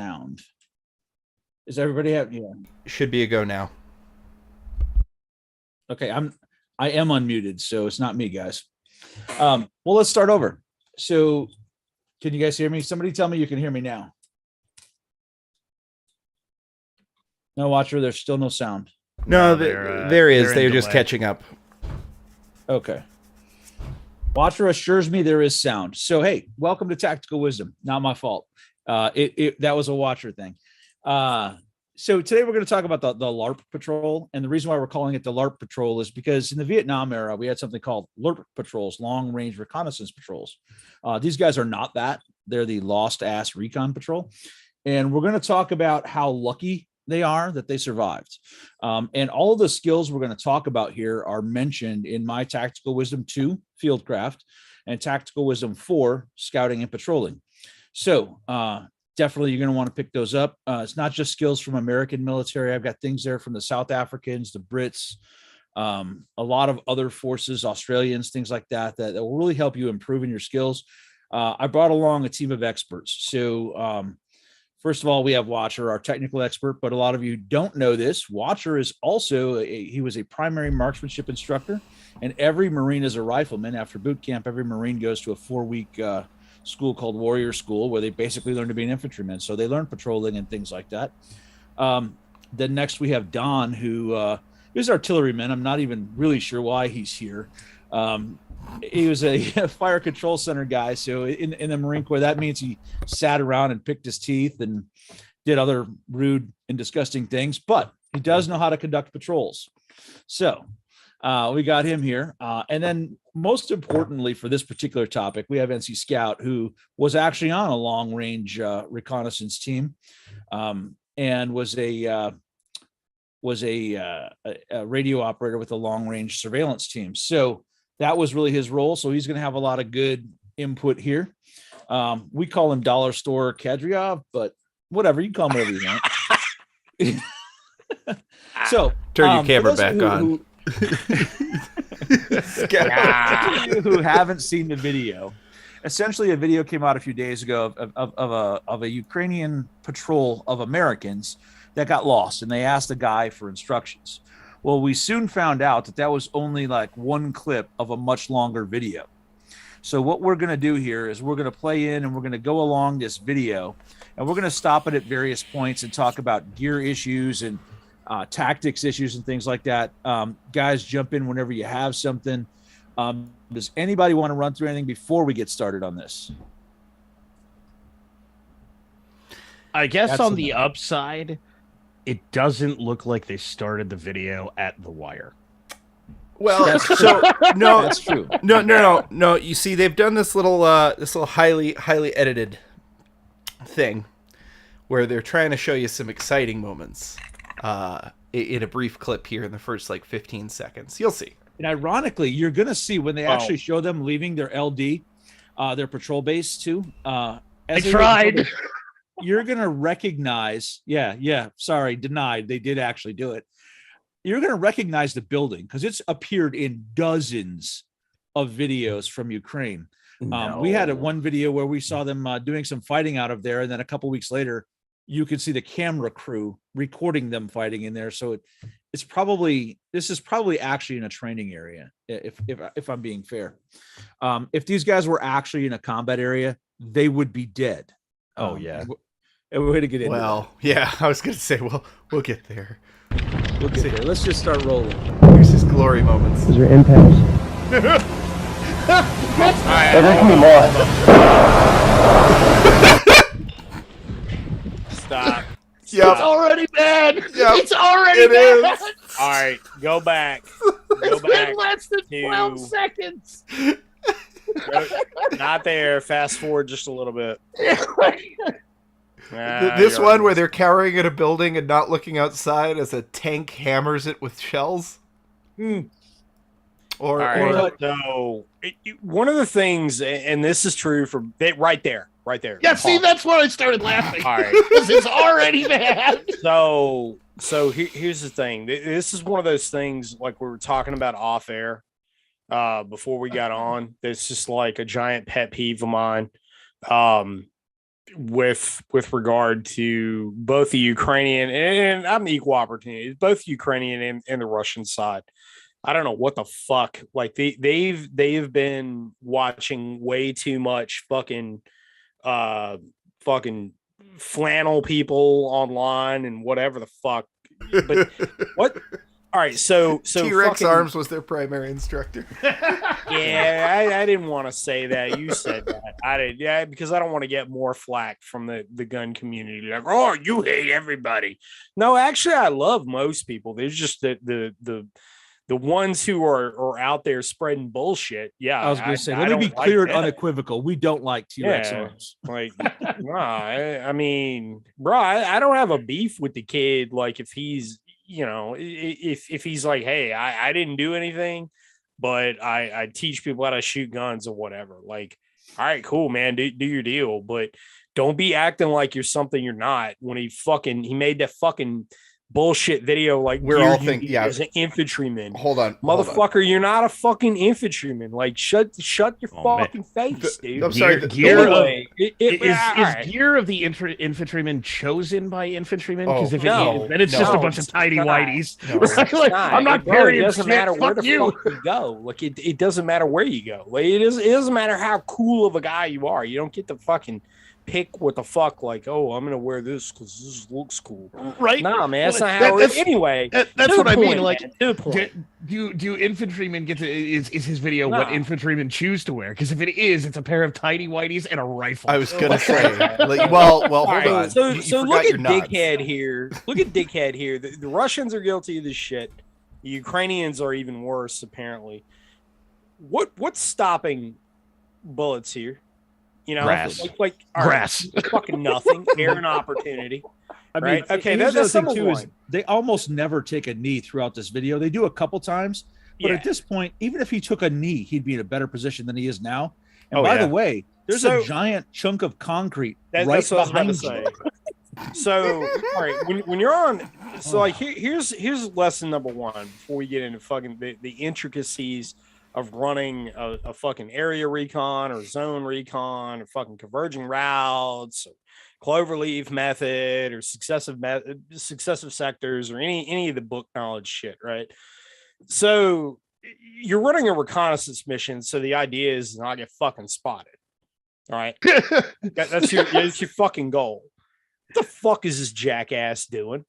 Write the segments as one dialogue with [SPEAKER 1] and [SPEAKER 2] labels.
[SPEAKER 1] sound. Is everybody have? Yeah.
[SPEAKER 2] Should be a go now.
[SPEAKER 1] Okay, I am unmuted, so it's not me, guys. Well, let's start over. So, can you guys hear me? Somebody tell me you can hear me now. No, Watcher, there's still no sound.
[SPEAKER 2] No, there is. They're just catching up.
[SPEAKER 1] Okay. Watcher assures me there is sound. So, hey, welcome to Tactical Wisdom. Not my fault. That was a Watcher thing. So today we're going to talk about the L.A.R.P patrol. And the reason why we're calling it the L.A.R.P patrol is because in the Vietnam era, we had something called L.A.R.P patrols, long range reconnaissance patrols. These guys are not that. They're the lost ass recon patrol. And we're going to talk about how lucky they are that they survived. And all of the skills we're going to talk about here are mentioned in my Tactical Wisdom 2 Fieldcraft and Tactical Wisdom 4 Scouting and Patrolling. So definitely you're going to want to pick those up. It's not just skills from American military. I've got things there from the South Africans, the Brits, a lot of other forces, Australians, things like that will really help you improve in your skills. I brought along a team of experts. So first of all, we have Watcher, our technical expert, but a lot of you don't know this. Watcher is also he was a primary marksmanship instructor, and every Marine is a rifleman. After boot camp, every Marine goes to a 4-week school called Warrior School, where they basically learn to be an infantryman. So they learn patrolling and things like that. Then next we have Don, who is artilleryman. I'm not even really sure why he's here. He was a fire control center guy. So in the Marine Corps, that means he sat around and picked his teeth and did other rude and disgusting things, but he does know how to conduct patrols. So we got him here. And then most importantly for this particular topic, we have NC Scout, who was actually on a long range reconnaissance team and was a radio operator with a long range surveillance team. So that was really his role. So he's going to have a lot of good input here. We call him Dollar Store Kadriov, but whatever, you call him whatever you want. So
[SPEAKER 2] turn your camera back on.
[SPEAKER 1] Who haven't seen the video, essentially a video came out a few days ago of a Ukrainian patrol of Americans that got lost, and they asked the guy for instructions. Well, we soon found out that was only like one clip of a much longer video. So what we're going to do here is we're going to play in and we're going to go along this video, and we're going to stop it at various points and talk about gear issues and tactics issues and things like that. Guys, jump in whenever you have something. Does anybody want to run through anything before we get started on this?
[SPEAKER 3] I guess on the upside, it doesn't look like they started the video at the wire.
[SPEAKER 2] Well,
[SPEAKER 1] that's true.
[SPEAKER 2] So no,
[SPEAKER 1] that's true.
[SPEAKER 2] No. You see, they've done this little highly edited thing where they're trying to show you some exciting moments in a brief clip here in the first 15 seconds. You'll see.
[SPEAKER 1] And ironically, you're going to see when they actually show them leaving their LD, their patrol base too.
[SPEAKER 3] I tried.
[SPEAKER 1] You're going to recognize, sorry, denied. They did actually do it. You're going to recognize the building because it's appeared in dozens of videos from Ukraine.
[SPEAKER 3] No.
[SPEAKER 1] We had one video where we saw them doing some fighting out of there. And then a couple weeks later, you could see the camera crew recording them fighting in there. So this is probably actually in a training area. If I'm being fair, if these guys were actually in a combat area, they would be dead.
[SPEAKER 3] Oh yeah.
[SPEAKER 1] Way to get in.
[SPEAKER 2] Well, yeah, I was going to say, we'll get there.
[SPEAKER 1] We'll get there. Let's just start rolling.
[SPEAKER 2] Here's his glory moments.
[SPEAKER 4] These are impacts. There can be more.
[SPEAKER 3] Stop.
[SPEAKER 2] Yep.
[SPEAKER 3] It's already bad. Yep. It's already bad.
[SPEAKER 2] Is.
[SPEAKER 5] All right, go back.
[SPEAKER 3] It's been less than 12 seconds.
[SPEAKER 5] Not there. Fast forward just a little bit.
[SPEAKER 2] This one where they're cowering at a building and not looking outside as a tank hammers it with shells.
[SPEAKER 5] So one of the things, and this is true for right there.
[SPEAKER 3] Yeah, see, that's where I started laughing.
[SPEAKER 5] All right,
[SPEAKER 3] because it's already bad.
[SPEAKER 5] So here's the thing. This is one of those things like we were talking about off air before we got on. It's just like a giant pet peeve of mine. with regard to both the Ukrainian and I'm equal opportunity, both Ukrainian and the Russian side. I don't know what the fuck. Like they've been watching way too much fucking flannel people online and whatever the fuck. But what? All right, so
[SPEAKER 2] T-Rex Arms was their primary instructor.
[SPEAKER 5] Yeah, I didn't want to say that. You said that. I did. Yeah, because I don't want to get more flack from the gun community. Like, oh, you hate everybody. No, actually, I love most people. There's just the ones who are out there spreading bullshit. Yeah,
[SPEAKER 1] I was going to say, let me be clear and unequivocal. We don't like T-Rex arms.
[SPEAKER 5] Like, nah, I mean, bro, I don't have a beef with the kid. Like, if he's, you know, if he's like, hey, I didn't do anything, but I teach people how to shoot guns or whatever. Like, all right, cool, man, do your deal, but don't be acting like you're something you're not. When he made that fucking bullshit video, like
[SPEAKER 2] we're all thinking, yeah,
[SPEAKER 5] as an infantryman.
[SPEAKER 2] Hold on,
[SPEAKER 5] motherfucker, you're not a fucking infantryman. Like, shut your fucking face, dude.
[SPEAKER 2] I'm sorry.
[SPEAKER 3] Is gear of the infantryman chosen by infantrymen? Because if it is, then it's just a bunch of tidy whiteys. Like, I'm not carrying.
[SPEAKER 5] It doesn't matter where the fuck you go. Like, it doesn't matter where you go. Like, it doesn't matter how cool of a guy you are. You don't get to fucking pick what the fuck, like, oh, I'm gonna wear this because this looks cool,
[SPEAKER 3] right?
[SPEAKER 5] Nah, man, that's not how it is. Anyway,
[SPEAKER 3] that's what I mean. Like,
[SPEAKER 5] to the point.
[SPEAKER 3] Do infantrymen get to is his video what infantrymen choose to wear? Because if it is, it's a pair of tidy whiteys and a rifle.
[SPEAKER 2] I was gonna say, like, well, hold on.
[SPEAKER 5] So look at dickhead here. Look at dickhead here. The Russians are guilty of this shit. The Ukrainians are even worse, apparently. What's stopping bullets here? You know,
[SPEAKER 3] grass.
[SPEAKER 5] Like
[SPEAKER 3] grass.
[SPEAKER 5] Right, fucking nothing. Air and opportunity.
[SPEAKER 1] I mean,
[SPEAKER 5] right? Okay,
[SPEAKER 1] that's the thing
[SPEAKER 5] too.
[SPEAKER 1] Is they almost never take a knee throughout this video. They do a couple times, but at this point, even if he took a knee, he'd be in a better position than he is now. And by the way, there's a giant chunk of concrete right behind you.
[SPEAKER 5] So, all right, when you're on, so like here's lesson number one before we get into fucking the intricacies of running a fucking area recon or zone recon or fucking converging routes, or cloverleaf method or successive sectors or any of the book knowledge shit, right? So you're running a reconnaissance mission, so the idea is not get fucking spotted. All right, that's your fucking goal. What the fuck is this jackass doing?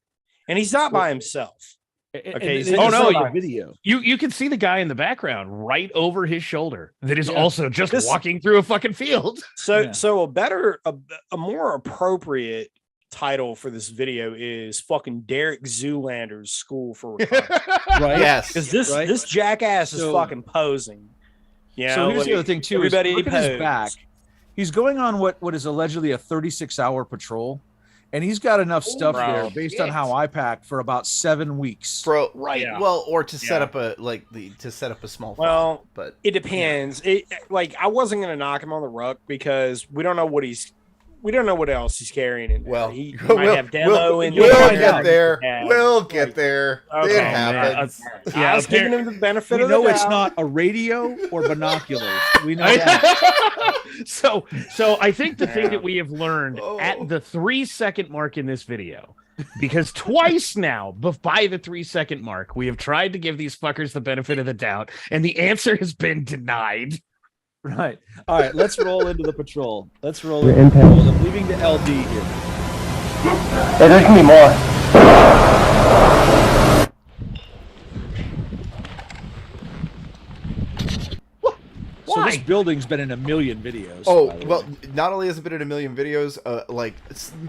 [SPEAKER 5] And he's not by himself.
[SPEAKER 1] Okay.
[SPEAKER 3] Video. You can see the guy in the background right over his shoulder that is also just walking through a fucking field.
[SPEAKER 5] So a more appropriate title for this video is fucking Derek Zoolander's School for Reconnaissance.
[SPEAKER 1] Right?
[SPEAKER 2] Yes.
[SPEAKER 5] Because this jackass is fucking posing. Yeah.
[SPEAKER 1] So here's the other thing too. Everybody look at his back. He's going on what is allegedly a 36-hour patrol. And he's got enough stuff there based on how I pack for about 7 weeks.
[SPEAKER 2] Well, or to set up a small
[SPEAKER 5] well,
[SPEAKER 2] file, but
[SPEAKER 5] it depends. Like, I wasn't gonna knock him on the ruck because we don't know what else he's carrying in there.
[SPEAKER 2] Well,
[SPEAKER 5] he might have demo in
[SPEAKER 2] there. We'll get there. Okay, it happens.
[SPEAKER 5] I was giving him the benefit of the doubt.
[SPEAKER 1] We know it's not a radio or binoculars. We know that.
[SPEAKER 3] So I think the thing that we have learned at the 3-second mark in this video, because twice now, by the 3-second mark, we have tried to give these fuckers the benefit of the doubt, and the answer has been denied.
[SPEAKER 1] Right. All right. Let's roll into the patrol. I'm leaving the LD here.
[SPEAKER 4] Hey, there's gonna be more.
[SPEAKER 1] So this building's been in a million videos.
[SPEAKER 2] Oh, well, not only has it been in a million videos, like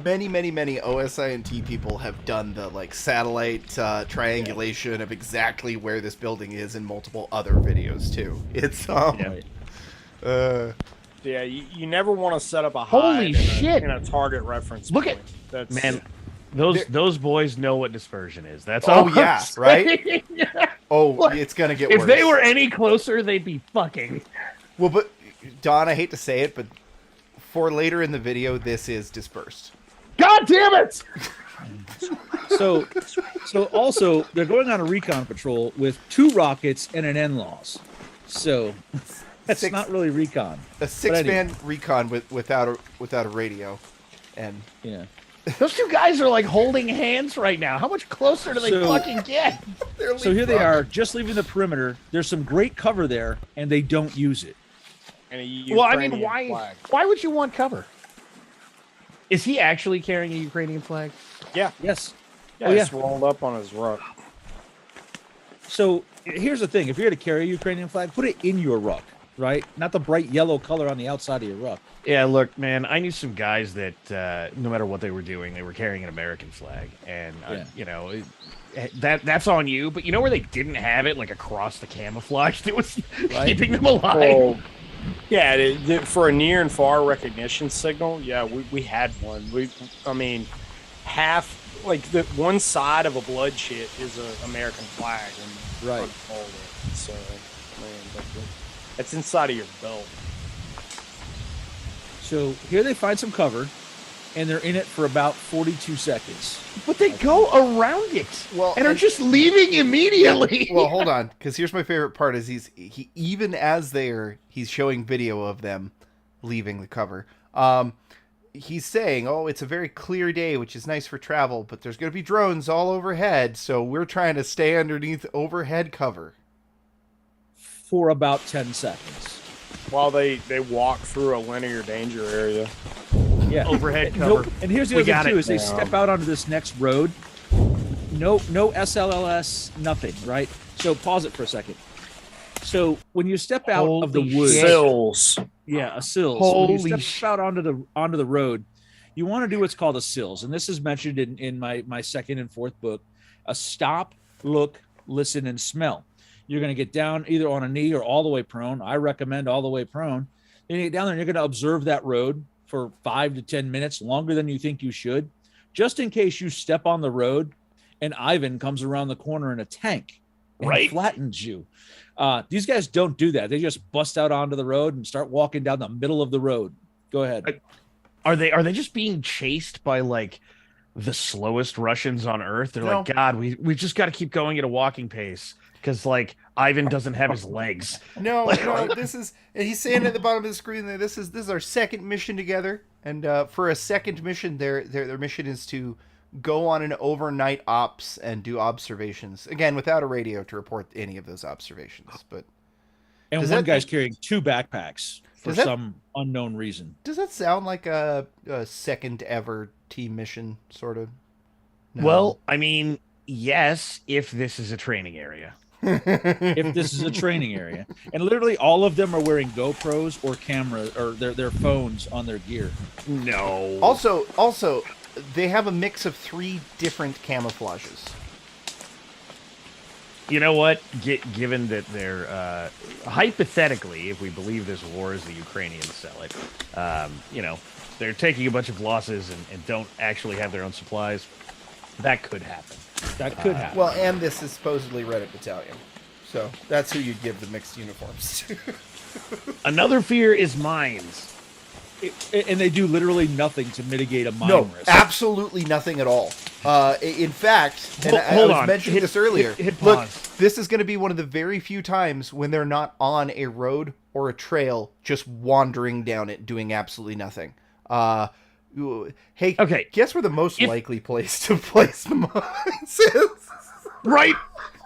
[SPEAKER 2] many OSINT people have done the satellite triangulation of exactly where this building is in multiple other videos too. It's
[SPEAKER 5] you never want to set up a
[SPEAKER 3] holy shit
[SPEAKER 5] in a target reference.
[SPEAKER 3] Look
[SPEAKER 5] point.
[SPEAKER 3] At man, those boys know what dispersion is. That's all.
[SPEAKER 2] Yeah, right. Oh, it's gonna get worse.
[SPEAKER 3] If they were any closer, they'd be fucking.
[SPEAKER 2] Well, but Don, I hate to say it, but for later in the video, this is dispersed.
[SPEAKER 3] God damn it!
[SPEAKER 1] So also they're going on a recon patrol with 2 rockets and an NLAWS. So that's not really recon.
[SPEAKER 2] A 6-man recon without a radio. And
[SPEAKER 1] Yeah.
[SPEAKER 3] Those two guys are like holding hands right now. How much closer do they
[SPEAKER 1] So-
[SPEAKER 3] fucking get?
[SPEAKER 1] So here they are, just leaving the perimeter. There's some great cover there, and they don't use it.
[SPEAKER 5] And a
[SPEAKER 3] Well, I mean,
[SPEAKER 5] Ukrainian flag.
[SPEAKER 3] why would you want cover? Is he actually carrying a Ukrainian flag?
[SPEAKER 5] Yeah.
[SPEAKER 1] Yes.
[SPEAKER 5] Yeah,
[SPEAKER 1] Oh, yeah.
[SPEAKER 5] it's rolled up on his ruck.
[SPEAKER 1] So here's the thing: if you're going to carry a Ukrainian flag, put it in your ruck, right? Not the bright yellow color on the outside of your ruck.
[SPEAKER 3] Yeah, look, man, I knew some guys that no matter what they were doing, they were carrying an American flag, and you know that's on you. But you know where they didn't have it, like across the camouflage that was keeping them alive.
[SPEAKER 5] Well, yeah, for a near and far recognition signal, yeah, we had one. I mean, half like the one side of a bloodshed is an American flag, and
[SPEAKER 1] Right.
[SPEAKER 5] all that. So, man, that's inside of your belt.
[SPEAKER 1] So here they find some cover, and they're in it for about 42 seconds.
[SPEAKER 3] But they go around it,
[SPEAKER 2] Well,
[SPEAKER 3] and are
[SPEAKER 2] and-
[SPEAKER 3] just leaving immediately.
[SPEAKER 2] well, hold on, because here's my favorite part: is he even as he's showing video of them leaving the cover. He's saying, "Oh, it's a very clear day, which is nice for travel, but there's going to be drones all overhead, so we're trying to stay underneath overhead cover."
[SPEAKER 1] For about 10 seconds.
[SPEAKER 5] While they walk through a linear danger area.
[SPEAKER 1] Yeah.
[SPEAKER 3] Overhead
[SPEAKER 1] No,
[SPEAKER 3] cover.
[SPEAKER 1] and here's the
[SPEAKER 3] We
[SPEAKER 1] other
[SPEAKER 3] got
[SPEAKER 1] thing too:
[SPEAKER 3] it.
[SPEAKER 1] is they step out onto this next road. No SLLS, nothing. Right. So pause it for a second. So when you step out of the
[SPEAKER 3] Holy
[SPEAKER 1] woods,
[SPEAKER 3] shit.
[SPEAKER 5] Sills.
[SPEAKER 1] yeah, a sills. When you
[SPEAKER 3] Holy
[SPEAKER 1] step out onto the road, you want to do what's called a sills, and this is mentioned in my second and fourth book. A stop, look, listen, and smell. You're going to get down either on a knee or all the way prone. I recommend all the way prone. Then you get down there and you're going to observe that road for 5 to 10 minutes, longer than you think you should, just in case you step on the road and Ivan comes around the corner in a tank and
[SPEAKER 3] Right.
[SPEAKER 1] flattens you. These guys don't do that. They just bust out onto the road and start walking down the middle of the road. Go ahead.
[SPEAKER 3] Are they just being chased by like the slowest Russians on earth? They're
[SPEAKER 2] No.
[SPEAKER 3] like, God, we just got to keep going at a walking pace because like Ivan doesn't have his legs.
[SPEAKER 2] No, this is, and he's saying at the bottom of the screen there, this is our second mission together, and for a second mission, their mission is to go on an overnight ops and do observations, again without a radio to report any of those observations. But
[SPEAKER 1] And
[SPEAKER 2] does
[SPEAKER 1] one
[SPEAKER 2] that-
[SPEAKER 1] guy's carrying 2 backpacks for
[SPEAKER 2] Does that-
[SPEAKER 1] some unknown reason.
[SPEAKER 2] does that sound like a second ever team mission, sort of? No.
[SPEAKER 3] Well, I mean, yes, if this is a training area.
[SPEAKER 1] If this is a training area, and literally all of them are wearing GoPros or camera or their phones on their gear.
[SPEAKER 3] No.
[SPEAKER 2] Also, they have a mix of 3 different camouflages.
[SPEAKER 3] You know what? Given that they're hypothetically, if we believe this war as the Ukrainians sell it, you know, they're taking a bunch of losses and don't actually have their own supplies. That could happen.
[SPEAKER 1] That could happen.
[SPEAKER 2] Well, and this is supposedly Reddit Battalion, so that's who you'd give the mixed uniforms to.
[SPEAKER 3] Another fear is mines.
[SPEAKER 1] And they do literally nothing to mitigate a mine risk.
[SPEAKER 2] Absolutely nothing at all. In fact, and I
[SPEAKER 3] Hold
[SPEAKER 2] was
[SPEAKER 3] on.
[SPEAKER 2] mentioning this earlier.
[SPEAKER 3] Hit
[SPEAKER 2] Look,
[SPEAKER 3] pause.
[SPEAKER 2] this is going to be one of the very few times when they're not on a road or a trail, just wandering down it, doing absolutely nothing. Hey,
[SPEAKER 3] Okay,
[SPEAKER 2] guess where the most likely place to place the mines is?
[SPEAKER 3] Right.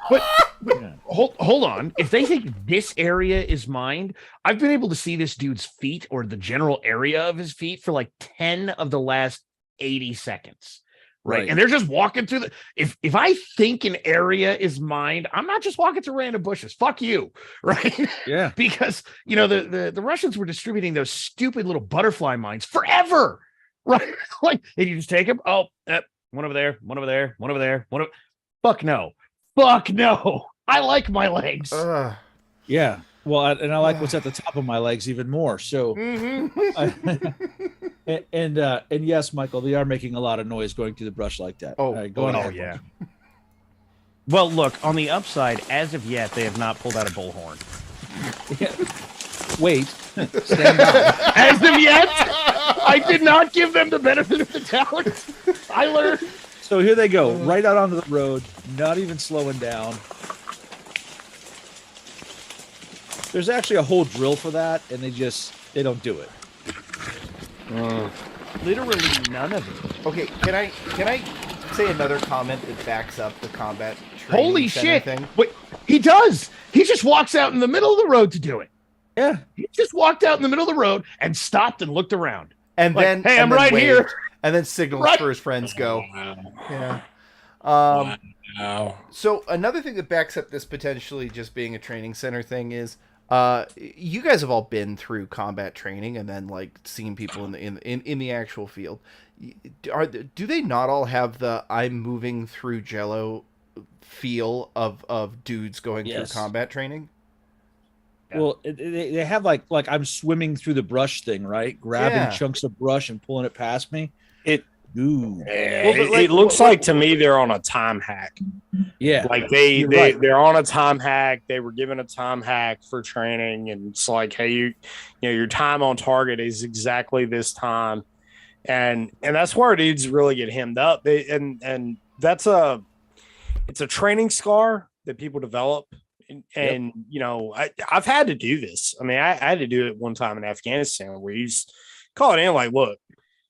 [SPEAKER 3] But
[SPEAKER 1] Yeah.
[SPEAKER 3] hold on. If they think this area is mined, I've been able to see this dude's feet or the general area of his feet for like 10 of the last 80 seconds. Right.
[SPEAKER 1] Right.
[SPEAKER 3] And they're just walking through the if I think an area is mined, I'm not just walking through random bushes. Fuck you. Right.
[SPEAKER 1] Yeah.
[SPEAKER 3] Because you know the Russians were distributing those stupid little butterfly mines forever. Right. Like, and you just take them. Oh, one over there, one over there, one over there, one over. Fuck no. Fuck no. I like my legs.
[SPEAKER 1] Yeah. Well, and I like what's at the top of my legs even more. So, and yes, Michael, they are making a lot of noise going through the brush like that.
[SPEAKER 2] Oh,
[SPEAKER 1] All right, go on.
[SPEAKER 3] Oh
[SPEAKER 1] ahead.
[SPEAKER 3] yeah. Well, look, on the upside, as of yet, they have not pulled out a bullhorn.
[SPEAKER 1] Wait. Stand by.
[SPEAKER 3] As of yet, I did not give them the benefit of the doubt. I learned.
[SPEAKER 1] So here they go, right out onto the road, not even slowing down. There's actually a whole drill for that, and they don't do it.
[SPEAKER 3] Literally none of it.
[SPEAKER 2] Okay, can I say another comment that backs up the combat training
[SPEAKER 3] Holy
[SPEAKER 2] center
[SPEAKER 3] shit!
[SPEAKER 2] thing?
[SPEAKER 3] Wait, he does. He just walks out in the middle of the road to do it.
[SPEAKER 1] Yeah.
[SPEAKER 3] He just walked out in the middle of the road and stopped and looked around.
[SPEAKER 2] And
[SPEAKER 3] Like,
[SPEAKER 2] then,
[SPEAKER 3] hey,
[SPEAKER 2] and
[SPEAKER 3] I'm
[SPEAKER 2] then
[SPEAKER 3] right
[SPEAKER 2] waved,
[SPEAKER 3] here.
[SPEAKER 2] and then signals
[SPEAKER 3] Right.
[SPEAKER 2] for his friends go. Yeah.
[SPEAKER 5] Wow.
[SPEAKER 2] So another thing that backs up this potentially just being a training center thing is, you guys have all been through combat training and then like seen people in the actual field. Do they not all have the I'm moving through Jello feel of dudes going
[SPEAKER 1] Yes.
[SPEAKER 2] through combat training?
[SPEAKER 3] Yeah.
[SPEAKER 1] Well, they have like I'm swimming through the brush thing, right? Grabbing
[SPEAKER 2] Yeah.
[SPEAKER 1] chunks of brush and pulling it past me. Ooh.
[SPEAKER 5] Yeah,
[SPEAKER 2] Well, but
[SPEAKER 5] it looks like to me they're on a time hack.
[SPEAKER 1] Yeah.
[SPEAKER 5] Like
[SPEAKER 1] You're right.
[SPEAKER 5] they're on a time hack. They were given a time hack for training, and it's like, hey, you know, your time on target is exactly this time, and that's where dudes really get hemmed up. And that's it's a training scar that people develop. And you know, I've had to do this. I mean, I had to do it one time in Afghanistan where you just call it in like, look,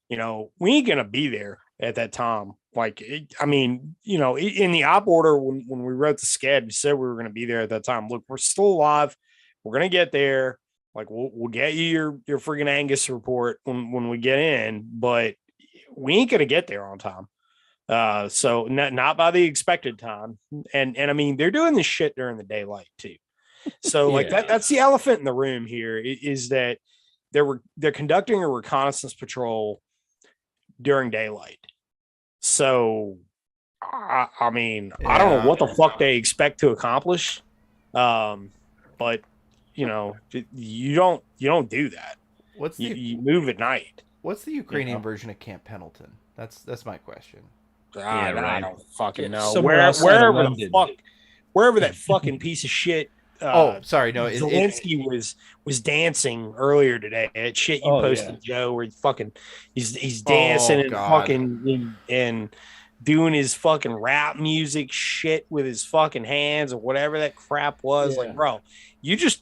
[SPEAKER 5] you know, we ain't gonna be there at that time. Like, I mean, you know, in the op order when we wrote the SCAD, we said we were gonna be there at that time. Look, we're still alive. We're gonna get there. Like, we'll get you your freaking Angus report when we get in, but we ain't gonna get there on time. So not by the expected time. And I mean, they're doing this shit during the daylight too. So like that's the elephant in the room here is that they're conducting a reconnaissance patrol during daylight. So I mean, I don't know what the fuck they expect to accomplish. But you know, you don't do that. You move at night.
[SPEAKER 2] What's the Ukrainian version of Camp Pendleton? That's my question.
[SPEAKER 5] I don't fucking know.
[SPEAKER 1] Somewhere outside of London.
[SPEAKER 5] Wherever that fucking piece of shit.
[SPEAKER 2] Sorry, no.
[SPEAKER 5] Zelensky was dancing earlier today. That shit you posted, Joe, where he's dancing and fucking and doing his fucking rap music shit with his fucking hands or whatever that crap was.
[SPEAKER 1] Yeah.
[SPEAKER 5] Like, bro, you just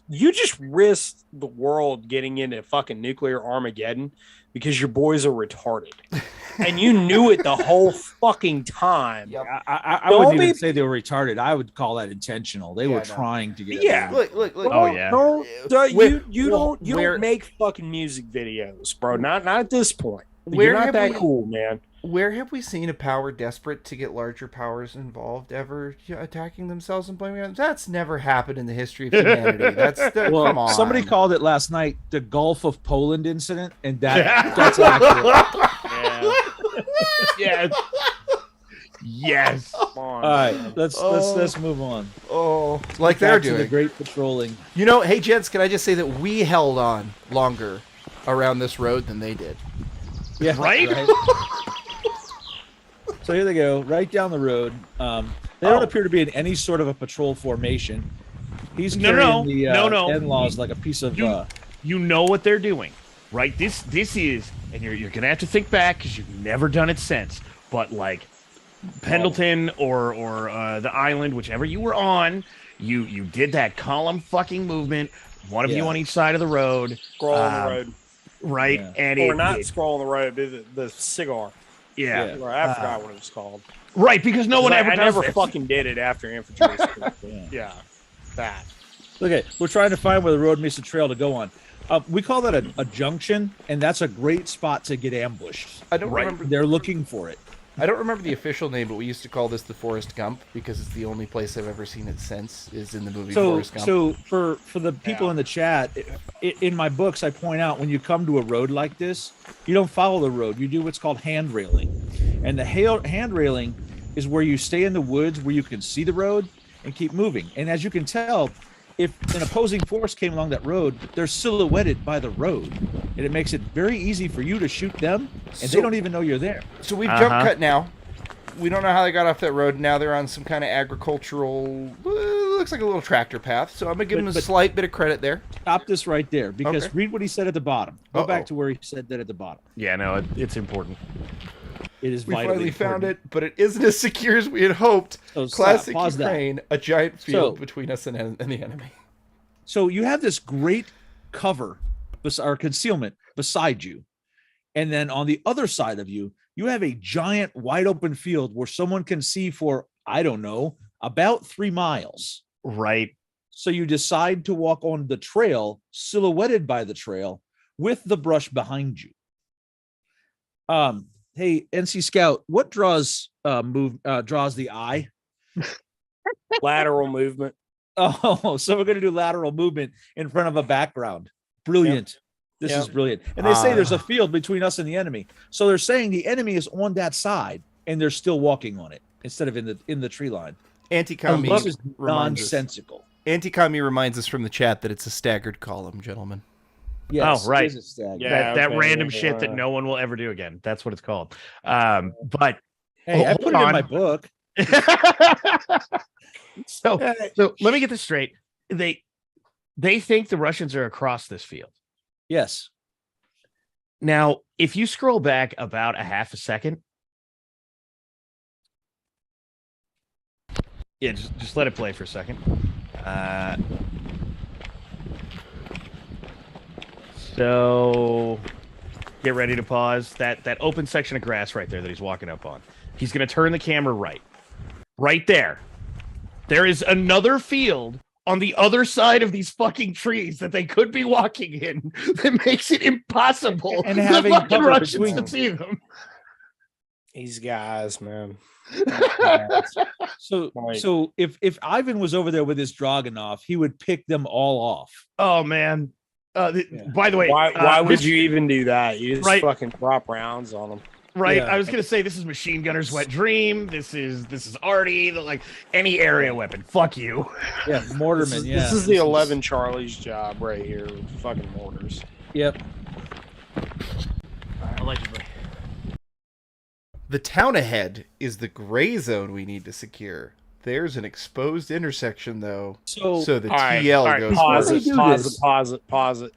[SPEAKER 5] risked the world getting into fucking nuclear Armageddon because your boys are retarded. And you knew it the whole fucking time.
[SPEAKER 2] Yep.
[SPEAKER 1] I wouldn't even say they were retarded. I would call that intentional. They were trying to get.
[SPEAKER 5] Yeah.
[SPEAKER 2] Look.
[SPEAKER 3] Oh yeah.
[SPEAKER 5] You don't make fucking music videos, bro. Not at this point.
[SPEAKER 2] Where
[SPEAKER 5] You're not
[SPEAKER 2] have
[SPEAKER 5] that
[SPEAKER 2] we-
[SPEAKER 5] cool, man.
[SPEAKER 2] Where have we seen a power desperate to get larger powers involved ever attacking themselves and blaming them? That's never happened in the history of humanity. Come on.
[SPEAKER 1] Somebody called it last night the Gulf of Poland incident, and that's accurate.
[SPEAKER 3] Yes. Yes.
[SPEAKER 1] All right, let's move on.
[SPEAKER 2] Oh, like they're
[SPEAKER 1] Back to the
[SPEAKER 2] doing.
[SPEAKER 1] great patrolling.
[SPEAKER 2] You know, hey gents, can I just say that we held on longer around this road than they did?
[SPEAKER 1] Yeah,
[SPEAKER 3] Right?
[SPEAKER 1] So here they go, right down the road. They don't appear to be in any sort of a patrol formation. He's carrying the in-laws like a piece of.
[SPEAKER 3] You know what they're doing, right? This is, and you're gonna have to think back because you've never done it since. But like Pendleton or the island, whichever you were on, you did that column fucking movement. One of you on each side of the road,
[SPEAKER 5] Scroll on the road.
[SPEAKER 3] right?
[SPEAKER 1] Yeah.
[SPEAKER 3] And
[SPEAKER 5] Or not scroll on the road, the cigar.
[SPEAKER 3] yeah,
[SPEAKER 5] Or I forgot what it was called.
[SPEAKER 3] right. Because no one ever
[SPEAKER 5] I
[SPEAKER 3] does
[SPEAKER 5] never
[SPEAKER 3] this.
[SPEAKER 5] fucking did it after infantry school. Yeah, that.
[SPEAKER 1] Okay, we're trying to find where the road meets the trail to go on. We call that a junction, and that's a great spot to get ambushed.
[SPEAKER 2] I don't
[SPEAKER 3] Right.
[SPEAKER 2] remember.
[SPEAKER 1] They're looking for it.
[SPEAKER 2] I don't remember the official name, but we used to call this the Forrest Gump because it's the only place I've ever seen it since is in the movie Forrest Gump.
[SPEAKER 1] So for the people in the chat, in my books, I point out when you come to a road like this, you don't follow the road. You do what's called hand railing, and the hand railing is where you stay in the woods where you can see the road and keep moving. And as you can tell, if an opposing force came along that road, they're silhouetted by the road, and it makes it very easy for you to shoot them, and they don't even know you're there.
[SPEAKER 2] So we've jump cut now. We don't know how they got off that road. Now they're on some kind of agricultural, looks like a little tractor path. So I'm going to give them a slight bit of credit there.
[SPEAKER 1] Stop this right there, because
[SPEAKER 2] Okay.
[SPEAKER 1] read what he said at the bottom. Go
[SPEAKER 2] Uh-oh.
[SPEAKER 1] back to where he said that at the bottom.
[SPEAKER 3] Yeah, no, it's important.
[SPEAKER 1] It is
[SPEAKER 2] We
[SPEAKER 1] vitally
[SPEAKER 2] finally found
[SPEAKER 1] important.
[SPEAKER 2] it, but it isn't as secure as we had hoped.
[SPEAKER 1] So stop,
[SPEAKER 2] Classic
[SPEAKER 1] pause that.
[SPEAKER 2] Ukraine, a giant field
[SPEAKER 1] So-
[SPEAKER 2] between us and the enemy.
[SPEAKER 1] So you have this great cover or concealment beside you, And then on the other side of you, you have a giant wide open field where someone can see for, I don't know, about 3 miles.
[SPEAKER 3] Right.
[SPEAKER 1] So you decide to walk on the trail, silhouetted by the trail, with the brush behind you. Hey, NC Scout, what draws the eye?
[SPEAKER 5] Lateral movement.
[SPEAKER 1] Oh, so we're going to do lateral movement in front of a background. Brilliant. Yep. This is brilliant. And they say there's a field between us and the enemy. So they're saying the enemy is on that side and they're still walking on it instead of in the tree line.
[SPEAKER 2] Anti-commie
[SPEAKER 1] this is nonsensical.
[SPEAKER 2] Anti-commie reminds us from the chat that it's a staggered column, gentlemen.
[SPEAKER 1] Yes,
[SPEAKER 3] oh, right.
[SPEAKER 5] Yeah,
[SPEAKER 3] that random shit that no one will ever do again. That's what it's called. But
[SPEAKER 1] hey, I put it in my book.
[SPEAKER 3] So let me get this straight. They think the Russians are across this field.
[SPEAKER 1] Yes.
[SPEAKER 3] Now, if you scroll back about a half a second, yeah, just let it play for a second. So get ready to pause. That open section of grass right there that he's walking up on. He's going to turn the camera right there. There is another field on the other side of these fucking trees that they could be walking in that makes it impossible
[SPEAKER 1] and having
[SPEAKER 3] the fucking
[SPEAKER 1] cover
[SPEAKER 3] Russians
[SPEAKER 1] between
[SPEAKER 3] to see them.
[SPEAKER 5] These guys, man.
[SPEAKER 1] So if Ivan was over there with his Dragunov, he would pick them all off.
[SPEAKER 3] Oh man. By the way,
[SPEAKER 5] why would you even do that? You just fucking drop rounds on them.
[SPEAKER 3] Right. Yeah. I was gonna say this is Machine Gunner's wet dream. This is Artie. Like any area weapon. Fuck you.
[SPEAKER 1] Yeah, Mortarman.
[SPEAKER 5] This is the 11 Charlie's job right here with fucking mortars.
[SPEAKER 1] Yep.
[SPEAKER 3] Allegedly.
[SPEAKER 2] The town ahead is the gray zone we need to secure. There's an exposed intersection though. So the TL goes
[SPEAKER 5] pause it.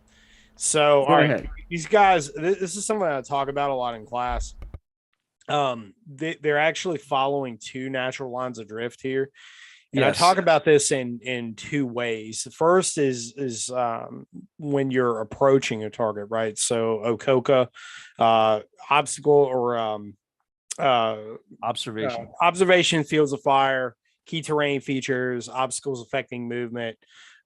[SPEAKER 5] So all right, these guys, this is something I talk about a lot in class. They're actually following 2 natural lines of drift here. And I talk about this in 2 ways. The first is when you're approaching a target, right? So Okoka, obstacle or observation, fields of fire, key terrain features, obstacles affecting movement,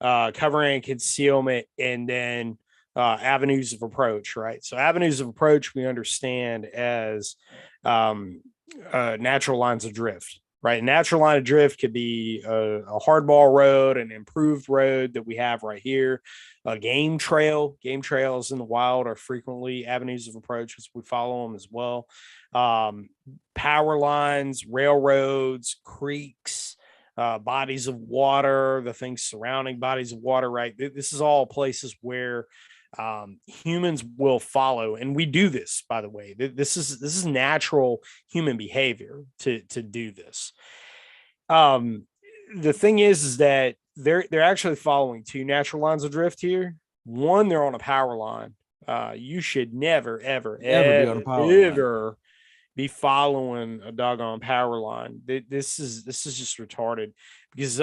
[SPEAKER 5] covering and concealment, and then avenues of approach, right? So avenues of approach we understand as natural lines of drift, right? A natural line of drift could be a hardball road, an improved road that we have right here, a game trail. Game trails in the wild are frequently avenues of approach as we follow them as well. Power lines, railroads, creeks, bodies of water, the things surrounding bodies of water, right? This is all places where humans will follow, and we do this, by the way. This is natural human behavior to do this. The thing is that they're actually following 2 natural lines of drift here. One, they're on a power line. You should never be following a doggone power line. This is just retarded because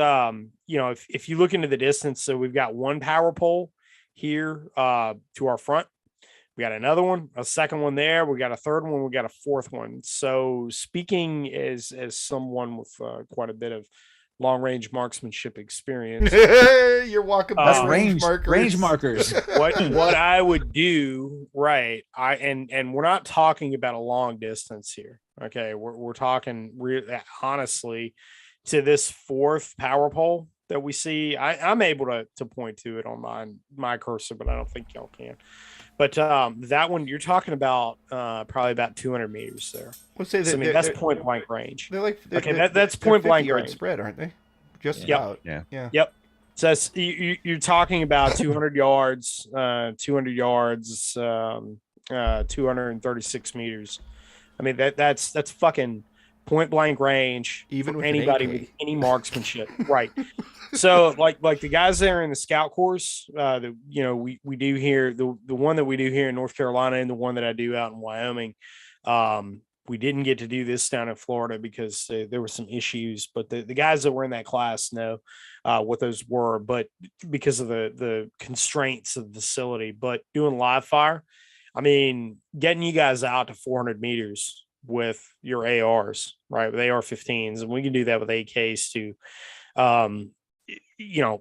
[SPEAKER 5] if you look into the distance, so we've got 1 power pole here to our front. We got another one, a second one there. We got a third one. We got a 4th one. So speaking as someone with quite a bit of long-range marksmanship experience,
[SPEAKER 2] you're walking past range
[SPEAKER 1] markers.
[SPEAKER 5] what I would do, right? And we're not talking about a long distance here. Okay, we're talking honestly to this 4th power pole that we see. I'm able to point to it on my cursor, but I don't think y'all can. But that one you're talking about probably about 200 meters there.
[SPEAKER 2] We'll say that,
[SPEAKER 5] so, I mean, that's point blank range.
[SPEAKER 2] That's
[SPEAKER 5] point blank
[SPEAKER 2] yard
[SPEAKER 5] range
[SPEAKER 2] spread, aren't they? Just
[SPEAKER 5] about.
[SPEAKER 2] Yeah.
[SPEAKER 5] Yep. So that's, you're talking about 200 yards, 236 meters. I mean that's fucking point blank range,
[SPEAKER 2] even with
[SPEAKER 5] anybody with any marksmanship, right? So like the guys there in the scout course, we do here, the one that we do here in North Carolina and the one that I do out in Wyoming. We didn't get to do this down in Florida because there were some issues, but the guys that were in that class know what those were, but because of the constraints of the facility. But doing live fire, I mean, getting you guys out to 400 meters with your ARs, right? With AR-15s, and we can do that with AKs too.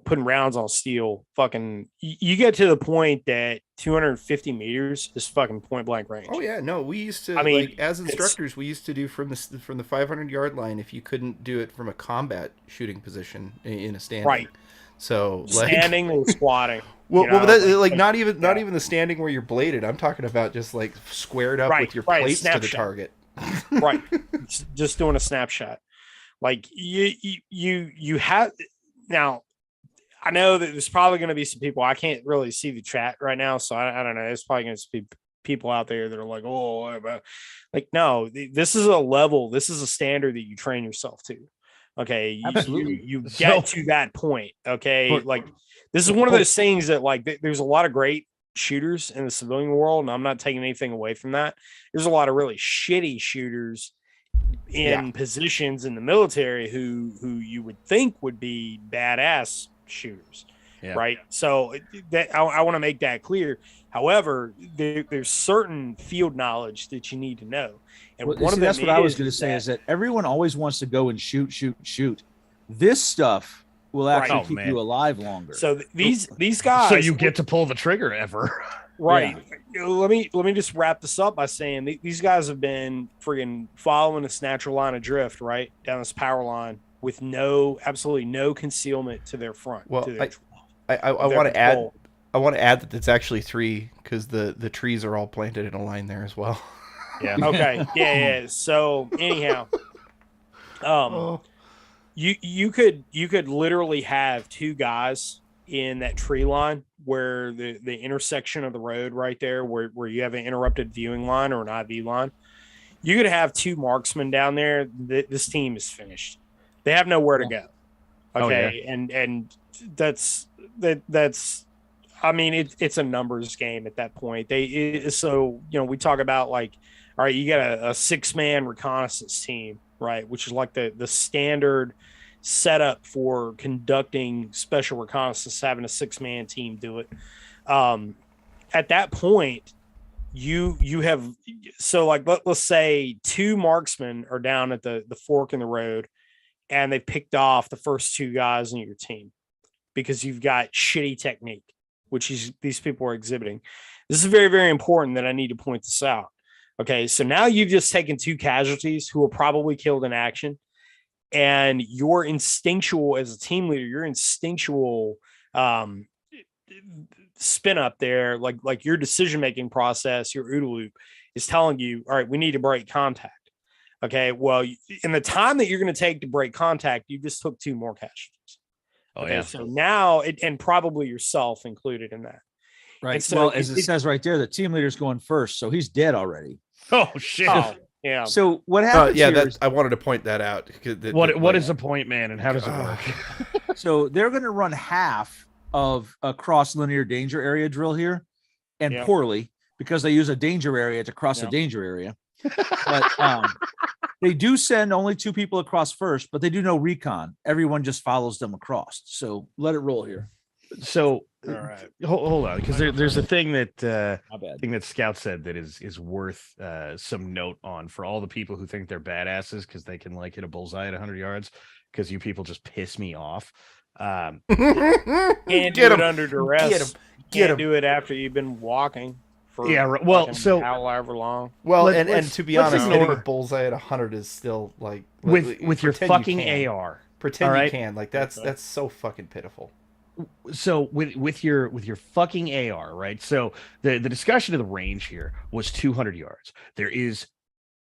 [SPEAKER 5] Putting rounds on steel, fucking, you get to the point that 250 meters is fucking point blank range.
[SPEAKER 2] Oh yeah, no, we used to.
[SPEAKER 5] I mean,
[SPEAKER 2] like as instructors, we used to do from the 500-yard line if you couldn't do it from a combat shooting position in a standing.
[SPEAKER 5] Right.
[SPEAKER 2] So
[SPEAKER 5] standing or squatting.
[SPEAKER 2] Not even the standing where you're bladed. I'm talking about just like squared up with your plates to the target.
[SPEAKER 5] Right. Just doing a snapshot. Like you have now. I know that there's probably going to be some people. I can't really see the chat right now, so I don't know. There's probably going to be people out there that are like, "Oh, like no, this is a level. This is a standard that you train yourself to." Okay, you get to that point. Okay, like this is one of those things that like there's a lot of great shooters in the civilian world, and I'm not taking anything away from that. There's a lot of really shitty shooters in positions in the military who you would think would be badass shooters, right? So that I want to make that clear. However, there's certain field knowledge that you need to know, and
[SPEAKER 1] that's what I was going to say is that everyone always wants to go and shoot. This stuff will actually keep you alive longer.
[SPEAKER 5] So these guys,
[SPEAKER 3] so you get to pull the trigger ever,
[SPEAKER 5] right? Yeah. Let me just wrap this up by saying these guys have been friggin' following this natural line of drift right down this power line with absolutely no concealment to their front.
[SPEAKER 2] Well, I want to add. I want to add that it's actually 3 because the trees are all planted in a line there as well.
[SPEAKER 5] Yeah. Okay. Yeah. So anyhow, you could literally have 2 guys in that tree line where the intersection of the road right there where you have an interrupted viewing line or an IV line. You could have 2 marksmen down there. This team is finished. They have nowhere to go. Okay. And that's I mean, it's a numbers game at that point. We talk about like, all right, you got a 6-man reconnaissance team, right? Which is like the standard setup for conducting special reconnaissance, having a 6-man team do it. At that point, you have, so like, let's say 2 marksmen are down at the fork in the road and they picked off the first 2 guys in your team because you've got shitty technique, which these people are exhibiting. This is very, very important that I need to point this out. Okay, so now you've just taken 2 casualties who were probably killed in action, and your instinctual, as a team leader, your instinctual spin up there, like your decision-making process, your OODA loop is telling you, all right, we need to break contact. Okay, well, in the time that you're going to take to break contact, you just took 2 more casualties. Okay, so now, and probably yourself included in that.
[SPEAKER 1] Right. So as it says right there, the team leader's going first, so he's dead already.
[SPEAKER 3] Oh shit!
[SPEAKER 5] Oh, yeah.
[SPEAKER 1] So what happens?
[SPEAKER 2] I wanted to point that out.
[SPEAKER 3] What is a point man, and how does it work?
[SPEAKER 1] So they're going to run half of a cross linear danger area drill here, and poorly because they use a danger area to cross a danger area. But they do send only 2 people across first, but they do no recon. Everyone just follows them across. So let it roll here.
[SPEAKER 3] So
[SPEAKER 5] all right,
[SPEAKER 3] hold on, because there's a thing that Scout said that is worth some note on for all the people who think they're badasses because they can like hit a bullseye at 100 yards. Because you people just piss me off.
[SPEAKER 5] Can't do it under duress. Can't do it after you've been walking. For
[SPEAKER 3] well, so
[SPEAKER 5] however long.
[SPEAKER 2] Well, and to be honest, hitting a bullseye at 100 is still like
[SPEAKER 3] with your fucking AR.
[SPEAKER 2] Pretend you can. Like that's so fucking pitiful.
[SPEAKER 3] So with your fucking AR, right? So the discussion of the range here was 200 yards. There is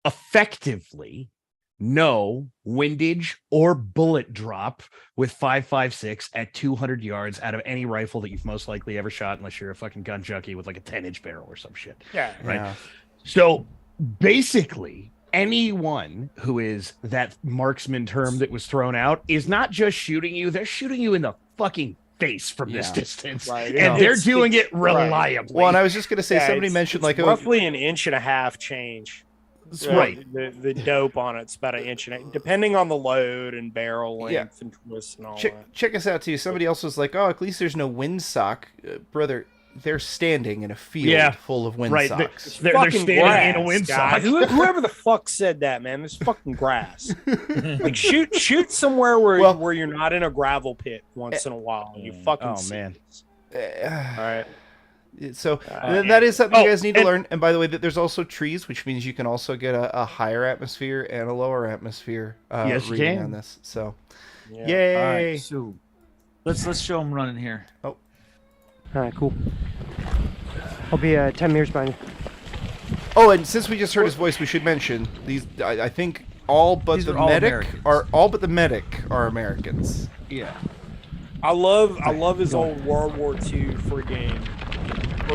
[SPEAKER 3] effectively no windage or bullet drop with 5.56 at 200 yards out of any rifle that you've most likely ever shot, unless you're a fucking gun junkie with like a 10-inch barrel or some shit.
[SPEAKER 5] Yeah.
[SPEAKER 3] Right. Yeah. So basically, anyone who is that marksman term that was thrown out is not just shooting you; they're shooting you in the fucking face from this distance,
[SPEAKER 5] right?
[SPEAKER 3] And they're doing it reliably.
[SPEAKER 2] Right. Well, and I was just going to say, somebody mentioned like
[SPEAKER 5] roughly 1.5 inches change.
[SPEAKER 3] That's right.
[SPEAKER 5] The dope on it's about 1.5 inches, depending on the load and barrel length and twist and all that.
[SPEAKER 2] Check us out too. Somebody else was like, "Oh, at least there's no windsock, brother." they're standing in a field full of windsocks.
[SPEAKER 3] They're standing in a windsock.
[SPEAKER 5] Whoever the fuck said that, man, there's fucking grass. Like shoot somewhere where you're not in a gravel pit once in a while. And you fucking
[SPEAKER 3] man.
[SPEAKER 5] All right.
[SPEAKER 2] So that is something you guys need to learn. And by the way, there's also trees, which means you can also get a higher atmosphere and a lower atmosphere reading on this. So, yay!
[SPEAKER 1] All right, so let's show them running here.
[SPEAKER 4] All right, cool. I'll be 10 meters behind you.
[SPEAKER 2] Oh, and since we just heard his voice, we should mention these. I think all but the medic the medic are Americans.
[SPEAKER 5] Yeah. I love his old World War II friggin'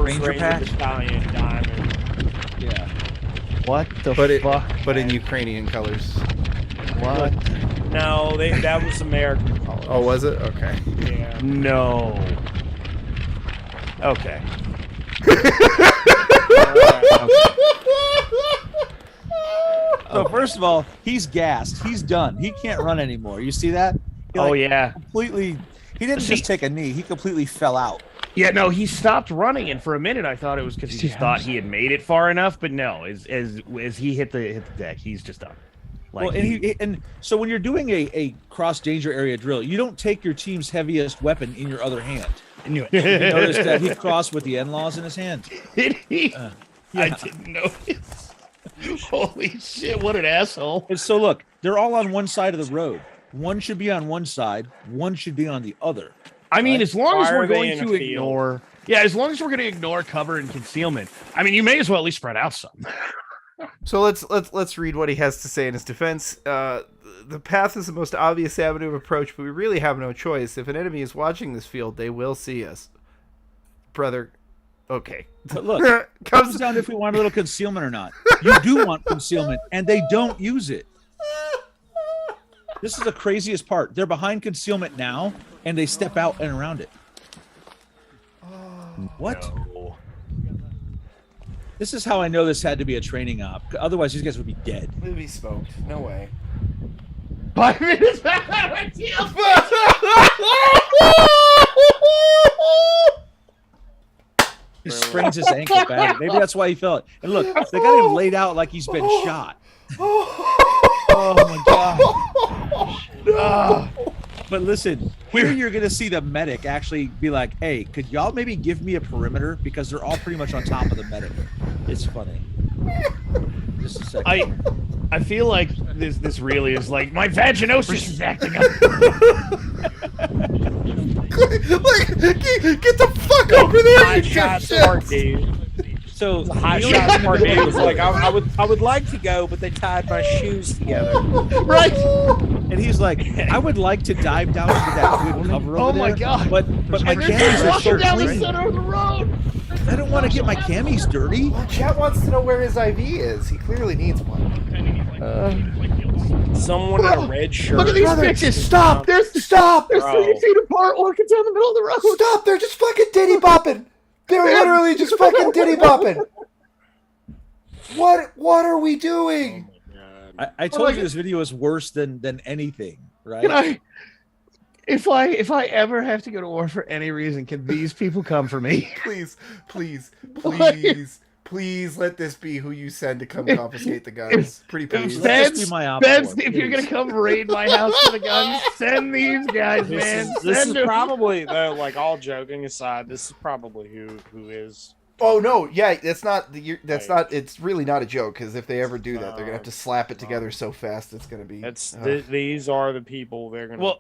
[SPEAKER 5] Ranger Battalion diamond.
[SPEAKER 3] Yeah. What the fuck?
[SPEAKER 2] But in Ukrainian colors.
[SPEAKER 3] What?
[SPEAKER 5] No, that was American colors.
[SPEAKER 2] Oh, was it? Okay.
[SPEAKER 5] Yeah.
[SPEAKER 3] No. Okay.
[SPEAKER 1] So first of all, he's gassed. He's done. He can't run anymore. You see that? He, completely. He didn't just take a knee. He completely fell out.
[SPEAKER 3] Yeah, no, he stopped running, and for a minute I thought it was because he just thought he had made it far enough, but no, as he hit the deck, he's just done.
[SPEAKER 1] Like, well, and so when you're doing a cross danger area drill, you don't take your team's heaviest weapon in your other hand. You noticed that he crossed with the NLAWs in his hand.
[SPEAKER 3] Did he? I didn't notice. Holy shit! What an asshole!
[SPEAKER 1] And so look, they're all on one side of the road. One should be on one side. One should be on the other.
[SPEAKER 3] I mean, as long as we're going to ignore, as long as we're going to ignore cover and concealment, I mean, you may as well at least spread out some.
[SPEAKER 2] So let's read what he has to say in his defense. The path is the most obvious avenue of approach, but we really have no choice. If an enemy is watching this field, they will see us, brother. Okay.
[SPEAKER 1] But look, it comes down to if we want a little concealment or not. You do want concealment, and they don't use it. This is the craziest part. They're behind concealment now, and they step out and around it. What?
[SPEAKER 3] No.
[SPEAKER 1] This is how I know this had to be a training op. Otherwise, these guys would be dead.
[SPEAKER 2] They'd be smoked. No way.
[SPEAKER 3] 5 minutes back.
[SPEAKER 1] He sprains his ankle bad. Maybe that's why he fell. And look, they got him laid out like he's been shot. Oh my god. But listen, here you're going to see the medic actually be like, hey, could y'all maybe give me a perimeter? Because they're all pretty much on top of the medic. It's funny. Just a second.
[SPEAKER 3] I feel like this really is like my vaginosis is acting up.
[SPEAKER 2] Get the fuck over there, you
[SPEAKER 5] shit. Dude. So the hot shot part was like, I would like to go, but they tied my shoes together.
[SPEAKER 3] Right.
[SPEAKER 1] And he's like, I would like to dive down into that good cover over there.
[SPEAKER 3] Oh my god.
[SPEAKER 1] But my camis are
[SPEAKER 3] walking down the
[SPEAKER 1] clean.
[SPEAKER 3] center of the road.
[SPEAKER 1] I don't want to get my camis dirty.
[SPEAKER 2] Well, chat wants to know where his IV is. He clearly needs one.
[SPEAKER 5] Someone in a red shirt.
[SPEAKER 3] Look at these bitches.
[SPEAKER 2] Stop! They're 30
[SPEAKER 3] feet apart walking down the middle of the road.
[SPEAKER 2] Stop! They're just fucking diddy bopping. They're literally just fucking diddy bopping. What are we doing?
[SPEAKER 1] I told you this video is worse than anything, right?
[SPEAKER 3] Can I, if I ever have to go to war for any reason, can these people come for me?
[SPEAKER 2] Please let this be who you send to come confiscate the guns. Pretty please.
[SPEAKER 3] Feds, if you're gonna come raid my house for the guns, send these guys, man.
[SPEAKER 5] This is probably, though, like all joking aside, this is probably who is.
[SPEAKER 2] Oh no, yeah, that's not. It's really not a joke because if they ever do that, they're gonna have to slap it together so fast it's gonna be.
[SPEAKER 5] These are the people they're gonna.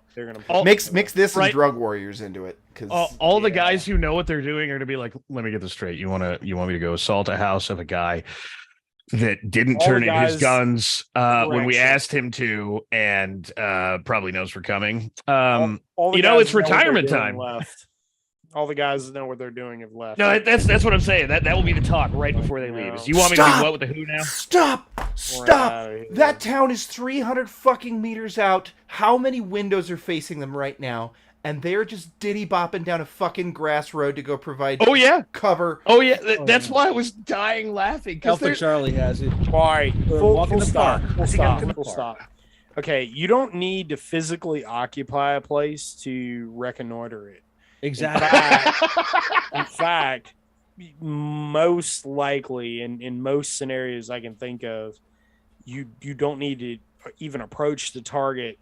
[SPEAKER 2] Mix this and drug warriors into it because
[SPEAKER 3] all the guys who know what they're doing are gonna be like, let me get this straight. You want me to go assault a house of a guy that didn't turn in his guns when we asked him to, and probably knows we're coming. It's retirement time.
[SPEAKER 5] Left. All the guys that know what they're doing have left.
[SPEAKER 3] No, that's what I'm saying. That will be the talk right before they leave. Is you want me to do what with the who now?
[SPEAKER 2] Stop! That town is 300 fucking meters out. How many windows are facing them right now? And they're just diddy bopping down a fucking grass road to go provide cover.
[SPEAKER 3] Oh yeah, that's why I was dying laughing.
[SPEAKER 1] Alpha Charlie has it.
[SPEAKER 5] All right, full stop.
[SPEAKER 1] Full stop.
[SPEAKER 5] Okay, you don't need to physically occupy a place to reconnoiter it.
[SPEAKER 1] Exactly.
[SPEAKER 5] In fact, most likely in most scenarios I can think of, you don't need to even approach the target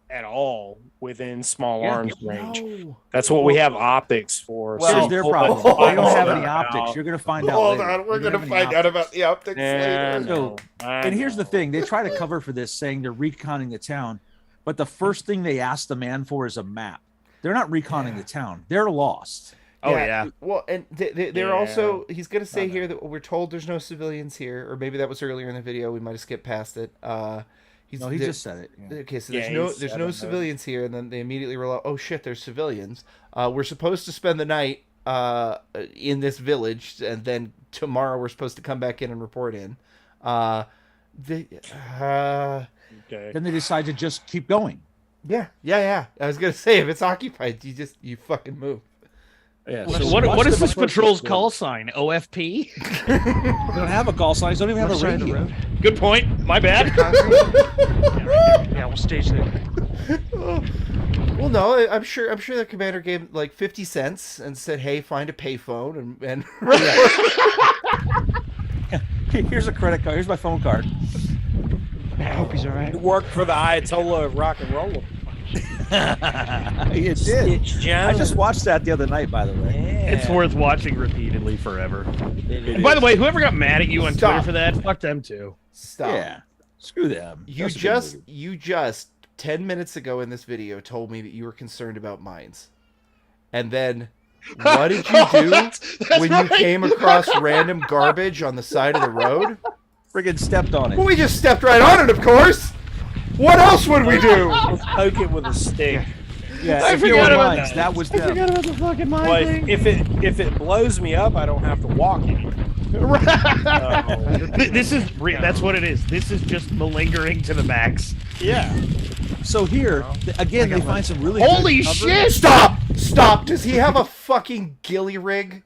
[SPEAKER 5] at all within small
[SPEAKER 1] Yeah.
[SPEAKER 5] arms range.
[SPEAKER 2] No.
[SPEAKER 5] That's what we have optics for.
[SPEAKER 2] Well,
[SPEAKER 1] Here's
[SPEAKER 5] you
[SPEAKER 1] their
[SPEAKER 5] pull
[SPEAKER 1] problem.
[SPEAKER 5] the-
[SPEAKER 1] They don't have any
[SPEAKER 5] out.
[SPEAKER 1] optics. You're going to find out
[SPEAKER 2] Hold
[SPEAKER 1] later.
[SPEAKER 2] on, we're
[SPEAKER 1] They don't
[SPEAKER 2] gonna
[SPEAKER 1] have any
[SPEAKER 2] find out
[SPEAKER 1] optics.
[SPEAKER 2] about the optics
[SPEAKER 5] Yeah,
[SPEAKER 2] later.
[SPEAKER 1] So-
[SPEAKER 5] I
[SPEAKER 1] And here's the
[SPEAKER 5] know.
[SPEAKER 1] thing: they try to cover for this, saying they're reconning the town, but the first thing they ask the man for is a map. They're not reconning the town; they're lost.
[SPEAKER 3] Oh yeah.
[SPEAKER 2] Well, and they're
[SPEAKER 5] Yeah.
[SPEAKER 2] also. He's gonna say
[SPEAKER 1] Not
[SPEAKER 2] here that we're told there's no civilians here, or maybe that was earlier in the video. We might have skipped past it. He
[SPEAKER 1] Just said it. Yeah.
[SPEAKER 2] Okay, so
[SPEAKER 5] Yeah,
[SPEAKER 2] there's no civilians here, and then they immediately roll out, oh shit, there's civilians. We're supposed to spend the night in this village, and then tomorrow we're supposed to come back in and report in.
[SPEAKER 5] Okay.
[SPEAKER 1] Then they decide to just keep going.
[SPEAKER 2] Yeah. I was gonna say if it's occupied, you fucking move.
[SPEAKER 1] Yeah.
[SPEAKER 3] So
[SPEAKER 1] so
[SPEAKER 3] what
[SPEAKER 1] watch
[SPEAKER 3] is
[SPEAKER 1] them
[SPEAKER 3] this
[SPEAKER 1] approach
[SPEAKER 3] patrol's
[SPEAKER 1] this
[SPEAKER 3] call sign? OFP?
[SPEAKER 1] They don't have a call sign. They don't even have
[SPEAKER 4] Left
[SPEAKER 1] a
[SPEAKER 4] side of the
[SPEAKER 1] radio.
[SPEAKER 4] road.
[SPEAKER 3] Good point. My bad.
[SPEAKER 4] Concrete. Yeah, right there. Yeah, we'll stage there.
[SPEAKER 2] Well, no, I'm sure the commander gave like 50 cents and said, "Hey, find a payphone and."
[SPEAKER 1] Here's a credit card. Here's my phone card.
[SPEAKER 4] I hope he's all right.
[SPEAKER 5] It worked for the Ayatollah of rock and roll.
[SPEAKER 1] It did.
[SPEAKER 5] Stitch Jones.
[SPEAKER 1] I just watched that the other night, by the way.
[SPEAKER 3] It's worth watching repeatedly forever.
[SPEAKER 5] It
[SPEAKER 3] By
[SPEAKER 5] is.
[SPEAKER 3] the way, whoever got mad at you on
[SPEAKER 2] Stop.
[SPEAKER 3] Twitter for that, fuck them too.
[SPEAKER 2] Stop.
[SPEAKER 1] Yeah. Screw them.
[SPEAKER 2] You
[SPEAKER 1] That's a good
[SPEAKER 2] just
[SPEAKER 1] movie.
[SPEAKER 2] 10 minutes ago in this video told me that you were concerned about mines. And then what did you do
[SPEAKER 3] That's
[SPEAKER 2] when
[SPEAKER 3] right.
[SPEAKER 2] you came across random garbage on the side of the road?
[SPEAKER 1] Friggin' stepped on it.
[SPEAKER 2] Well, we just stepped right on it, of course. What else would we do?
[SPEAKER 5] Poke it with a stick.
[SPEAKER 1] Yeah,
[SPEAKER 3] I
[SPEAKER 1] if you
[SPEAKER 3] forgot
[SPEAKER 1] were
[SPEAKER 3] about
[SPEAKER 1] mines,
[SPEAKER 3] that.
[SPEAKER 1] that was
[SPEAKER 3] I
[SPEAKER 1] them.
[SPEAKER 3] forgot about the fucking mine
[SPEAKER 5] But
[SPEAKER 3] thing.
[SPEAKER 5] if it blows me up, I don't have to walk anymore.
[SPEAKER 3] This is that's what it is. This is just malingering to the max.
[SPEAKER 5] Yeah.
[SPEAKER 1] So here, again, they find some really
[SPEAKER 3] Holy
[SPEAKER 1] good cover.
[SPEAKER 3] shit!
[SPEAKER 2] Stop! Does he have a fucking ghillie rig?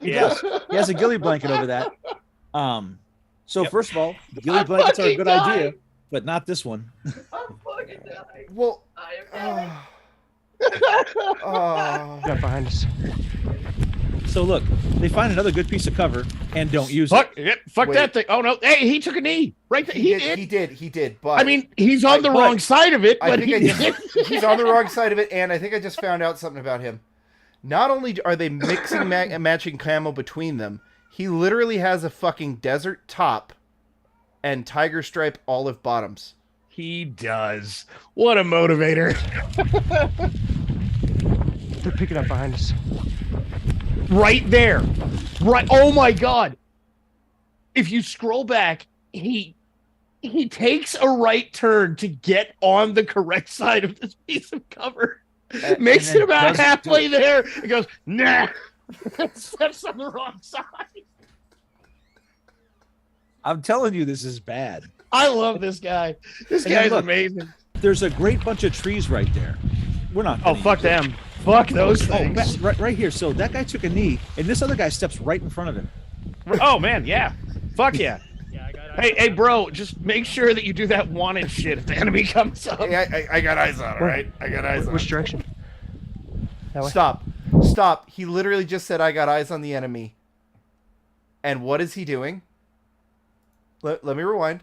[SPEAKER 1] Yes, he has a ghillie blanket over that. So first of all, ghillie blankets are a good idea, but not this one.
[SPEAKER 2] Well,
[SPEAKER 4] Got behind us.
[SPEAKER 1] So look, they find another good piece of cover and don't use
[SPEAKER 3] Fuck,
[SPEAKER 1] it.
[SPEAKER 3] fuck
[SPEAKER 2] Wait.
[SPEAKER 3] that thing. Oh no! Hey, he took a knee right there. He did.
[SPEAKER 2] he did. But
[SPEAKER 3] I mean, he's on the wrong side of it,
[SPEAKER 2] I
[SPEAKER 3] but
[SPEAKER 2] think
[SPEAKER 3] he
[SPEAKER 2] I
[SPEAKER 3] did.
[SPEAKER 2] just, he's on the wrong side of it, and I think I just found out something about him. Not only are they mixing and matching camo between them, he literally has a fucking desert top and tiger stripe olive bottoms.
[SPEAKER 3] He does. What a motivator!
[SPEAKER 4] They're picking up behind us.
[SPEAKER 3] Right there. Right. Oh my god. If you scroll back, he takes a right turn to get on the correct side of this piece of cover. Makes
[SPEAKER 1] and
[SPEAKER 3] it
[SPEAKER 1] then
[SPEAKER 3] about
[SPEAKER 1] doesn't
[SPEAKER 3] halfway there. He goes, nah. Steps on the wrong side.
[SPEAKER 1] I'm telling you, this is bad.
[SPEAKER 3] I love this guy. This
[SPEAKER 1] And then
[SPEAKER 3] guy's
[SPEAKER 1] look,
[SPEAKER 3] amazing.
[SPEAKER 1] There's a great bunch of trees right there. We're not.
[SPEAKER 3] Oh,
[SPEAKER 1] gonna
[SPEAKER 3] fuck
[SPEAKER 1] use it.
[SPEAKER 3] them. Fuck those
[SPEAKER 1] Oh,
[SPEAKER 3] things.
[SPEAKER 1] right here. So that guy took a knee, and this other guy steps right in front of him.
[SPEAKER 3] Oh, man. Yeah. Fuck yeah. Hey, bro, just make sure that you do that wanted shit if the enemy comes up.
[SPEAKER 2] Hey, I got eyes on it, right? I got eyes on
[SPEAKER 4] Which
[SPEAKER 2] it.
[SPEAKER 4] direction? That way.
[SPEAKER 2] Stop. He literally just said, I got eyes on the enemy. And what is he doing? Let me rewind.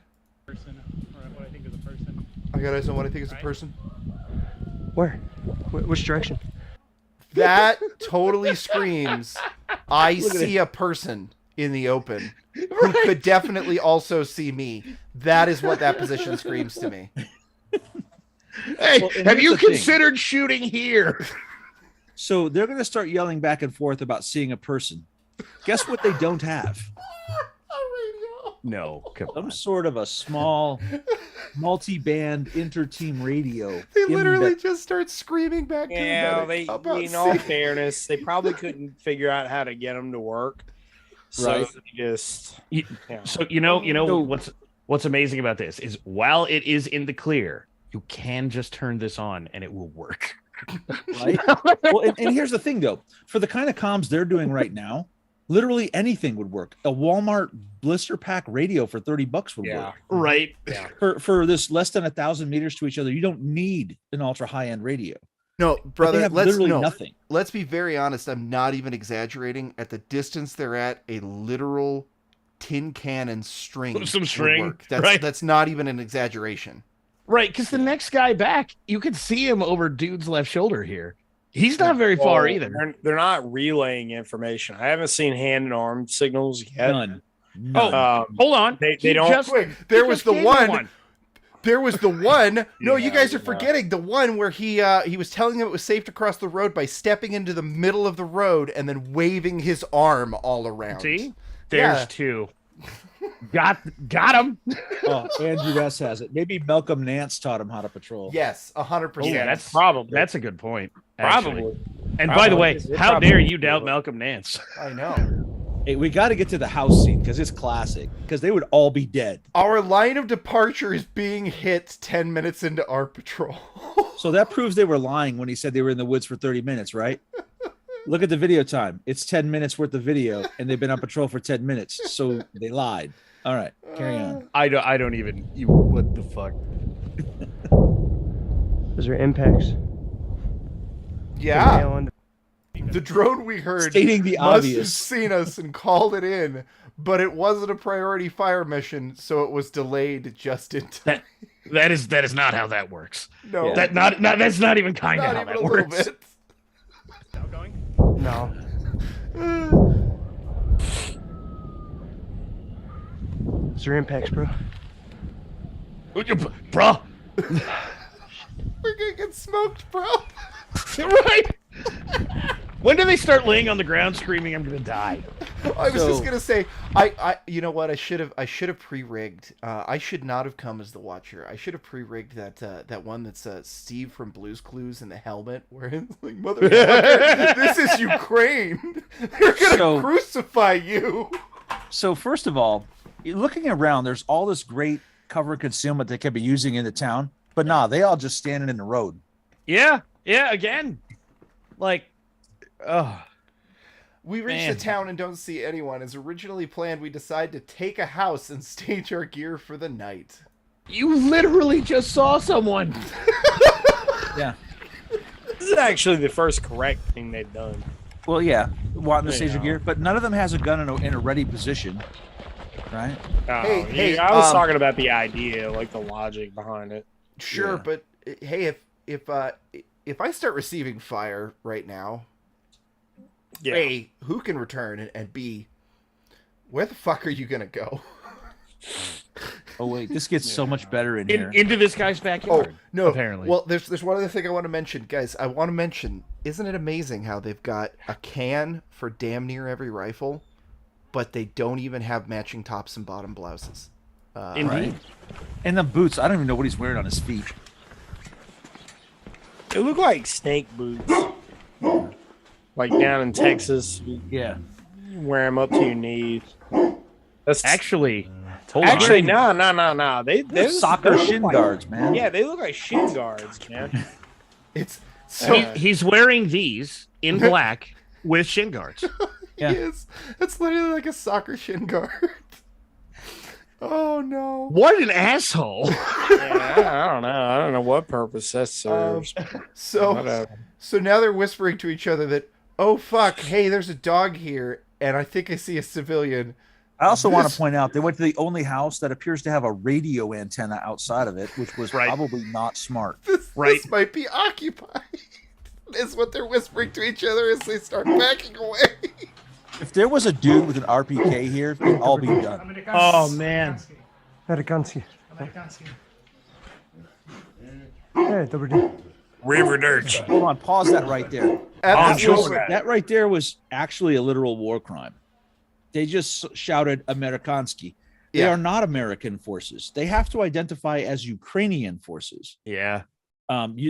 [SPEAKER 2] I got eyes on what I think is a person.
[SPEAKER 4] Where? Which direction?
[SPEAKER 2] That totally screams, I see a person in the open who could definitely also see me. That is what that position screams to me.
[SPEAKER 3] Hey,
[SPEAKER 1] Well, and
[SPEAKER 3] have
[SPEAKER 1] here's
[SPEAKER 3] you
[SPEAKER 1] the thing.
[SPEAKER 3] considered shooting here?
[SPEAKER 1] So they're going to start yelling back and forth about seeing a person. Guess what they don't have?
[SPEAKER 3] No, come
[SPEAKER 1] Some sort of a small multi-band inter-team radio.
[SPEAKER 2] They
[SPEAKER 1] in
[SPEAKER 2] literally
[SPEAKER 1] the-
[SPEAKER 2] just start screaming back to
[SPEAKER 5] Yeah,
[SPEAKER 2] the
[SPEAKER 5] they,
[SPEAKER 2] medic about
[SPEAKER 5] in all
[SPEAKER 2] seeing-
[SPEAKER 5] fairness, they probably couldn't figure out how to get them to work. So
[SPEAKER 1] Right.
[SPEAKER 5] they just
[SPEAKER 3] You-
[SPEAKER 5] yeah.
[SPEAKER 3] So you know
[SPEAKER 1] So-
[SPEAKER 3] what's amazing about this is while it is in the clear, you can just turn this on and it will work.
[SPEAKER 1] right? Well, and here's the thing, though. For the kind of comms they're doing right now, literally anything would work. A Walmart blister pack radio for $30 would
[SPEAKER 5] Yeah.
[SPEAKER 1] work.
[SPEAKER 3] Right.
[SPEAKER 5] Yeah.
[SPEAKER 1] For this less than 1,000 meters to each other, you don't need an ultra high end radio.
[SPEAKER 2] No,
[SPEAKER 1] But
[SPEAKER 2] brother,
[SPEAKER 1] they have
[SPEAKER 2] let's
[SPEAKER 1] literally
[SPEAKER 2] no.
[SPEAKER 1] nothing.
[SPEAKER 2] Let's be very honest. I'm not even exaggerating. At the distance they're at, a literal tin cannon string
[SPEAKER 3] Some
[SPEAKER 2] would
[SPEAKER 3] string,
[SPEAKER 2] work. That's
[SPEAKER 3] right?
[SPEAKER 2] that's not even an exaggeration.
[SPEAKER 3] Right, because the next guy back, you could see him over dude's left shoulder here. He's not very far
[SPEAKER 5] Well,
[SPEAKER 3] either.
[SPEAKER 5] They're not relaying information. I haven't seen hand and arm signals yet.
[SPEAKER 1] None.
[SPEAKER 3] Oh, hold on.
[SPEAKER 5] They
[SPEAKER 3] He
[SPEAKER 5] don't.
[SPEAKER 3] just-
[SPEAKER 2] Wait,
[SPEAKER 3] he
[SPEAKER 2] there was
[SPEAKER 3] just
[SPEAKER 2] the
[SPEAKER 3] gave me
[SPEAKER 2] one. There was the one. No, you
[SPEAKER 5] Yeah,
[SPEAKER 2] guys are
[SPEAKER 5] yeah.
[SPEAKER 2] forgetting the one where he was telling him it was safe to cross the road by stepping into the middle of the road and then waving his arm all around.
[SPEAKER 3] See? There's
[SPEAKER 2] Yeah.
[SPEAKER 3] two. Got him.
[SPEAKER 1] Oh, Andrew S has it. Maybe Malcolm Nance taught him how to patrol.
[SPEAKER 2] Yes, 100%.
[SPEAKER 3] Yeah, that's
[SPEAKER 5] Probably.
[SPEAKER 3] That's a good point. actually.
[SPEAKER 5] Probably.
[SPEAKER 3] And by the way,
[SPEAKER 5] Probably.
[SPEAKER 3] how dare you doubt Malcolm Nance?
[SPEAKER 2] I know.
[SPEAKER 1] Hey, we got to get to the house scene because it's classic. Because they would all be dead.
[SPEAKER 2] Our line of departure is being hit 10 minutes into our patrol.
[SPEAKER 1] So that proves they were lying when he said they were in the woods for 30 minutes, right? Look at the video time. It's 10 minutes worth of video, and they've been on patrol for 10 minutes. So they lied. All right, carry on.
[SPEAKER 3] I don't even. What the fuck?
[SPEAKER 4] Those are impacts.
[SPEAKER 2] Yeah.
[SPEAKER 4] Nail into-
[SPEAKER 2] The drone we heard
[SPEAKER 1] Stating the
[SPEAKER 2] must have
[SPEAKER 1] obvious.
[SPEAKER 2] seen us and called it in, but it wasn't a priority fire mission, so it was delayed just in time.
[SPEAKER 3] That is not how that works.
[SPEAKER 2] No,
[SPEAKER 1] Yeah.
[SPEAKER 3] That's not even kind of
[SPEAKER 2] not
[SPEAKER 3] how
[SPEAKER 2] even
[SPEAKER 3] that
[SPEAKER 2] a little
[SPEAKER 3] works.
[SPEAKER 2] bit.
[SPEAKER 4] No. Those are impacts, bro.
[SPEAKER 3] Bro.
[SPEAKER 2] We're gonna get smoked, bro.
[SPEAKER 3] Right. When do they start laying on the ground screaming, "I'm gonna die"?
[SPEAKER 2] I was just
[SPEAKER 1] So-
[SPEAKER 2] gonna say, I, you know what? I should have pre-rigged. I should not have come as the watcher. I should have pre-rigged that one that's Steve from Blue's Clues in the helmet, where it's like, motherfucker, this is Ukraine. They're gonna
[SPEAKER 1] So-
[SPEAKER 2] crucify you.
[SPEAKER 1] So first of all, looking around, there's all this great cover concealment they could be using in the town, but nah, they all just standing in the road.
[SPEAKER 3] Yeah. Again, like, oh,
[SPEAKER 2] We reach
[SPEAKER 3] Man.
[SPEAKER 2] the town and don't see anyone. As originally planned, we decide to take a house and stage our gear for the night.
[SPEAKER 3] you literally just saw someone.
[SPEAKER 1] Yeah.
[SPEAKER 5] This is actually the first correct thing they've done.
[SPEAKER 1] Well, yeah, wanting to stage your
[SPEAKER 5] Yeah.
[SPEAKER 1] gear, but none of them has a gun in a ready position, right?
[SPEAKER 5] Oh,
[SPEAKER 2] Hey,
[SPEAKER 5] I was
[SPEAKER 2] um,
[SPEAKER 5] talking about the idea, like the logic behind it.
[SPEAKER 2] Sure,
[SPEAKER 1] Yeah.
[SPEAKER 2] but hey, if I start receiving fire right now,
[SPEAKER 5] Yeah.
[SPEAKER 2] A, who can return, and B, where the fuck are you gonna go?
[SPEAKER 1] Oh wait, this gets so much better in here.
[SPEAKER 3] Into this guy's
[SPEAKER 2] Oh
[SPEAKER 3] backyard.
[SPEAKER 2] no!
[SPEAKER 3] Apparently.
[SPEAKER 2] Well, there's one other thing I want to mention, guys. I want to mention, isn't it amazing how they've got a can for damn near every rifle, but they don't even have matching tops and bottom blouses.
[SPEAKER 3] Indeed.
[SPEAKER 1] Right. And the boots, I don't even know what he's wearing on his feet.
[SPEAKER 5] They look like snake boots. Like down in Texas, you
[SPEAKER 1] Yeah.
[SPEAKER 5] wear them up to your knees. That's
[SPEAKER 3] Actually,
[SPEAKER 5] actually no.
[SPEAKER 1] They're soccer shin guards, man.
[SPEAKER 5] Yeah, they look like shin guards, man.
[SPEAKER 2] It's so
[SPEAKER 3] he's wearing these in black with shin guards.
[SPEAKER 1] Yeah.
[SPEAKER 2] he is. It's literally like a soccer shin guard. Oh no!
[SPEAKER 3] What an asshole!
[SPEAKER 5] Yeah, I don't know. I don't know what purpose that serves.
[SPEAKER 2] So
[SPEAKER 5] Whatever.
[SPEAKER 2] so now they're whispering to each other that, oh fuck, hey, there's a dog here, and I think I see a civilian.
[SPEAKER 1] I also want
[SPEAKER 2] This-
[SPEAKER 1] to point out they went to the only house that appears to have a radio antenna outside of it, which was
[SPEAKER 3] Right.
[SPEAKER 1] probably not smart.
[SPEAKER 2] This
[SPEAKER 3] Right.
[SPEAKER 2] might be occupied. Is what they're whispering to each other as they start backing away.
[SPEAKER 1] If there was a dude with an RPK here, they'd all be done.
[SPEAKER 3] Oh man,
[SPEAKER 4] Amerykański. Hey, dobry dzień.
[SPEAKER 5] River Dirge.
[SPEAKER 1] Hold on, pause that right there.
[SPEAKER 2] At this
[SPEAKER 5] sure.
[SPEAKER 2] moment-
[SPEAKER 1] That right there was actually a literal war crime. They just shouted Amerikansky. They
[SPEAKER 2] Yeah.
[SPEAKER 1] are not American forces. They have to identify as Ukrainian forces.
[SPEAKER 3] yeah,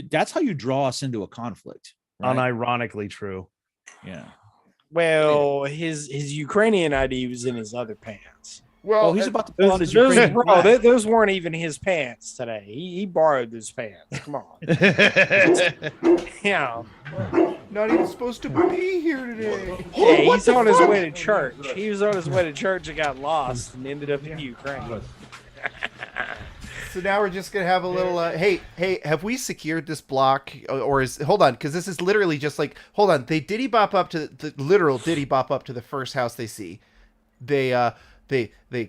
[SPEAKER 1] That's how you draw us into a conflict. Right?
[SPEAKER 3] unironically true.
[SPEAKER 1] Yeah.
[SPEAKER 5] Well, his Ukrainian ID was in his other pants.
[SPEAKER 2] Well,
[SPEAKER 1] Oh, he's about to pull out his
[SPEAKER 5] Those,
[SPEAKER 1] Ukrainian
[SPEAKER 5] bro,
[SPEAKER 1] flag.
[SPEAKER 5] those weren't even his pants today. He borrowed those pants. Come on. Yeah.
[SPEAKER 2] not even supposed to be here today.
[SPEAKER 5] Yeah, he's on his way to church. He was on his way to church and got lost and ended up in Ukraine.
[SPEAKER 2] So now we're just gonna have a little. Hey, have we secured this block, or is hold on? Because this is literally just like hold on. They diddy bop up to the literal diddy bop up to the first house they see. They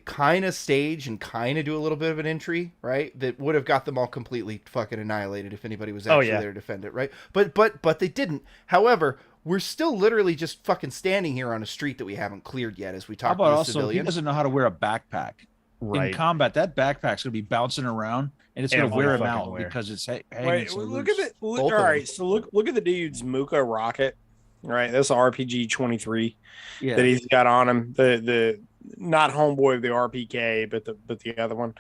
[SPEAKER 2] kind of stage and kind of do a little bit of an entry, right? That would have got them all completely fucking annihilated if anybody was actually there to defend it, right? But they didn't. However, we're still literally just fucking standing here on a street that we haven't cleared yet as we talk to the
[SPEAKER 1] also
[SPEAKER 2] civilian.
[SPEAKER 1] he doesn't know how to wear a backpack.
[SPEAKER 3] Right.
[SPEAKER 1] In combat, that backpack's gonna be bouncing around and it's gonna wear him out because it's hanging so
[SPEAKER 5] look
[SPEAKER 1] loose.
[SPEAKER 5] at it. All right, so look at the dude's Muka rocket. Right, that's RPG 23 that he's got on him. The not homeboy of the RPK, but the other one.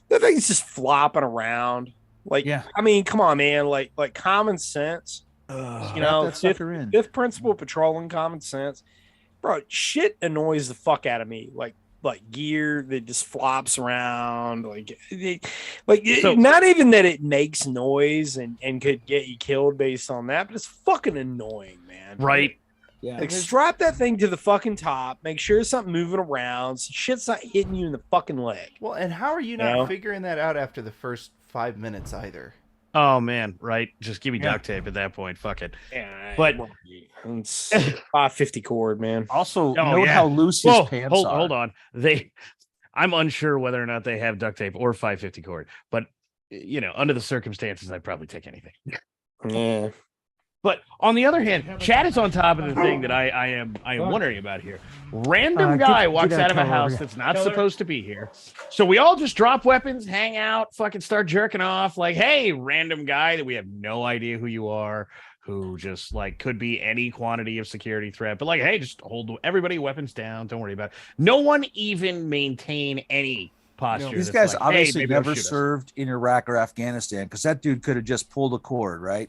[SPEAKER 5] That thing's just flopping around. Like, I mean, come on, man. Like common sense. You know, fifth principle patrolling common sense, bro. Shit annoys the fuck out of me. Like gear that just flops around. Not even that it makes noise and could get you killed based on that, but it's fucking annoying, man.
[SPEAKER 3] Right.
[SPEAKER 1] Yeah.
[SPEAKER 5] Like strap that thing to the fucking top. Make sure there's something moving around. So shit's not hitting you in the fucking leg.
[SPEAKER 2] Well, and how are you not figuring that out after the first 5 minutes either?
[SPEAKER 3] Oh man, right. Just give me duct tape at that point. Fuck it.
[SPEAKER 5] Yeah,
[SPEAKER 3] but
[SPEAKER 5] it's 550 cord, man.
[SPEAKER 1] Also, note how loose his pants are.
[SPEAKER 3] Hold on. I'm unsure whether or not they have duct tape or 550 cord, but you know, under the circumstances, I'd probably take anything.
[SPEAKER 5] Yeah.
[SPEAKER 3] But on the other hand, Chad is on top of the thing that I am wondering about here. Random guy walks out of a house that's not supposed to be here. So we all just drop weapons, hang out, fucking start jerking off. Like, hey, random guy that we have no idea who you are, who just like could be any quantity of security threat. But like, hey, just hold everybody weapons down. Don't worry about it. No one even maintain any posture.
[SPEAKER 1] These guys obviously never served in Iraq or Afghanistan because that dude could have just pulled a cord, right?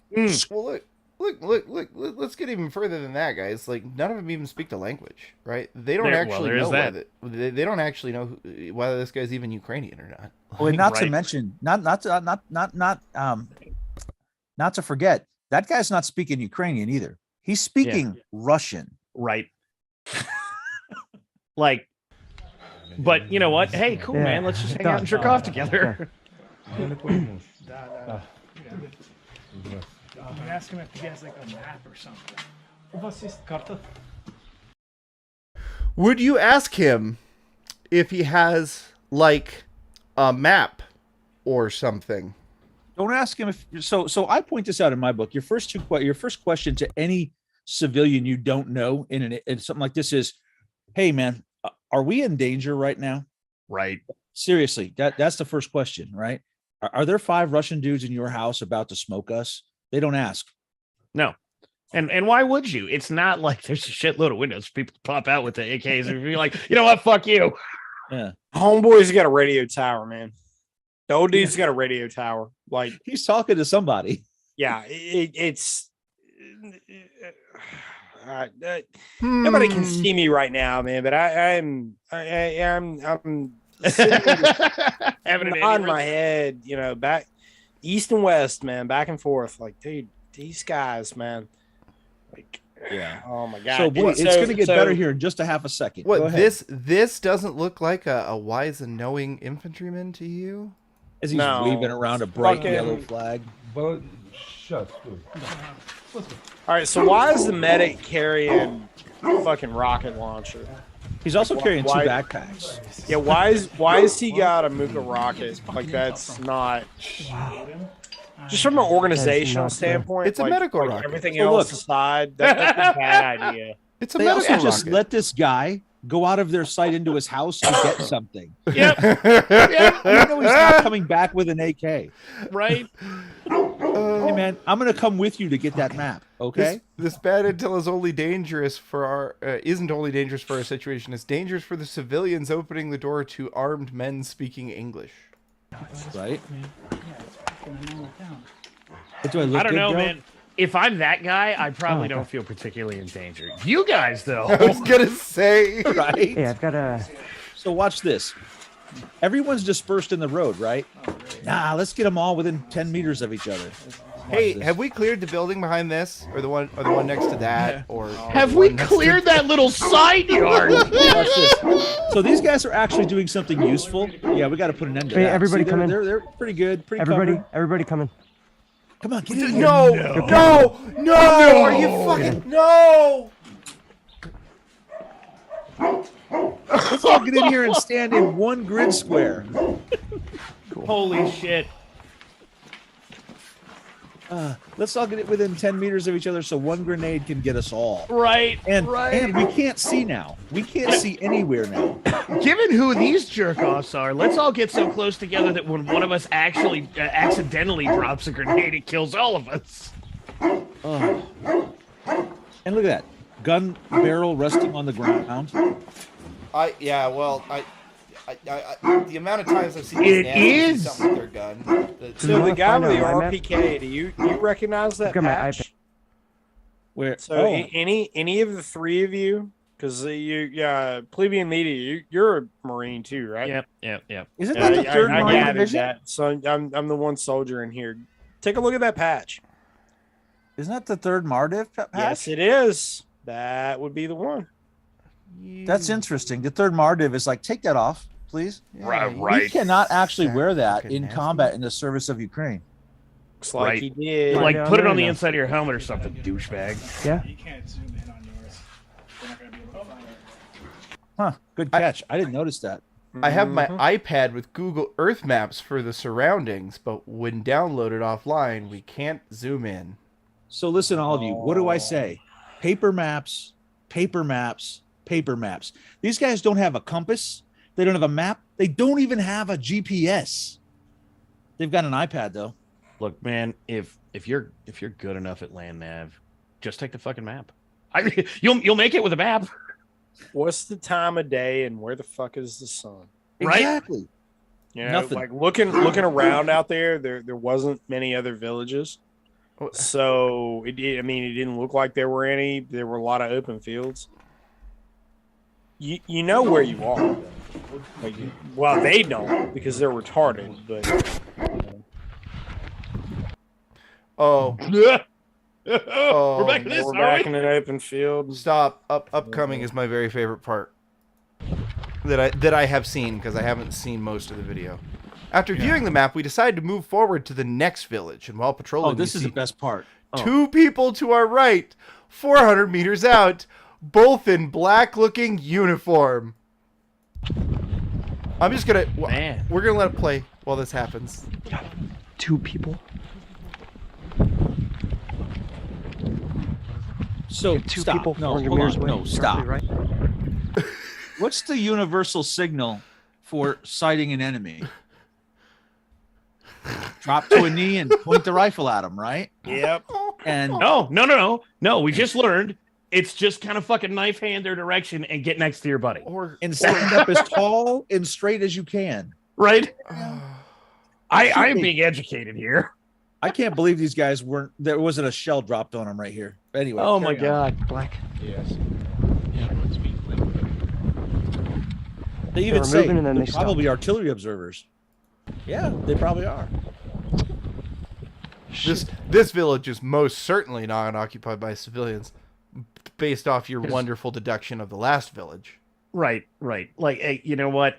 [SPEAKER 2] Well, look, let's get even further than that, guys. Like, none of them even speak the language, right? They don't actually know whether they don't actually know whether this guy's even Ukrainian or not.
[SPEAKER 1] Well, not to mention, not to forget, that guy's not speaking Ukrainian either. He's speaking Russian.
[SPEAKER 3] Right. Like, but you know what? Hey, cool, man. Let's just hang out and jerk off together.
[SPEAKER 6] Ask him if he has like a map or something.
[SPEAKER 2] Would you ask him if he has like a map or something?
[SPEAKER 1] Don't ask him if so. I point this out in my book. Your first question to any civilian you don't know in something like this is, "Hey, man, are we in danger right now?"
[SPEAKER 3] Right.
[SPEAKER 1] Seriously, that's the first question, right? Are there 5 Russian dudes in your house about to smoke us? They don't ask.
[SPEAKER 3] No. And why would you? It's not like there's a shitload of windows for people to pop out with the AKs and be like, you know what, fuck you.
[SPEAKER 1] Yeah.
[SPEAKER 5] Homeboy's got a radio tower, man. The old dude's got a radio tower. Like,
[SPEAKER 1] he's talking to somebody.
[SPEAKER 5] Yeah, it's nobody can see me right now, man. But I'm having on my head, you know, back east and west, man, back and forth. Like, dude, these guys, man. Like,
[SPEAKER 1] yeah.
[SPEAKER 5] Oh my god.
[SPEAKER 1] So it's going to get better here in just a half a second.
[SPEAKER 2] What this doesn't look like a wise and knowing infantryman to you?
[SPEAKER 1] As he's waving around a bright yellow flag.
[SPEAKER 5] All right, so why is the medic carrying a fucking rocket launcher?
[SPEAKER 1] He's also carrying 2 backpacks.
[SPEAKER 5] Yeah, why is he got a Muka rocket? Like, that's not just from an organizational standpoint.
[SPEAKER 2] It's a medical rocket.
[SPEAKER 5] Everything else aside, that's a bad idea.
[SPEAKER 2] It's a medical rocket.
[SPEAKER 1] Just let this guy go out of their sight into his house and get something.
[SPEAKER 3] Yep.
[SPEAKER 1] You know he's not coming back with an AK.
[SPEAKER 3] Right.
[SPEAKER 1] Hey man, I'm gonna come with you to get that map. Okay.
[SPEAKER 2] This bad intel is only dangerous for our isn't only dangerous for our situation. It's dangerous for the civilians opening the door to armed men speaking English.
[SPEAKER 1] Right.
[SPEAKER 3] I don't know, man. If I'm that guy, I probably don't feel particularly in danger. You guys, though.
[SPEAKER 2] I was gonna say,
[SPEAKER 1] right?
[SPEAKER 4] Yeah, I've got a.
[SPEAKER 1] So watch this. Everyone's dispersed in the road, right? Nah, let's get them all within 10 meters of each other.
[SPEAKER 2] Hey,
[SPEAKER 1] this.
[SPEAKER 2] have we cleared the building behind this, or the one next to that, or
[SPEAKER 3] Have
[SPEAKER 2] the
[SPEAKER 3] we
[SPEAKER 2] one next to-
[SPEAKER 3] cleared that little side yard?
[SPEAKER 1] Watch this. So these guys are actually doing something useful. Yeah, we got to put an end to
[SPEAKER 4] Hey,
[SPEAKER 1] that.
[SPEAKER 4] everybody
[SPEAKER 1] See,
[SPEAKER 4] come in.
[SPEAKER 1] They're pretty good. Pretty
[SPEAKER 4] Everybody,
[SPEAKER 1] covered.
[SPEAKER 4] everybody coming.
[SPEAKER 1] Come on, get in here.
[SPEAKER 2] No! Are you fucking no?
[SPEAKER 1] Let's all get in here and stand in one grid square.
[SPEAKER 3] Holy shit.
[SPEAKER 1] Let's all get it within 10 meters of each other so one grenade can get us all.
[SPEAKER 3] Right.
[SPEAKER 1] And
[SPEAKER 3] right.
[SPEAKER 1] we can't see now. We can't see anywhere now.
[SPEAKER 3] Given who these jerk-offs are, let's all get so close together that when one of us actually accidentally drops a grenade, it kills all of us.
[SPEAKER 1] Oh. And look at that. Gun barrel resting on the ground.
[SPEAKER 2] The amount of times I've seen
[SPEAKER 3] It
[SPEAKER 2] this nasty
[SPEAKER 3] is.
[SPEAKER 2] something with their gun.
[SPEAKER 5] So the guy with the
[SPEAKER 4] Find out my map.
[SPEAKER 5] RPK, do you recognize that
[SPEAKER 4] I've got my
[SPEAKER 5] patch?
[SPEAKER 4] iPad.
[SPEAKER 1] Where?
[SPEAKER 5] So
[SPEAKER 1] oh.
[SPEAKER 5] any of the three of you, because plebeian media, you're a Marine too, right?
[SPEAKER 3] Yep.
[SPEAKER 1] Isn't that the third
[SPEAKER 5] I
[SPEAKER 1] Marine
[SPEAKER 5] gathered
[SPEAKER 1] division?
[SPEAKER 5] that. So I'm the one soldier in here. Take a look at that patch.
[SPEAKER 1] Isn't that the third Mardiv patch?
[SPEAKER 5] Yes, it is. That would be the one.
[SPEAKER 1] That's interesting. The third Mardiv is like, take that off, please.
[SPEAKER 3] Right.
[SPEAKER 1] We cannot actually wear that
[SPEAKER 2] Fucking
[SPEAKER 1] in
[SPEAKER 2] nasty.
[SPEAKER 1] combat in the service of Ukraine.
[SPEAKER 5] Looks like
[SPEAKER 3] Right.
[SPEAKER 5] he did.
[SPEAKER 3] Like,
[SPEAKER 4] Yeah,
[SPEAKER 3] put it
[SPEAKER 4] I
[SPEAKER 3] on the
[SPEAKER 4] know.
[SPEAKER 3] inside of your helmet or something, douchebag.
[SPEAKER 4] Yeah.
[SPEAKER 6] You can't zoom in on yours. They're not gonna be able to find it.
[SPEAKER 1] Huh. Good catch. I didn't notice that.
[SPEAKER 2] I have my iPad with Google Earth Maps for the surroundings, but when downloaded offline, we can't zoom in.
[SPEAKER 1] So listen, all of you, what do I say? Paper maps, paper maps, paper maps. These guys don't have a compass. They don't have a map. They don't even have a GPS. They've got an iPad though.
[SPEAKER 3] Look, man, if you're good enough at land nav, just take the fucking map. You'll make it with a map.
[SPEAKER 5] What's the time of day and where the fuck is the sun?
[SPEAKER 3] Right?
[SPEAKER 1] Exactly.
[SPEAKER 5] You know,
[SPEAKER 1] Nothing.
[SPEAKER 5] like looking around out there, there wasn't many other villages. So it didn't look like there were any. There were a lot of open fields. You know where you are. Like, well, they don't because they're retarded. But
[SPEAKER 2] Oh,
[SPEAKER 3] We're back to this,
[SPEAKER 5] we're
[SPEAKER 3] are
[SPEAKER 5] back
[SPEAKER 3] we?
[SPEAKER 5] in an open field.
[SPEAKER 2] stop! Upcoming is my very favorite part that I have seen because I haven't seen most of the video. After viewing the map, we decided to move forward to the next village, and while patrolling,
[SPEAKER 1] Oh, this
[SPEAKER 2] we
[SPEAKER 1] is
[SPEAKER 2] see
[SPEAKER 1] the best part.
[SPEAKER 2] two people to our right, 400 meters out, both in black-looking uniform. I'm just gonna.
[SPEAKER 3] Man.
[SPEAKER 2] We're gonna let it play while this happens.
[SPEAKER 4] Two people.
[SPEAKER 1] So
[SPEAKER 4] Two
[SPEAKER 1] stop.
[SPEAKER 4] people.
[SPEAKER 1] No,
[SPEAKER 4] 400
[SPEAKER 1] hold
[SPEAKER 4] meters
[SPEAKER 1] on.
[SPEAKER 4] away.
[SPEAKER 1] No, stop.
[SPEAKER 4] Right.
[SPEAKER 1] What's the universal signal for sighting an enemy? Drop to a knee and point the rifle at him, right?
[SPEAKER 5] Yep.
[SPEAKER 1] And
[SPEAKER 3] No. We just learned it's just kind of fucking knife hand their direction and get next to your buddy.
[SPEAKER 1] and stand up as tall and straight as you can.
[SPEAKER 3] Right?
[SPEAKER 1] Shoot
[SPEAKER 3] I'm
[SPEAKER 1] me.
[SPEAKER 3] being educated here.
[SPEAKER 1] I can't believe these guys weren't. There wasn't a shell dropped on them right here. Anyway.
[SPEAKER 3] Oh my
[SPEAKER 1] carry on.
[SPEAKER 3] god.
[SPEAKER 4] Black.
[SPEAKER 5] Yes.
[SPEAKER 1] They even
[SPEAKER 4] were
[SPEAKER 1] say
[SPEAKER 4] moving and then
[SPEAKER 1] they're
[SPEAKER 4] they
[SPEAKER 1] probably artillery observers. Yeah, they probably are.
[SPEAKER 2] This village is most certainly not occupied by civilians, based off your wonderful deduction of the last village.
[SPEAKER 3] Right. Like, hey, you know what?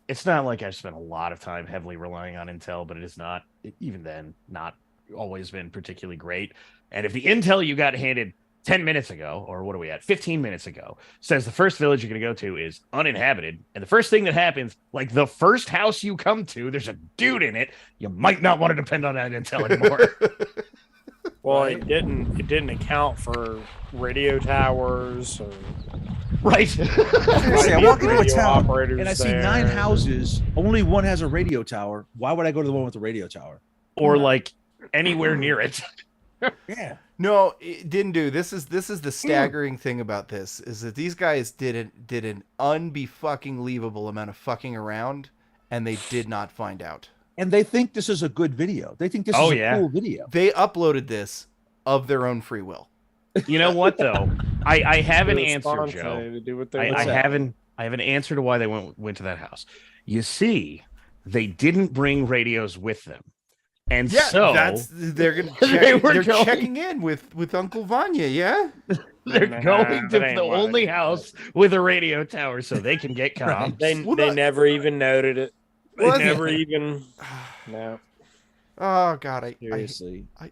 [SPEAKER 3] It's not like I've spent a lot of time heavily relying on intel, but it is not, even then, not always been particularly great. And if the intel you got handed 10 minutes ago, or what are we at, 15 minutes ago, says the first village you're going to go to is uninhabited, and the first thing that happens, like the first house you come to, there's a dude in it, you might not want to depend on that intel anymore.
[SPEAKER 5] Well, it didn't account for radio towers or
[SPEAKER 3] Right?
[SPEAKER 1] Seriously, I walk into a
[SPEAKER 5] radio
[SPEAKER 1] town
[SPEAKER 5] operators
[SPEAKER 1] and I see
[SPEAKER 5] there.
[SPEAKER 1] 9 houses. Only one has a radio tower. Why would I go to the one with the radio tower?
[SPEAKER 3] Or like anywhere near it.
[SPEAKER 1] Yeah.
[SPEAKER 2] No, it didn't do. This is the staggering thing about this is that these guys did an unbe-fucking-leavable amount of fucking around, and they did not find out.
[SPEAKER 1] And they think this is a good video. They think this
[SPEAKER 3] Oh,
[SPEAKER 1] is a
[SPEAKER 3] yeah.
[SPEAKER 1] cool video.
[SPEAKER 2] They uploaded this of their own free will.
[SPEAKER 3] You know what though? I have an
[SPEAKER 5] To
[SPEAKER 3] answer,
[SPEAKER 5] respond
[SPEAKER 3] Joe.
[SPEAKER 5] to do what they
[SPEAKER 3] I
[SPEAKER 5] want.
[SPEAKER 3] have an answer to why they went to that house. You see, they didn't bring radios with them. And
[SPEAKER 2] Yeah,
[SPEAKER 3] so
[SPEAKER 2] they're gonna
[SPEAKER 3] They were
[SPEAKER 2] they're
[SPEAKER 3] going-
[SPEAKER 2] checking in with Uncle Vanya. Yeah.
[SPEAKER 3] they're
[SPEAKER 5] Nah,
[SPEAKER 3] going to
[SPEAKER 5] that ain't
[SPEAKER 3] the
[SPEAKER 5] why
[SPEAKER 3] only
[SPEAKER 5] they did
[SPEAKER 3] house with a radio tower so they can get cops.
[SPEAKER 5] They
[SPEAKER 2] Well,
[SPEAKER 5] they
[SPEAKER 2] that-
[SPEAKER 5] never even noted it. They
[SPEAKER 2] Well, that's-
[SPEAKER 5] never even. No.
[SPEAKER 2] Oh God, I
[SPEAKER 1] Seriously.
[SPEAKER 2] I-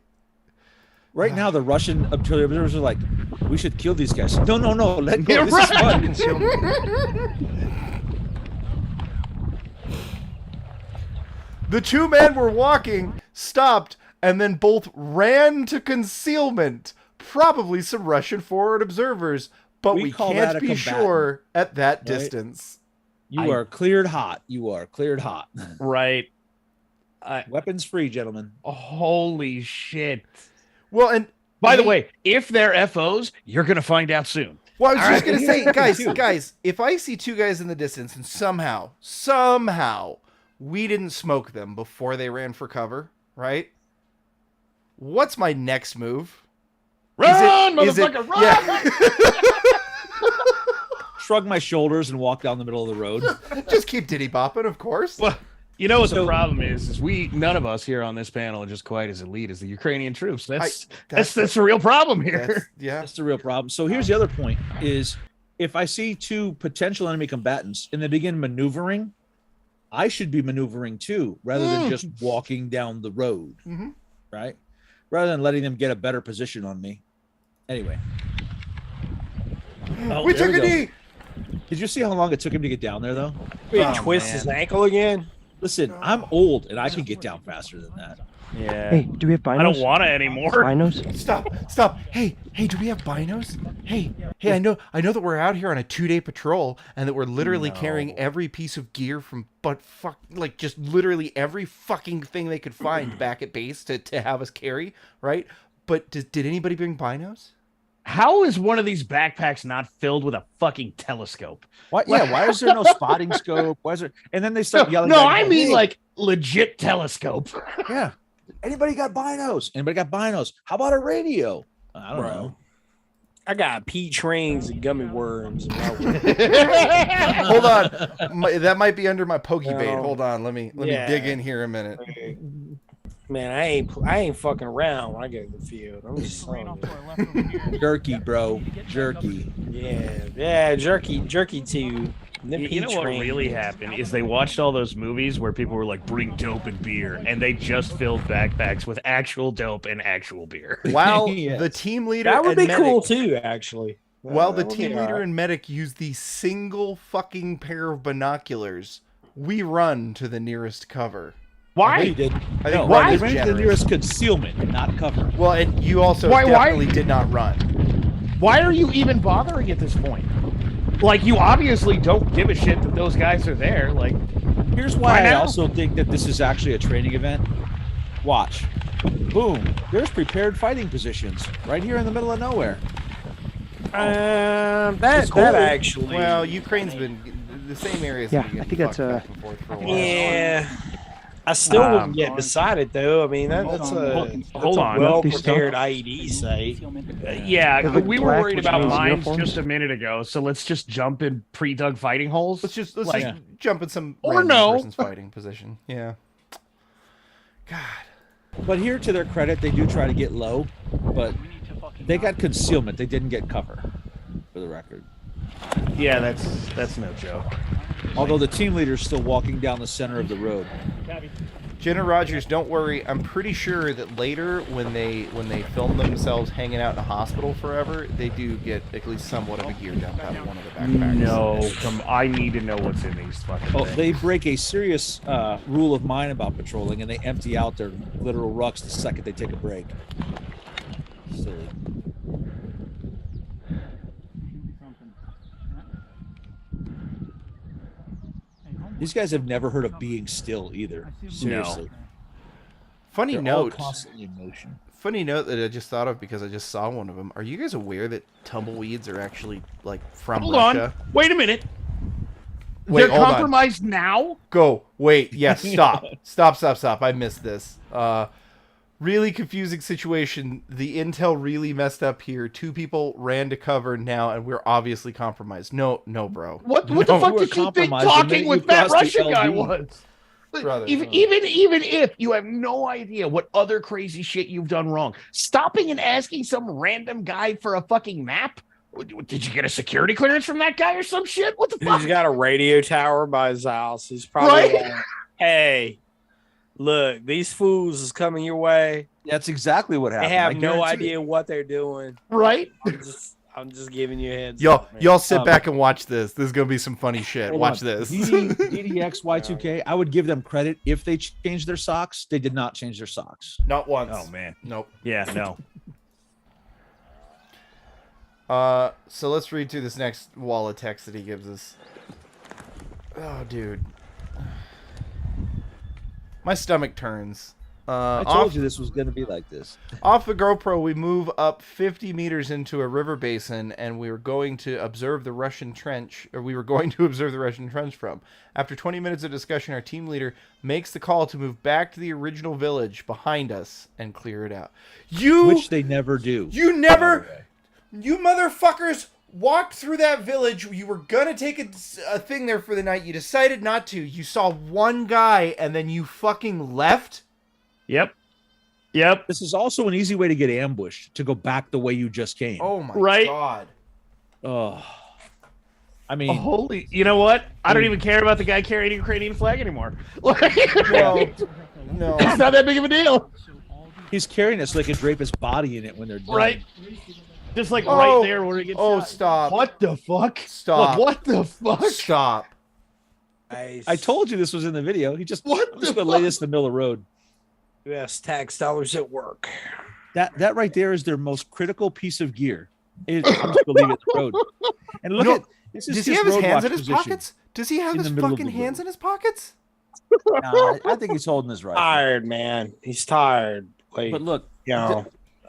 [SPEAKER 1] Right now, the Russian observers are like, we should kill these guys. No, let go.
[SPEAKER 3] You're
[SPEAKER 1] This is
[SPEAKER 3] right.
[SPEAKER 1] fun.
[SPEAKER 2] The two men were walking, stopped, and then both ran to concealment. Probably some Russian forward observers, but
[SPEAKER 1] We
[SPEAKER 2] we
[SPEAKER 1] call that
[SPEAKER 2] can't
[SPEAKER 1] a
[SPEAKER 2] be
[SPEAKER 1] combatant,
[SPEAKER 2] sure at that
[SPEAKER 1] right?
[SPEAKER 2] distance.
[SPEAKER 1] You are cleared hot. You are cleared hot.
[SPEAKER 3] Right.
[SPEAKER 1] Weapons free, gentlemen.
[SPEAKER 3] Holy shit.
[SPEAKER 2] Well, and
[SPEAKER 3] By the way, if they're FOs, you're going to find out soon.
[SPEAKER 2] well, I was
[SPEAKER 1] All
[SPEAKER 2] just
[SPEAKER 1] right,
[SPEAKER 2] gonna
[SPEAKER 1] here's
[SPEAKER 2] say,
[SPEAKER 1] the thing, too.
[SPEAKER 2] guys, if I see two guys in the distance and somehow we didn't smoke them before they ran for cover, right? What's my next move?
[SPEAKER 3] Run,
[SPEAKER 2] is it-
[SPEAKER 3] motherfucker, run!
[SPEAKER 2] Yeah.
[SPEAKER 1] Shrug my shoulders and walk down the middle of the road.
[SPEAKER 2] Just keep diddy bopping, of course.
[SPEAKER 3] Well, you know what the
[SPEAKER 1] So-
[SPEAKER 3] problem is none of us here on this panel are just quite as elite as the Ukrainian troops. That's
[SPEAKER 2] that's-
[SPEAKER 3] a real problem here.
[SPEAKER 2] That's, yeah.
[SPEAKER 1] That's the real problem. So here's the other point: is if I see two potential enemy combatants and they begin maneuvering, I should be maneuvering too, rather than just walking down the road,
[SPEAKER 2] Mhm.
[SPEAKER 1] right? Rather than letting them get a better position on me. Anyway,
[SPEAKER 2] we
[SPEAKER 1] there
[SPEAKER 2] took a
[SPEAKER 1] go.
[SPEAKER 2] knee.
[SPEAKER 1] Did you see how long it took him to get down there, though?
[SPEAKER 5] He
[SPEAKER 3] Oh,
[SPEAKER 5] twist
[SPEAKER 3] man.
[SPEAKER 5] his ankle again.
[SPEAKER 1] Listen, I'm old and I can get down faster than that.
[SPEAKER 3] Yeah.
[SPEAKER 4] Hey, do we have binos?
[SPEAKER 3] I don't want to anymore.
[SPEAKER 4] Binos?
[SPEAKER 2] Stop. Hey, do we have binos? Hey, I know that we're out here on a 2-day patrol and that we're literally carrying every piece of gear from just literally every fucking thing they could find back at base to have us carry, right? But did anybody bring binos?
[SPEAKER 3] How is one of these backpacks not filled with a fucking telescope?
[SPEAKER 1] Why? Yeah. Why is there no spotting scope? Why is there? And then they start yelling.
[SPEAKER 3] No,
[SPEAKER 1] back,
[SPEAKER 3] I mean
[SPEAKER 1] "Hey,
[SPEAKER 3] like legit telescope.
[SPEAKER 1] yeah. Anybody got binos? Anybody got binos? How about a radio? I don't know.
[SPEAKER 5] I got peach rings and gummy worms.
[SPEAKER 2] Hold on, that might be under my pokey bait.
[SPEAKER 5] No.
[SPEAKER 2] Hold on, let me
[SPEAKER 5] Yeah.
[SPEAKER 2] dig in here a minute.
[SPEAKER 5] Man, I ain't fucking around when I go to the field. I'm just saying.
[SPEAKER 1] Jerky, bro. Jerky.
[SPEAKER 5] Yeah, jerky too. Them
[SPEAKER 3] You know
[SPEAKER 5] peach
[SPEAKER 3] what
[SPEAKER 5] rings.
[SPEAKER 3] really happened is they watched all those movies where people were like, bring dope and beer, and they just filled backpacks with actual dope and actual beer.
[SPEAKER 2] While
[SPEAKER 1] Yes.
[SPEAKER 2] the team leader
[SPEAKER 5] That would
[SPEAKER 2] and
[SPEAKER 5] be
[SPEAKER 2] medic,
[SPEAKER 5] cool too, actually.
[SPEAKER 2] while
[SPEAKER 5] That
[SPEAKER 2] the
[SPEAKER 5] would be
[SPEAKER 2] team leader
[SPEAKER 5] alright.
[SPEAKER 2] and medic use the single fucking pair of binoculars, we run to the nearest cover.
[SPEAKER 1] I know you
[SPEAKER 3] Why?
[SPEAKER 1] did.
[SPEAKER 2] I think
[SPEAKER 1] No,
[SPEAKER 2] run
[SPEAKER 1] they
[SPEAKER 2] is
[SPEAKER 1] ran to the
[SPEAKER 2] generous.
[SPEAKER 1] nearest concealment, not cover.
[SPEAKER 2] Well, and you also
[SPEAKER 3] Why-
[SPEAKER 2] definitely did not run.
[SPEAKER 3] Why are you even bothering at this point? Like, you obviously don't give a shit that those guys are there. Like,
[SPEAKER 1] Here's
[SPEAKER 3] Why
[SPEAKER 1] why I
[SPEAKER 3] now?
[SPEAKER 1] also think that this is actually a training event. Watch. Boom. There's prepared fighting positions right here in the middle of nowhere.
[SPEAKER 5] That
[SPEAKER 1] cool.
[SPEAKER 5] actually.
[SPEAKER 2] Well, Ukraine's been the same areas.
[SPEAKER 4] Yeah,
[SPEAKER 2] have been
[SPEAKER 4] I think
[SPEAKER 2] getting
[SPEAKER 4] that's,
[SPEAKER 2] fucked back and forth for a while.
[SPEAKER 5] yeah. I still wouldn't get beside it though. I mean, that's
[SPEAKER 3] hold
[SPEAKER 5] a
[SPEAKER 3] on.
[SPEAKER 5] well
[SPEAKER 4] These
[SPEAKER 5] prepared IED site.
[SPEAKER 3] yeah,
[SPEAKER 4] They look
[SPEAKER 3] we were
[SPEAKER 4] black,
[SPEAKER 3] worried
[SPEAKER 4] which
[SPEAKER 3] about
[SPEAKER 4] means
[SPEAKER 3] mines
[SPEAKER 4] uniforms.
[SPEAKER 3] just a minute ago, so let's just jump in pre-dug fighting holes.
[SPEAKER 2] Let's just
[SPEAKER 3] Like-
[SPEAKER 2] jump in some
[SPEAKER 3] Or
[SPEAKER 2] random
[SPEAKER 3] no.
[SPEAKER 2] person's fighting position. Yeah. God.
[SPEAKER 1] But here, to their credit, they do try to get low, but they got concealment. They didn't get cover, for the record.
[SPEAKER 3] Yeah, that's no joke.
[SPEAKER 1] Although the team leader is still walking down the center of the road.
[SPEAKER 2] Jenna Rogers, don't worry. I'm pretty sure that later, when they film themselves hanging out in a hospital forever, they do get at least somewhat of a gear dump out of one of the backpacks.
[SPEAKER 3] No, I need to know what's in these fucking
[SPEAKER 1] Oh,
[SPEAKER 3] things.
[SPEAKER 1] they break a serious rule of mine about patrolling, and they empty out their literal rucks the second they take a break. Silly. These guys have never heard of being still either. Seriously.
[SPEAKER 2] Funny
[SPEAKER 1] They're all
[SPEAKER 2] note.
[SPEAKER 1] constantly in motion.
[SPEAKER 2] Funny note that I just thought of because I just saw one of them. Are you guys aware that tumbleweeds are actually like from
[SPEAKER 3] Hold
[SPEAKER 2] Russia?
[SPEAKER 3] on. Wait a minute.
[SPEAKER 2] Wait,
[SPEAKER 3] They're
[SPEAKER 2] hold on.
[SPEAKER 3] compromised now?
[SPEAKER 2] Go. Wait. Yeah. Stop. Stop. I missed this. Really confusing situation. The intel really messed up here. 2 people ran to cover now, and we're obviously compromised. No, bro.
[SPEAKER 3] What
[SPEAKER 1] No,
[SPEAKER 3] the fuck
[SPEAKER 1] you were
[SPEAKER 3] did you think
[SPEAKER 1] compromised the
[SPEAKER 3] talking
[SPEAKER 1] minute
[SPEAKER 3] with
[SPEAKER 1] you
[SPEAKER 3] that
[SPEAKER 1] crossed the
[SPEAKER 3] Russian guy
[SPEAKER 1] LV.
[SPEAKER 3] was?
[SPEAKER 2] Brother.
[SPEAKER 3] Even if you have no idea what other crazy shit you've done wrong, stopping and asking some random guy for a fucking map. Did you get a security clearance from that guy or some shit? What the fuck?
[SPEAKER 5] He's got a radio tower by his house. He's probably
[SPEAKER 3] Right?
[SPEAKER 5] like, hey, look, these fools is coming your way.
[SPEAKER 1] That's exactly what
[SPEAKER 5] They
[SPEAKER 1] happened.
[SPEAKER 5] have
[SPEAKER 1] I
[SPEAKER 5] no
[SPEAKER 1] guarantee
[SPEAKER 5] idea what they're doing.
[SPEAKER 3] Right?
[SPEAKER 5] I'm just giving you a heads
[SPEAKER 2] Y'all,
[SPEAKER 5] up, man.
[SPEAKER 2] y'all sit back and watch this. This is gonna be some funny shit.
[SPEAKER 1] Hold
[SPEAKER 2] Watch
[SPEAKER 1] on.
[SPEAKER 2] this.
[SPEAKER 1] DDX Y2K. I would give them credit if they changed their socks. They did not change their socks.
[SPEAKER 2] Not once.
[SPEAKER 3] Oh man.
[SPEAKER 2] Nope.
[SPEAKER 3] Yeah, no.
[SPEAKER 2] So let's read through this next wall of text that he gives us. Oh, dude. My stomach turns.
[SPEAKER 1] I told you this was going to be like this.
[SPEAKER 2] Off the GoPro, we move up 50 meters into a river basin, and we were going to observe the Russian trench from. After 20 minutes of discussion, our team leader makes the call to move back to the original village behind us and clear it out.
[SPEAKER 1] Which they never do.
[SPEAKER 2] You motherfuckers walked through that village. You were gonna take a thing there for the night. You decided not to. You saw one guy, and then you fucking left.
[SPEAKER 3] Yep.
[SPEAKER 1] This is also an easy way to get ambushed, to go back the way you just came.
[SPEAKER 2] Oh my
[SPEAKER 3] Right?
[SPEAKER 2] god.
[SPEAKER 1] Oh. I mean,
[SPEAKER 3] Holy, you know what? I don't even care about the guy carrying a Ukrainian flag anymore.
[SPEAKER 2] No.
[SPEAKER 3] It's not that big of a deal.
[SPEAKER 1] he's carrying it so they can drape his body in it when they're done.
[SPEAKER 3] Right? Just like
[SPEAKER 2] Oh.
[SPEAKER 3] right there where he gets shot.
[SPEAKER 2] Stop.
[SPEAKER 3] What the fuck?
[SPEAKER 2] Stop.
[SPEAKER 3] Look, what the fuck?
[SPEAKER 2] Stop.
[SPEAKER 1] I told you this was in the video. He just,
[SPEAKER 3] What
[SPEAKER 1] I'm just
[SPEAKER 3] the
[SPEAKER 1] going to lay
[SPEAKER 3] fuck?
[SPEAKER 1] this in the middle of the road.
[SPEAKER 5] U.S. tax dollars at work.
[SPEAKER 1] That right there is their most critical piece of gear. I'm just going to leave it in the road. And look
[SPEAKER 2] No,
[SPEAKER 1] at, this is
[SPEAKER 2] Does he have his
[SPEAKER 1] road
[SPEAKER 2] hands
[SPEAKER 1] watch
[SPEAKER 2] in his
[SPEAKER 1] position.
[SPEAKER 2] pockets? Does he have
[SPEAKER 1] in
[SPEAKER 2] his
[SPEAKER 1] the middle of
[SPEAKER 2] fucking
[SPEAKER 1] the
[SPEAKER 2] hands
[SPEAKER 1] road.
[SPEAKER 2] in his pockets?
[SPEAKER 1] Nah, I think he's holding his rifle.
[SPEAKER 5] Tired, man. He's tired. Like,
[SPEAKER 1] But look,
[SPEAKER 5] you know,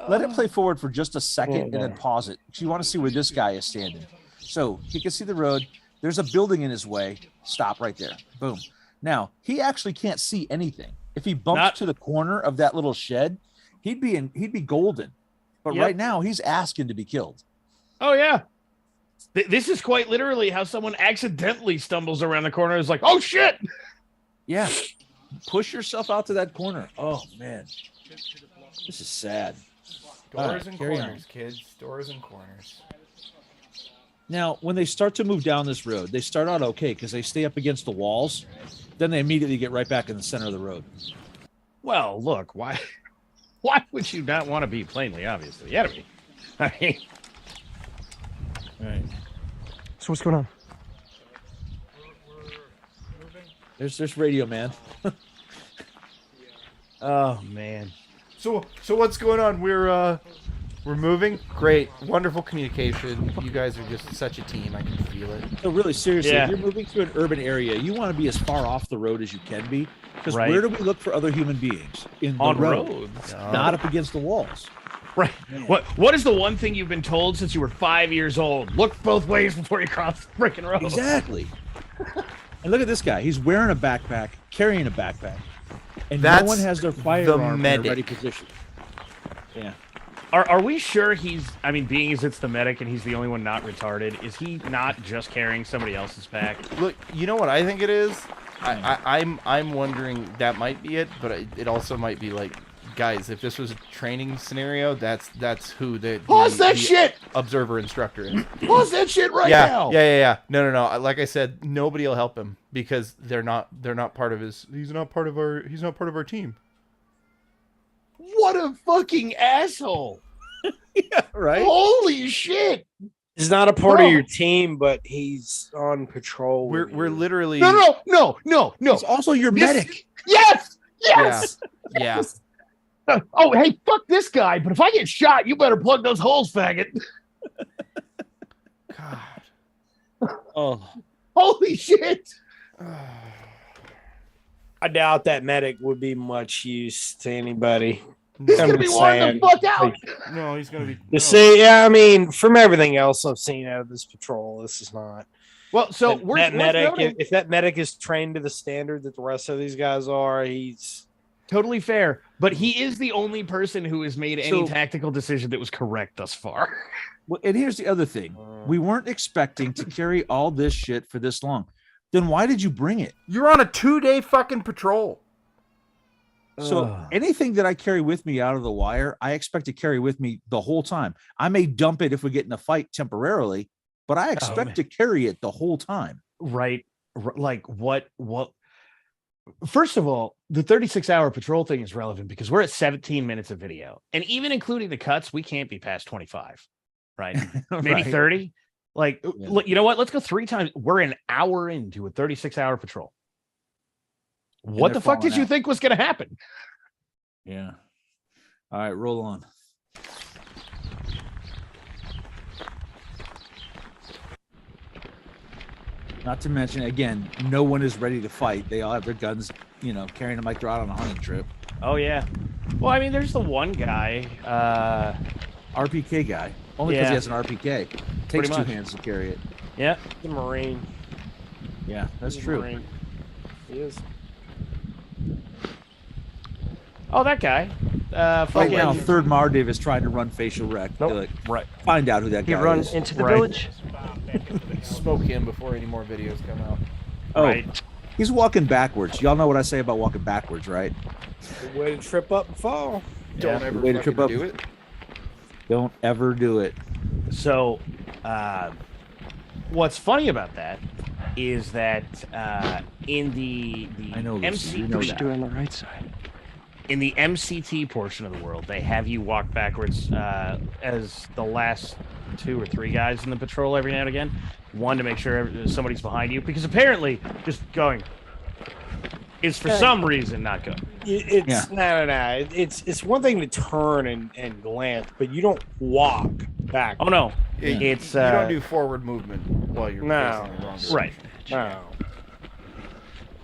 [SPEAKER 1] let it play forward for just a second and
[SPEAKER 5] Yeah.
[SPEAKER 1] then pause it. You want to see where this guy is standing. So he can see the road. There's a building in his way. Stop right there. Boom. Now, he actually can't see anything. If he bumped to the corner of that little shed, he'd be golden. But
[SPEAKER 3] Yep.
[SPEAKER 1] right now, he's asking to be killed.
[SPEAKER 3] Oh yeah. This is quite literally how someone accidentally stumbles around the corner and is like, oh shit.
[SPEAKER 1] Yeah. Push yourself out to that corner. Oh, man. This is sad. All
[SPEAKER 2] Doors
[SPEAKER 1] right,
[SPEAKER 2] and
[SPEAKER 1] carry on.
[SPEAKER 2] corners, kids. Doors and corners.
[SPEAKER 1] Now, when they start to move down this road, they start out okay because they stay up against the walls. Then they immediately get right back in the center of the road.
[SPEAKER 3] Well, look, why would you not want to be plainly obvious to the enemy? I mean,
[SPEAKER 1] Right.
[SPEAKER 4] So what's going on?
[SPEAKER 1] There's radio, man.
[SPEAKER 3] oh man.
[SPEAKER 2] So what's going on? We're moving. Great, wonderful communication. You guys are just such a team. I can feel it.
[SPEAKER 1] So really, seriously,
[SPEAKER 3] Yeah.
[SPEAKER 1] if you're moving to an urban area, you want to be as far off the road as you can be. Because
[SPEAKER 3] Right.
[SPEAKER 1] where do we look for other human beings? In the
[SPEAKER 3] On
[SPEAKER 1] road,
[SPEAKER 3] roads.
[SPEAKER 1] not up against the walls.
[SPEAKER 3] Right. What is the one thing you've been told since you were 5 years old? Look both ways before you cross the freaking road.
[SPEAKER 1] Exactly. And look at this guy. He's wearing a backpack, carrying a backpack, and
[SPEAKER 2] That's
[SPEAKER 1] no one has their firearm in a
[SPEAKER 2] medic.
[SPEAKER 1] ready position. Yeah.
[SPEAKER 3] Are we sure he's, I mean, being as it's the medic and he's the only one not retarded, is he not just carrying somebody else's back?
[SPEAKER 2] Look, you know what I think it is. I'm wondering that might be it, but it also might be like, guys, if this was a training scenario, that's who the
[SPEAKER 3] Pause that shit!
[SPEAKER 2] observer instructor is.
[SPEAKER 3] Pause that shit right
[SPEAKER 2] Yeah,
[SPEAKER 3] now!
[SPEAKER 2] yeah. No. Like I said, nobody will help him because they're not part of his. He's not part of our team.
[SPEAKER 3] What a fucking asshole!
[SPEAKER 1] Yeah, right?
[SPEAKER 3] Holy shit!
[SPEAKER 5] he's not a part
[SPEAKER 3] Bro.
[SPEAKER 5] of your team, but he's on patrol.
[SPEAKER 2] We're
[SPEAKER 5] with you.
[SPEAKER 2] literally.
[SPEAKER 3] No!
[SPEAKER 1] He's also your
[SPEAKER 3] This-
[SPEAKER 1] medic.
[SPEAKER 3] Yes! Yes!
[SPEAKER 2] Yeah.
[SPEAKER 3] Oh, hey, fuck this guy, but if I get shot, you better plug those holes, faggot.
[SPEAKER 2] God.
[SPEAKER 1] Oh,
[SPEAKER 3] Holy shit!
[SPEAKER 5] I doubt that medic would be much use to anybody.
[SPEAKER 3] He's
[SPEAKER 5] I'm
[SPEAKER 3] gonna be
[SPEAKER 5] just
[SPEAKER 3] wanting
[SPEAKER 5] saying.
[SPEAKER 3] the fuck out!
[SPEAKER 2] No, he's gonna be.
[SPEAKER 5] You
[SPEAKER 2] no.
[SPEAKER 5] see, yeah, I mean, from everything else I've seen out of this patrol, this is not.
[SPEAKER 3] Well, so
[SPEAKER 5] that,
[SPEAKER 3] we're
[SPEAKER 5] that medic,
[SPEAKER 3] noting-
[SPEAKER 5] if that medic is trained to the standard that the rest of these guys are, he's
[SPEAKER 3] totally fair, but he is the only person who has made any
[SPEAKER 1] So-
[SPEAKER 3] tactical decision that was correct thus far.
[SPEAKER 1] well, and here's the other thing: we weren't expecting to carry all this shit for this long. Then why did you bring it?
[SPEAKER 2] You're on a 2-day fucking patrol.
[SPEAKER 1] So anything that I carry with me out of the wire, I expect to carry with me the whole time. I may dump it if we get in a fight temporarily, but I expect to carry it the whole time.
[SPEAKER 3] Right. Like what? First of all, the 36-hour patrol thing is relevant because we're at 17 minutes of video. And even including the cuts, we can't be past 25, right? Maybe
[SPEAKER 1] Right.
[SPEAKER 3] 30. Like, you know what? Let's go 3 times. We're an hour into a 36-hour patrol. What the fuck did you think was going to happen?
[SPEAKER 1] Yeah. All right, roll on. Not to mention, again, no one is ready to fight. They all have their guns, you know, carrying them like they're out on a hunting trip.
[SPEAKER 3] Oh, yeah. Well, I mean, there's the one guy.
[SPEAKER 1] RPK guy. Only because
[SPEAKER 3] Yeah.
[SPEAKER 1] he has an RPK. Takes 2
[SPEAKER 3] much.
[SPEAKER 1] hands to carry it.
[SPEAKER 3] Yeah.
[SPEAKER 5] The Marine.
[SPEAKER 1] Yeah, that's
[SPEAKER 5] He's a
[SPEAKER 1] true.
[SPEAKER 5] Marine. He is.
[SPEAKER 3] Oh, that guy.
[SPEAKER 1] Right
[SPEAKER 3] Fucking
[SPEAKER 1] now, Third Mardiv is trying to run facial rec.
[SPEAKER 4] Nope.
[SPEAKER 3] right.
[SPEAKER 1] Find out who that
[SPEAKER 4] He
[SPEAKER 1] guy
[SPEAKER 4] run
[SPEAKER 1] is.
[SPEAKER 4] into the
[SPEAKER 3] Right.
[SPEAKER 4] village.
[SPEAKER 2] Smoke him before any more videos come out.
[SPEAKER 1] Oh,
[SPEAKER 3] Right.
[SPEAKER 1] he's walking backwards. Y'all know what I say about walking backwards, right?
[SPEAKER 5] Good way to trip up and fall.
[SPEAKER 2] Don't ever
[SPEAKER 1] way to trip
[SPEAKER 2] fucking
[SPEAKER 1] up.
[SPEAKER 2] do it.
[SPEAKER 1] Don't ever do it.
[SPEAKER 3] So, what's funny about that is that in the
[SPEAKER 1] I know, Lucy,
[SPEAKER 3] MC
[SPEAKER 1] you know
[SPEAKER 4] We should
[SPEAKER 1] that.
[SPEAKER 4] do it on the right side.
[SPEAKER 3] in the MCT portion of the world, they have you walk backwards as the last 2 or 3 guys in the patrol every now and again. One, to make sure somebody's behind you, because apparently just going is for some reason not good.
[SPEAKER 5] It's no. It's one thing to turn and glance, but you don't walk back.
[SPEAKER 3] Oh no,
[SPEAKER 2] Yeah,
[SPEAKER 3] it's
[SPEAKER 2] you don't do forward movement while you're
[SPEAKER 5] No.
[SPEAKER 2] facing the wrong direction.
[SPEAKER 3] right.
[SPEAKER 5] No.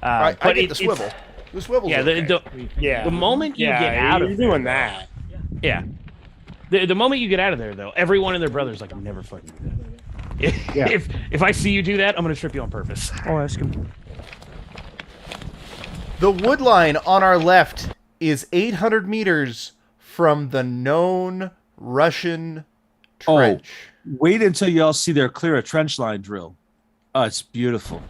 [SPEAKER 2] I
[SPEAKER 3] But
[SPEAKER 2] get the swivel.
[SPEAKER 3] it's-
[SPEAKER 2] The swivel's
[SPEAKER 3] Yeah,
[SPEAKER 2] okay.
[SPEAKER 5] Yeah.
[SPEAKER 3] the moment you
[SPEAKER 5] yeah,
[SPEAKER 3] get out
[SPEAKER 5] you're
[SPEAKER 3] of there,
[SPEAKER 5] doing that.
[SPEAKER 3] yeah. The moment you get out of there, though, everyone and their brother's like, never fucking do that.
[SPEAKER 1] Yeah.
[SPEAKER 3] If I see you do that, I'm gonna trip you on purpose.
[SPEAKER 4] I'll ask him.
[SPEAKER 2] The wood line on our left is 800 meters from the known Russian trench.
[SPEAKER 1] Wait until y'all see their clear a trench line drill. Oh, it's beautiful.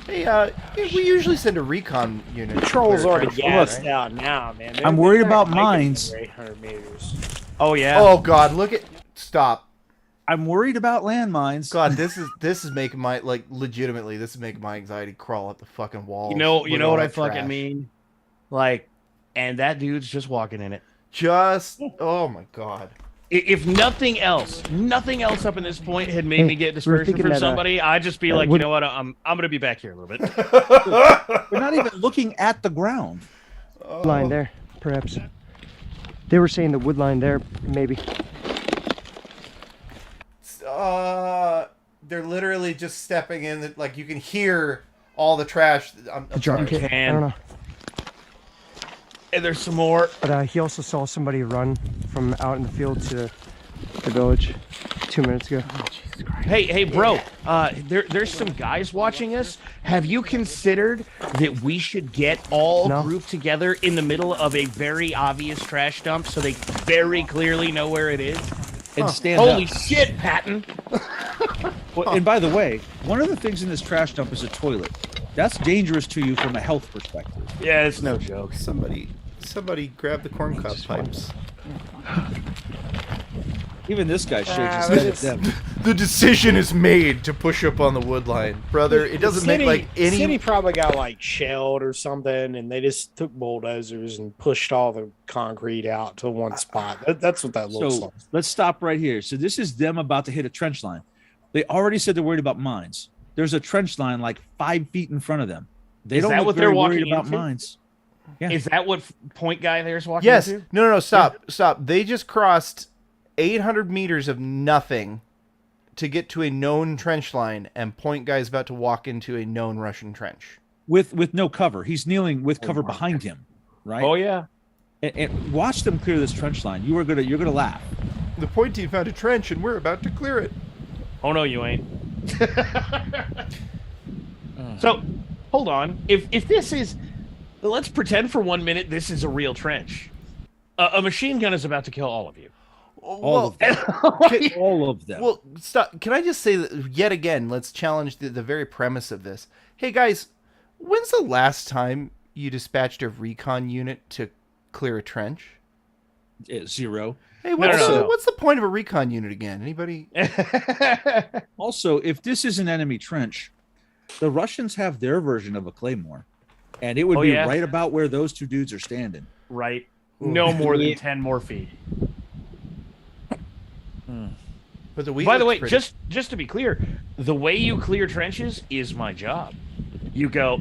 [SPEAKER 2] Hey, we usually send a recon unit. to
[SPEAKER 5] Patrol's
[SPEAKER 2] clear a
[SPEAKER 5] already
[SPEAKER 2] trench,
[SPEAKER 5] gassed
[SPEAKER 2] right?
[SPEAKER 5] out now, man.
[SPEAKER 1] I'm worried about mines.
[SPEAKER 5] 800 meters.
[SPEAKER 3] Oh yeah.
[SPEAKER 2] Oh God, look at stop.
[SPEAKER 1] I'm worried about landmines.
[SPEAKER 2] God, this is making my legitimately this is making my anxiety crawl up the fucking wall.
[SPEAKER 3] You know what I fucking mean? Like, and that dude's just walking in it.
[SPEAKER 2] Just oh my God.
[SPEAKER 3] If nothing else up in this point had made me get dispersion
[SPEAKER 4] thinking
[SPEAKER 3] from
[SPEAKER 4] that,
[SPEAKER 3] somebody, I'd just be like, you
[SPEAKER 4] would-
[SPEAKER 3] know what? I'm gonna be back here a little bit.
[SPEAKER 1] They're not even looking at the ground.
[SPEAKER 4] Line there, perhaps. They were saying the wood line there, maybe.
[SPEAKER 2] They're literally just stepping in. Like you can hear all the trash. I'm
[SPEAKER 4] Drop
[SPEAKER 2] sorry.
[SPEAKER 4] kit. I don't know.
[SPEAKER 3] And there's some more.
[SPEAKER 4] But he also saw somebody run from out in the field to the village 2 minutes ago.
[SPEAKER 3] Hey, bro. There's some guys watching us. Have you considered that we should get all
[SPEAKER 4] No.
[SPEAKER 3] grouped together in the middle of a very obvious trash dump so they very clearly know where it is?
[SPEAKER 1] And stand
[SPEAKER 3] Holy
[SPEAKER 1] up.
[SPEAKER 3] shit, Patton!
[SPEAKER 1] Well, and by the way, one of the things in this trash dump is a toilet. That's dangerous to you from a health perspective.
[SPEAKER 3] Yeah, it's no joke.
[SPEAKER 2] Somebody grab the corn cob pipes.
[SPEAKER 1] Even this guy shakes his
[SPEAKER 5] but
[SPEAKER 1] head at them.
[SPEAKER 2] The decision is made to push up on the wood line, brother. It doesn't make like any.
[SPEAKER 5] City probably got like shelled or something, and they just took bulldozers and pushed all the concrete out to one spot. That's what that looks
[SPEAKER 1] So
[SPEAKER 5] like.
[SPEAKER 1] let's stop right here. So this is them about to hit a trench line. They already said they're worried about mines. There's a trench line like 5 feet in front of them. They
[SPEAKER 3] Is
[SPEAKER 1] don't
[SPEAKER 3] that
[SPEAKER 1] look
[SPEAKER 3] what
[SPEAKER 1] very
[SPEAKER 3] they're
[SPEAKER 1] worried
[SPEAKER 3] walking
[SPEAKER 1] about
[SPEAKER 3] into?
[SPEAKER 1] mines. Yeah.
[SPEAKER 3] Is that what point guy there's walking
[SPEAKER 2] Yes.
[SPEAKER 3] into?
[SPEAKER 2] No. Stop. They just crossed 800 meters of nothing to get to a known trench line, and point guy's about to walk into a known Russian trench.
[SPEAKER 1] With no cover. He's kneeling with cover behind him. Right?
[SPEAKER 3] Oh yeah.
[SPEAKER 1] And watch them clear this trench line. You're gonna laugh.
[SPEAKER 2] The point team found a trench, and we're about to clear it.
[SPEAKER 3] Oh no, you ain't. So, hold on. If this is, let's pretend for 1 minute this is a real trench. A machine gun is about to kill all of you.
[SPEAKER 1] All of them. All of them.
[SPEAKER 2] Well, stop. Can I just say that yet again? Let's challenge the very premise of this. Hey guys, when's the last time you dispatched a recon unit to clear a trench?
[SPEAKER 1] 0.
[SPEAKER 2] Hey,
[SPEAKER 3] No.
[SPEAKER 2] what's the point of a recon unit again? Anybody?
[SPEAKER 1] Also, if this is an enemy trench, the Russians have their version of a claymore, and it would be
[SPEAKER 3] yeah?
[SPEAKER 1] right about where those two dudes are standing.
[SPEAKER 3] Right. No more than 10 more feet.
[SPEAKER 2] But the
[SPEAKER 3] By the way, just to be clear, the way you clear trenches is my job. You go,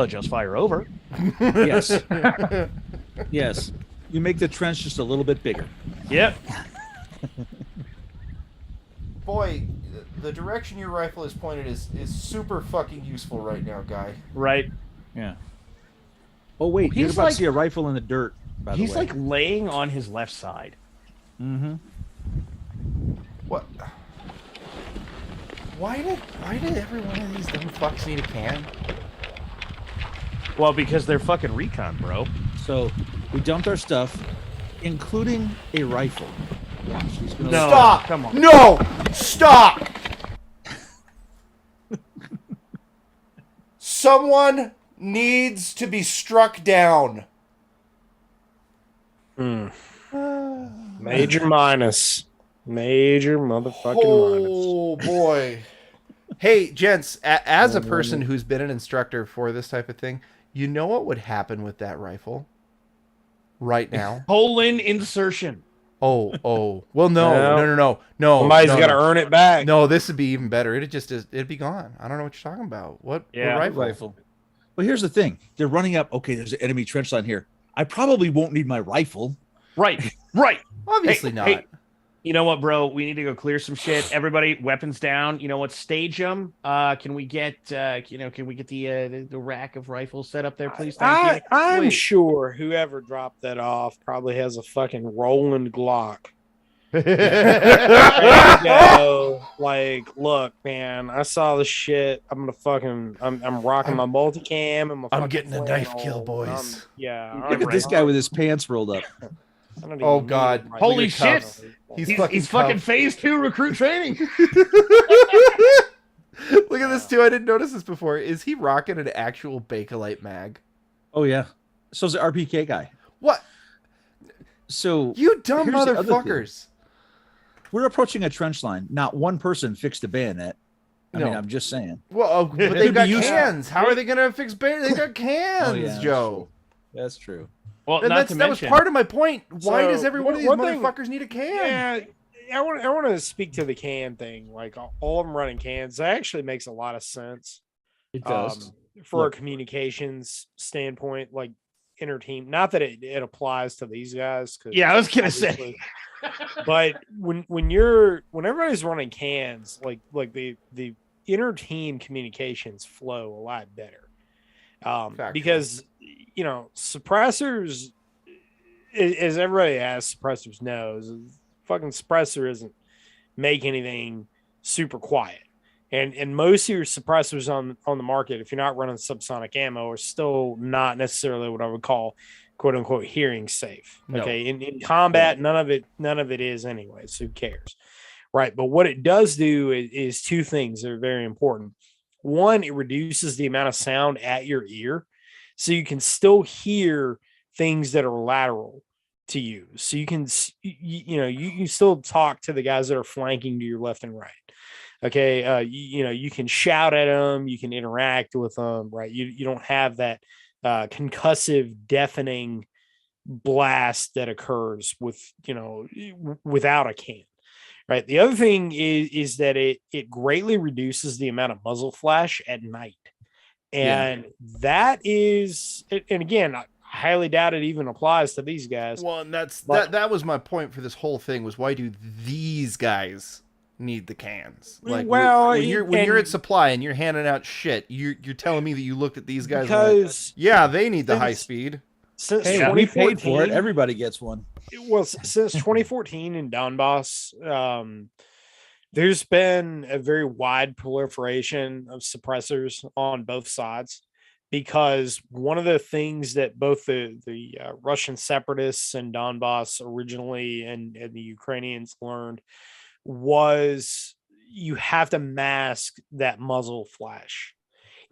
[SPEAKER 3] just fire over.
[SPEAKER 1] Yes. Yes. You make the trench just a little bit bigger.
[SPEAKER 3] Yep.
[SPEAKER 2] boy, the direction your rifle is pointed is super fucking useful right now, guy.
[SPEAKER 3] Right.
[SPEAKER 1] Yeah. Oh wait, you're
[SPEAKER 3] He's
[SPEAKER 1] about
[SPEAKER 3] like-
[SPEAKER 1] to see a rifle in the dirt. By the
[SPEAKER 3] He's
[SPEAKER 1] way.
[SPEAKER 3] like laying on his left side.
[SPEAKER 1] Mm-hmm.
[SPEAKER 2] What? Why did every one of these dumb fucks need a can?
[SPEAKER 3] Well, because they're fucking recon, bro.
[SPEAKER 1] So we dumped our stuff, including a rifle. Watch, he's gonna
[SPEAKER 3] No.
[SPEAKER 2] Stop!
[SPEAKER 3] come on.
[SPEAKER 2] No! Stop! Someone needs to be struck down.
[SPEAKER 5] Major minus. Major motherfucking minus.
[SPEAKER 2] Oh boy. Hey, gents, as a person who's been an instructor for this type of thing, you know what would happen with that rifle right now?
[SPEAKER 3] Colon insertion.
[SPEAKER 2] Well, no.
[SPEAKER 5] Somebody's got to
[SPEAKER 2] no.
[SPEAKER 5] earn it back.
[SPEAKER 2] No, this would be even better. It'd be gone. I don't know what you're talking about. What
[SPEAKER 3] Yeah.
[SPEAKER 2] rifle?
[SPEAKER 1] But here's the thing: they're running up. Okay, there's an enemy trench line here. I probably won't need my rifle.
[SPEAKER 3] Right. Right.
[SPEAKER 2] Obviously
[SPEAKER 3] Hey,
[SPEAKER 2] not.
[SPEAKER 3] hey. You know what, bro? We need to go clear some shit. Everybody, weapons down. You know what? Stage them. Can we get the rack of rifles set up there, please? Thank you.
[SPEAKER 5] I'm
[SPEAKER 2] Wait.
[SPEAKER 5] sure whoever dropped that off probably has a fucking Roland Glock. Ready to go. Like, look, man, I saw the shit. I'm rocking my multicam and my.
[SPEAKER 2] I'm
[SPEAKER 5] fucking
[SPEAKER 2] getting a knife
[SPEAKER 5] flannel.
[SPEAKER 2] kill, boys.
[SPEAKER 1] Look at this guy with his pants rolled up.
[SPEAKER 2] Oh, God.
[SPEAKER 3] Holy
[SPEAKER 2] Look at
[SPEAKER 3] shit.
[SPEAKER 2] Tubbs.
[SPEAKER 3] He's fucking
[SPEAKER 2] tough.
[SPEAKER 3] phase 2 recruit training.
[SPEAKER 2] Look at this too. I didn't notice this before. Is he rocking an actual Bakelite mag?
[SPEAKER 1] Oh yeah. So's the RPK guy.
[SPEAKER 2] What?
[SPEAKER 1] So
[SPEAKER 2] You dumb
[SPEAKER 1] here's the other thing.
[SPEAKER 2] motherfuckers.
[SPEAKER 1] We're approaching a trench line. Not one person fixed a bayonet. I
[SPEAKER 2] No.
[SPEAKER 1] mean, I'm just saying.
[SPEAKER 2] Well, but they've
[SPEAKER 1] Could
[SPEAKER 2] got
[SPEAKER 1] be useful.
[SPEAKER 2] cans. How are they going to fix They got cans,
[SPEAKER 1] Oh, yeah, that's
[SPEAKER 2] Joe.
[SPEAKER 1] That's true.
[SPEAKER 3] Well,
[SPEAKER 2] And
[SPEAKER 3] not to
[SPEAKER 2] that was
[SPEAKER 3] mention,
[SPEAKER 2] part of my point. Why
[SPEAKER 5] So,
[SPEAKER 2] does every one of these
[SPEAKER 5] one thing-
[SPEAKER 2] motherfuckers need a can?
[SPEAKER 5] Yeah, I want to speak to the can thing. Like all of them running cans, that actually makes a lot of sense.
[SPEAKER 1] It does.
[SPEAKER 5] For
[SPEAKER 1] Look.
[SPEAKER 5] a communications standpoint, like inter team. Not that it applies to these guys. 'Cause
[SPEAKER 3] Yeah, I was gonna say.
[SPEAKER 5] obviously- but when everybody's running cans, like the inter team communications flow a lot better.
[SPEAKER 2] Factual.
[SPEAKER 5] Because suppressors, as everybody has suppressors knows, fucking suppressor isn't make anything super quiet. And most of your suppressors on the market, if you're not running subsonic ammo, are still not necessarily what I would call quote unquote hearing safe.
[SPEAKER 1] No.
[SPEAKER 5] Okay. In combat, none of it is anyway. So who cares? Right. But what it does do is two things that are very important. One, it reduces the amount of sound at your ear. So you can still hear things that are lateral to you. So you can, you can still talk to the guys that are flanking to your left and right. Okay. You can shout at them, you can interact with them, right? You don't have that concussive, deafening blast that occurs without a can. Right. The other thing is that it greatly reduces the amount of muzzle flash at night. And that is, and again, I highly doubt it even applies to these guys.
[SPEAKER 2] Well, and that was my point for this whole thing was why do these guys need the cans? Like,
[SPEAKER 5] Well,
[SPEAKER 2] when you're
[SPEAKER 5] and-
[SPEAKER 2] at supply and you're handing out shit, you're telling me that you looked at these guys
[SPEAKER 5] Because
[SPEAKER 2] yeah, they need the
[SPEAKER 5] since-
[SPEAKER 2] high speed.
[SPEAKER 5] since
[SPEAKER 1] Hey, we paid for it.
[SPEAKER 5] 2014
[SPEAKER 1] Everybody gets one.
[SPEAKER 5] Well, since 2014 in Donbass, there's been a very wide proliferation of suppressors on both sides. because one of the things that both the Russian separatists and Donbass originally and the Ukrainians learned was you have to mask that muzzle flash.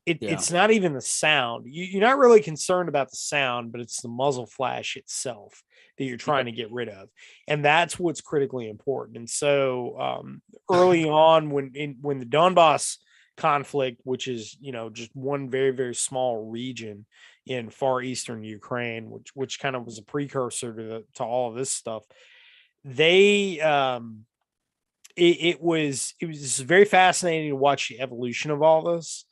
[SPEAKER 5] It's not even the sound. You're not really concerned about the sound, but it's the muzzle flash itself that you're trying to get rid of. And that's what's critically important. And so early on when the Donbass conflict, which is, just one very, very small region in far eastern Ukraine, which kind of was a precursor to all of this stuff, they it was very fascinating to watch the evolution of all this.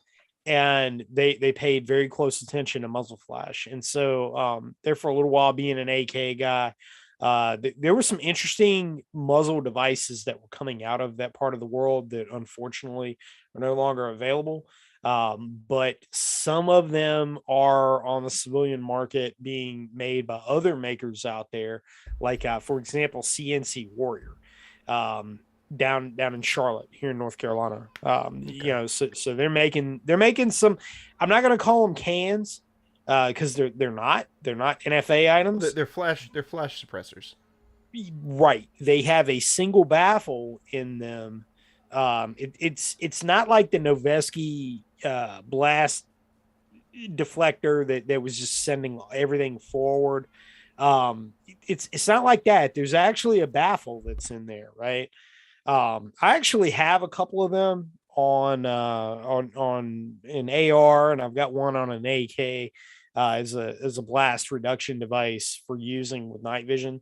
[SPEAKER 5] And they paid very close attention to muzzle flash. And so there for a little while, being an AK guy, there were some interesting muzzle devices that were coming out of that part of the world that unfortunately are no longer available. But some of them are on the civilian market being made by other makers out there, like for example, CNC Warrior. Down in Charlotte here in North Carolina. So they're making some, I'm not going to call them cans because they're not NFA items.
[SPEAKER 2] They're flash suppressors.
[SPEAKER 5] Right. They have a single baffle in them. It's not like the Noveski blast deflector that was just sending everything forward. It's not like that. There's actually a baffle that's in there, right? I actually have a couple of them on an AR, and I've got one on an AK as a blast reduction device for using with night vision.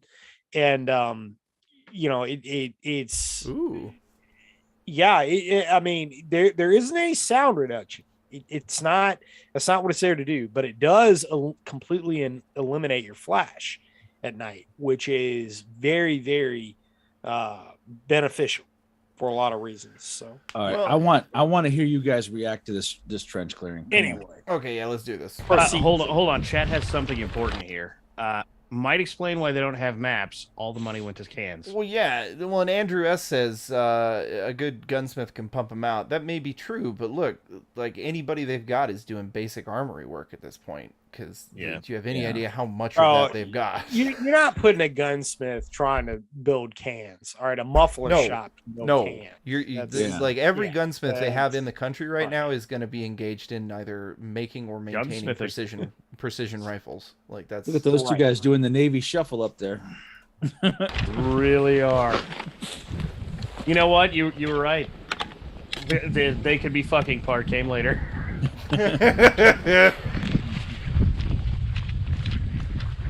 [SPEAKER 5] And it's
[SPEAKER 2] ooh,
[SPEAKER 5] yeah. I mean, there isn't any sound reduction. That's not what it's there to do, but it does completely eliminate your flash at night, which is very, very beneficial for a lot of reasons. So
[SPEAKER 1] all right, I want to hear you guys react to this trench clearing.
[SPEAKER 5] Anyway,
[SPEAKER 2] okay, yeah, let's do this.
[SPEAKER 3] Hold on. Chat has something important here. Might explain why they don't have maps. All the money went to cans.
[SPEAKER 2] Well, yeah. Well, and Andrew S says a good gunsmith can pump them out. That may be true, but look, like anybody they've got is doing basic armory work at this point. Because do you have any idea how much of that they've got?
[SPEAKER 5] You're not putting a gunsmith trying to build cans. All right, a muffler shop. Can.
[SPEAKER 2] Like every gunsmith they have in the country right now is going to be engaged in either making or maintaining precision rifles. Like that's
[SPEAKER 1] look at those two guys doing the Navy shuffle up there.
[SPEAKER 3] Really are. You know what? You were right. They could be fucking part game later.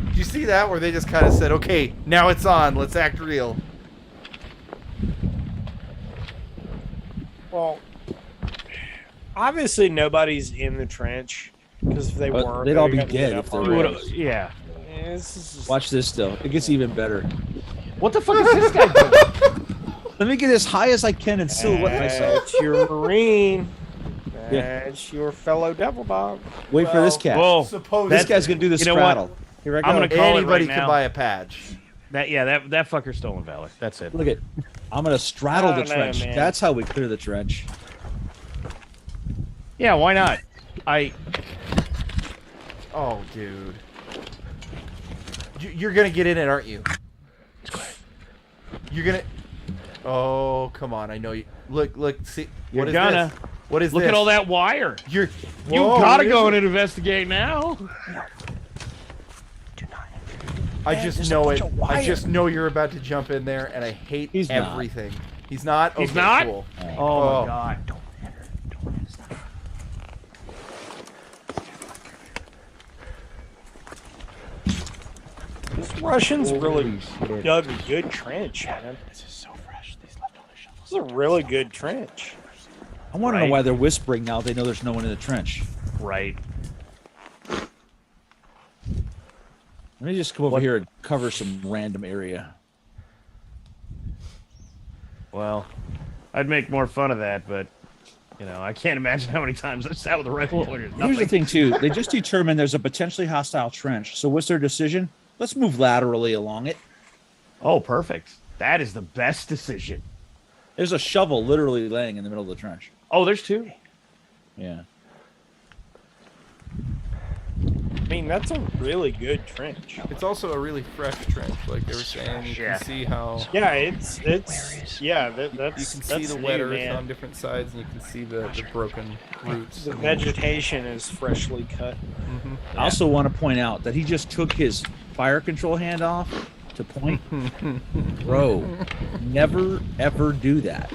[SPEAKER 2] Did you see that where they just kind of said, okay, now it's on, let's act real?
[SPEAKER 5] Well, obviously nobody's in the trench, because if they were,
[SPEAKER 1] they'd all be dead if they were.
[SPEAKER 3] Yeah.
[SPEAKER 1] Watch this though. It gets even better.
[SPEAKER 3] What the fuck is this guy doing?
[SPEAKER 1] Let me get as high as I can and silhouette myself.
[SPEAKER 5] It's your Marine. That's your fellow devil dog.
[SPEAKER 1] Wait for this cat.
[SPEAKER 3] Whoa.
[SPEAKER 1] This guy's gonna do the straddle. Here I go.
[SPEAKER 3] I'm gonna call
[SPEAKER 2] Anybody
[SPEAKER 3] it right
[SPEAKER 2] can
[SPEAKER 3] now.
[SPEAKER 2] buy a patch.
[SPEAKER 3] That fucker's stolen valor. That's it.
[SPEAKER 1] Look at. I'm gonna straddle the
[SPEAKER 5] know,
[SPEAKER 1] trench.
[SPEAKER 5] man.
[SPEAKER 1] That's how we clear the trench.
[SPEAKER 3] Yeah, why not?
[SPEAKER 2] Oh, dude. You're gonna get in it, aren't you? You're gonna. Oh, come on! I know you. Look! See. What is this? What is this?
[SPEAKER 3] Look at all that wire.
[SPEAKER 2] You
[SPEAKER 3] gotta go in and investigate now.
[SPEAKER 2] I just know it. I just know you're about to jump in there, and I hate everything. He's not.
[SPEAKER 3] He's
[SPEAKER 2] okay,
[SPEAKER 3] not?
[SPEAKER 2] Cool.
[SPEAKER 3] Oh my god.
[SPEAKER 5] This Russians really dug a good trench, man.
[SPEAKER 6] This is so fresh. These leftover shovels.
[SPEAKER 5] This is a really good trench.
[SPEAKER 1] I want to know why they're whispering now. They know there's no one in the trench.
[SPEAKER 3] Right.
[SPEAKER 1] Let me just come over here and cover some random area.
[SPEAKER 3] Well, I'd make more fun of that, but I can't imagine how many times I've sat with a rifle.
[SPEAKER 1] Here's the thing, too. They just determined there's a potentially hostile trench. So what's their decision? Let's move laterally along it.
[SPEAKER 3] Oh, perfect. That is the best decision.
[SPEAKER 1] There's a shovel literally laying in the middle of the trench.
[SPEAKER 3] Oh, there's two.
[SPEAKER 1] Yeah.
[SPEAKER 5] I mean, that's a really good trench.
[SPEAKER 2] It's also a really fresh trench, like they were saying. You can see how
[SPEAKER 5] Yeah, it's yeah.
[SPEAKER 2] you
[SPEAKER 5] That's
[SPEAKER 2] can see the
[SPEAKER 5] new,
[SPEAKER 2] wet earth
[SPEAKER 5] man.
[SPEAKER 2] on different sides, and you can see the broken roots.
[SPEAKER 5] The vegetation is freshly cut.
[SPEAKER 1] I also want to point out that he just took his fire control hand off to point. Bro, never ever do that.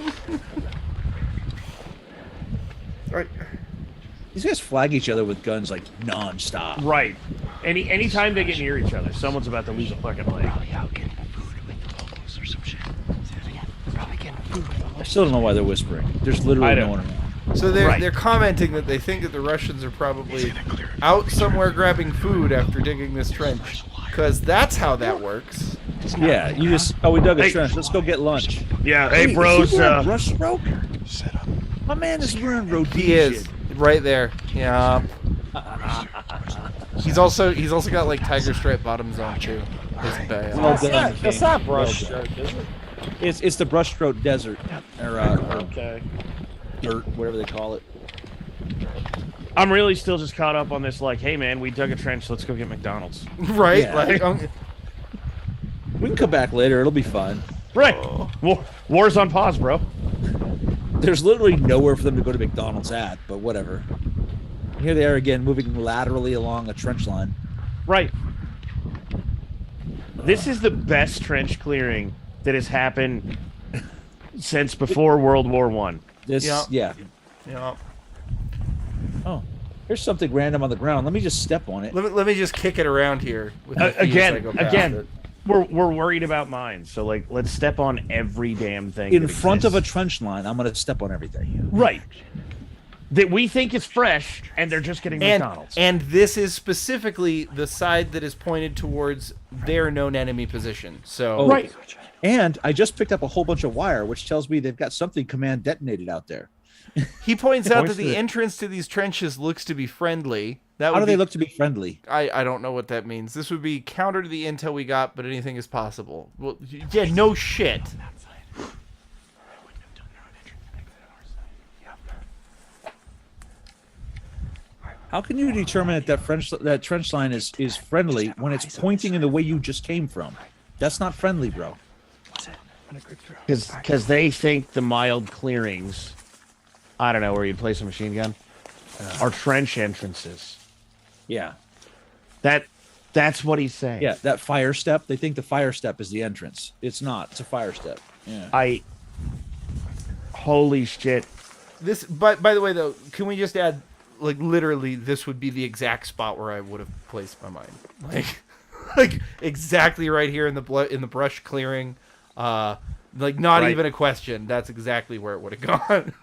[SPEAKER 2] Right.
[SPEAKER 1] These guys flag each other with guns like nonstop.
[SPEAKER 3] Right. Anytime they get near each other, someone's about to lose a fucking leg.
[SPEAKER 1] I still don't know why they're whispering. There's literally no one around.
[SPEAKER 2] So they're commenting that they think that the Russians are probably out somewhere grabbing food after digging this trench, because that's how that works.
[SPEAKER 1] Yeah, you just we dug a trench. Let's go get lunch.
[SPEAKER 3] Yeah,
[SPEAKER 1] Hey,
[SPEAKER 3] hey bros.
[SPEAKER 1] is he wearing brush stroke? My man is wearing Rhodesian.
[SPEAKER 2] He is right there. Yeah. He's also got like tiger stripe bottoms on too. His bag.
[SPEAKER 1] Well done.
[SPEAKER 5] That's not
[SPEAKER 1] Well
[SPEAKER 5] brush
[SPEAKER 1] done.
[SPEAKER 5] stroke, is it?
[SPEAKER 1] It's the brushstroke desert or
[SPEAKER 5] Okay.
[SPEAKER 1] dirt, whatever they call it.
[SPEAKER 3] I'm really still just caught up on this. Like, hey man, we dug a trench. Let's go get McDonald's.
[SPEAKER 2] Right.
[SPEAKER 1] Yeah.
[SPEAKER 2] Like,
[SPEAKER 1] We can come back later. It'll be fine.
[SPEAKER 3] Right. War's on pause, bro.
[SPEAKER 1] There's literally nowhere for them to go to McDonald's at, but whatever. Here they are again, moving laterally along a trench line.
[SPEAKER 3] Right. This is the best trench clearing that has happened since before World War One.
[SPEAKER 1] This, yeah.
[SPEAKER 2] yeah.
[SPEAKER 1] Oh, here's something random on the ground. Let me just step on it.
[SPEAKER 2] Let me just kick it around here. With my feet as I go past it.
[SPEAKER 3] We're worried about mines, so like let's step on every damn thing
[SPEAKER 1] In
[SPEAKER 3] that
[SPEAKER 1] front of a
[SPEAKER 3] exists.
[SPEAKER 1] trench line, I'm gonna step on everything.
[SPEAKER 3] Right. That we think is fresh, and they're just getting McDonald's.
[SPEAKER 2] And this is specifically the side that is pointed towards their known enemy position. So
[SPEAKER 3] Right.
[SPEAKER 1] And I just picked up a whole bunch of wire, which tells me they've got something command detonated out there.
[SPEAKER 2] he points out that
[SPEAKER 3] to
[SPEAKER 2] the
[SPEAKER 3] the-
[SPEAKER 2] entrance to these trenches looks to be friendly. That
[SPEAKER 1] How
[SPEAKER 2] would
[SPEAKER 1] do they
[SPEAKER 2] be-
[SPEAKER 1] look to be friendly?
[SPEAKER 2] I don't know what that means. This would be counter to the intel we got, but anything is possible. Well, yeah, no shit.
[SPEAKER 1] How can you determine that trench line is friendly when it's pointing in the way you just came from? That's not friendly, bro.
[SPEAKER 3] Because they think the mild clearings, I don't know, where you place a machine gun, are trench entrances.
[SPEAKER 1] Yeah.
[SPEAKER 3] That's what he's saying.
[SPEAKER 1] Yeah, that fire step. They think the fire step is the entrance. It's not. It's a fire step. Yeah.
[SPEAKER 3] Holy shit.
[SPEAKER 2] This, by the way, though, can we just add, like, literally, this would be the exact spot where I would have placed my mine, like exactly right here in the brush clearing, like not
[SPEAKER 3] Right.
[SPEAKER 2] even a question. That's exactly where it would have gone.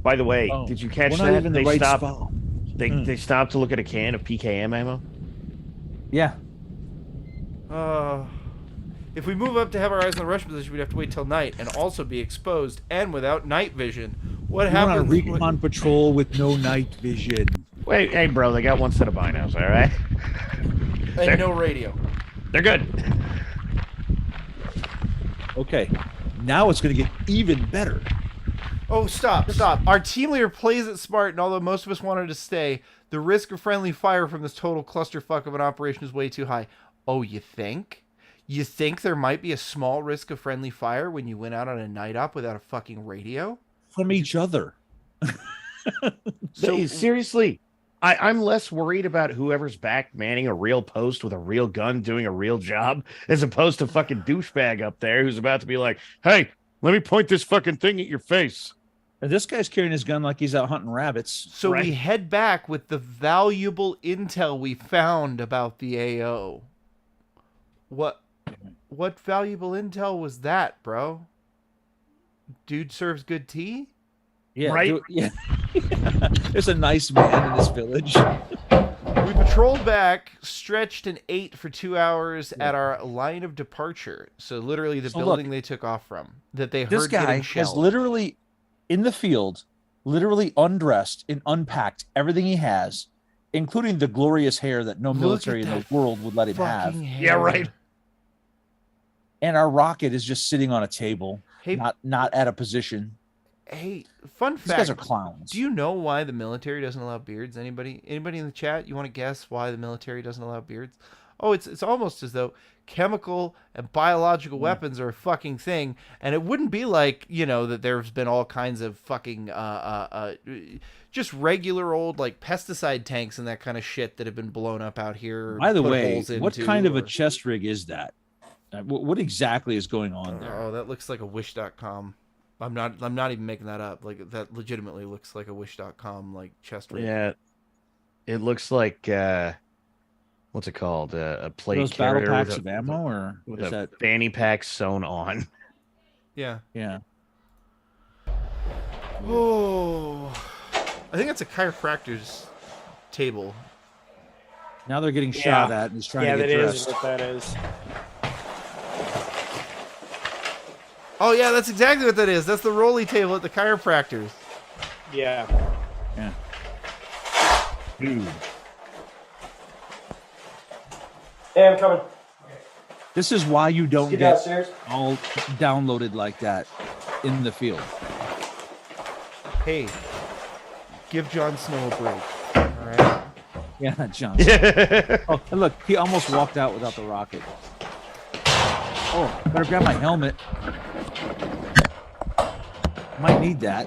[SPEAKER 3] By the way,
[SPEAKER 1] Oh,
[SPEAKER 3] did you catch
[SPEAKER 1] we're not
[SPEAKER 3] that?
[SPEAKER 1] even in the
[SPEAKER 3] They
[SPEAKER 1] right
[SPEAKER 3] stopped.
[SPEAKER 1] spot.
[SPEAKER 3] They stopped to look at a can of PKM ammo.
[SPEAKER 1] Yeah.
[SPEAKER 2] If we move up to have our eyes on the Russian position, we'd have to wait till night and also be exposed and without night vision. What
[SPEAKER 1] We're on a
[SPEAKER 2] happens?
[SPEAKER 1] recon patrol with no night vision.
[SPEAKER 3] Wait, hey, bro, they got one set of binos, all right?
[SPEAKER 2] And no radio.
[SPEAKER 3] They're good.
[SPEAKER 1] Okay. Now it's going to get even better.
[SPEAKER 2] Oh, stop. Our team leader plays it smart, and although most of us wanted to stay, the risk of friendly fire from this total clusterfuck of an operation is way too high. Oh, you think? You think there might be a small risk of friendly fire when you went out on a night op without a fucking radio?
[SPEAKER 1] From each other.
[SPEAKER 3] So seriously, I'm less worried about whoever's back manning a real post with a real gun doing a real job as opposed to fucking douchebag up there who's about to be like, hey, let me point this fucking thing at your face.
[SPEAKER 1] And this guy's carrying his gun like he's out hunting rabbits.
[SPEAKER 2] So
[SPEAKER 3] Right.
[SPEAKER 2] we head back with the valuable intel we found about the AO. What valuable intel was that, bro? Dude serves good tea?
[SPEAKER 1] Yeah.
[SPEAKER 3] Right?
[SPEAKER 1] Yeah. There's a nice man in this village.
[SPEAKER 2] We patrolled back, stretched and ate for 2 hours at our line of departure. So literally the
[SPEAKER 1] So
[SPEAKER 2] building
[SPEAKER 1] look,
[SPEAKER 2] they took off from, that they
[SPEAKER 1] This
[SPEAKER 2] heard
[SPEAKER 1] guy
[SPEAKER 2] getting
[SPEAKER 1] has
[SPEAKER 2] shelled.
[SPEAKER 1] literally, in the field, literally undressed and unpacked everything he has, including the glorious hair that no
[SPEAKER 2] Look
[SPEAKER 1] military
[SPEAKER 2] at
[SPEAKER 1] in the
[SPEAKER 2] that
[SPEAKER 1] world would let him have.
[SPEAKER 2] Fucking
[SPEAKER 3] Yeah,
[SPEAKER 2] hair.
[SPEAKER 3] right.
[SPEAKER 1] And our rocket is just sitting on a table,
[SPEAKER 2] Hey,
[SPEAKER 1] not at a position.
[SPEAKER 2] Hey, fun
[SPEAKER 1] These guys are
[SPEAKER 2] fact.
[SPEAKER 1] clowns.
[SPEAKER 2] Do you know why the military doesn't allow beards? Anybody in the chat? You want to guess why the military doesn't allow beards? Oh, it's almost as though chemical and biological weapons are a fucking thing, and it wouldn't be like, that there's been all kinds of fucking just regular old like pesticide tanks and that kind of shit that have been blown up out here.
[SPEAKER 1] By the
[SPEAKER 2] put
[SPEAKER 1] way,
[SPEAKER 2] holes
[SPEAKER 1] what
[SPEAKER 2] into,
[SPEAKER 1] kind of a
[SPEAKER 2] or-
[SPEAKER 1] chest rig is that? What exactly is going on there?
[SPEAKER 2] Oh, that looks like a wish.com. I'm not even making that up. Like, that legitimately looks like a wish.com like chest rig.
[SPEAKER 3] Yeah, it looks like what's it called? A plate
[SPEAKER 1] Those battle
[SPEAKER 3] carrier
[SPEAKER 1] packs
[SPEAKER 3] with
[SPEAKER 1] of ammo, or
[SPEAKER 3] with
[SPEAKER 1] is
[SPEAKER 3] a
[SPEAKER 1] that?
[SPEAKER 3] fanny pack sewn on.
[SPEAKER 2] Yeah.
[SPEAKER 1] Yeah.
[SPEAKER 2] Oh, I think that's a chiropractor's table.
[SPEAKER 1] Now they're getting shot at, and he's trying to
[SPEAKER 5] that
[SPEAKER 1] get
[SPEAKER 5] is
[SPEAKER 1] dressed.
[SPEAKER 5] what that is.
[SPEAKER 2] Oh yeah, that's exactly what that is. That's the rolly table at the chiropractor's.
[SPEAKER 5] Yeah.
[SPEAKER 1] Yeah.
[SPEAKER 3] Dude.
[SPEAKER 4] Hey, I'm coming.
[SPEAKER 1] This is why you don't
[SPEAKER 4] Get
[SPEAKER 1] get
[SPEAKER 4] downstairs.
[SPEAKER 1] all downloaded like that in the field.
[SPEAKER 2] Hey, give Jon Snow a break. All right.
[SPEAKER 1] Yeah, John. Oh, and look, he almost walked out without the rocket. Oh, better grab my helmet. Might need that.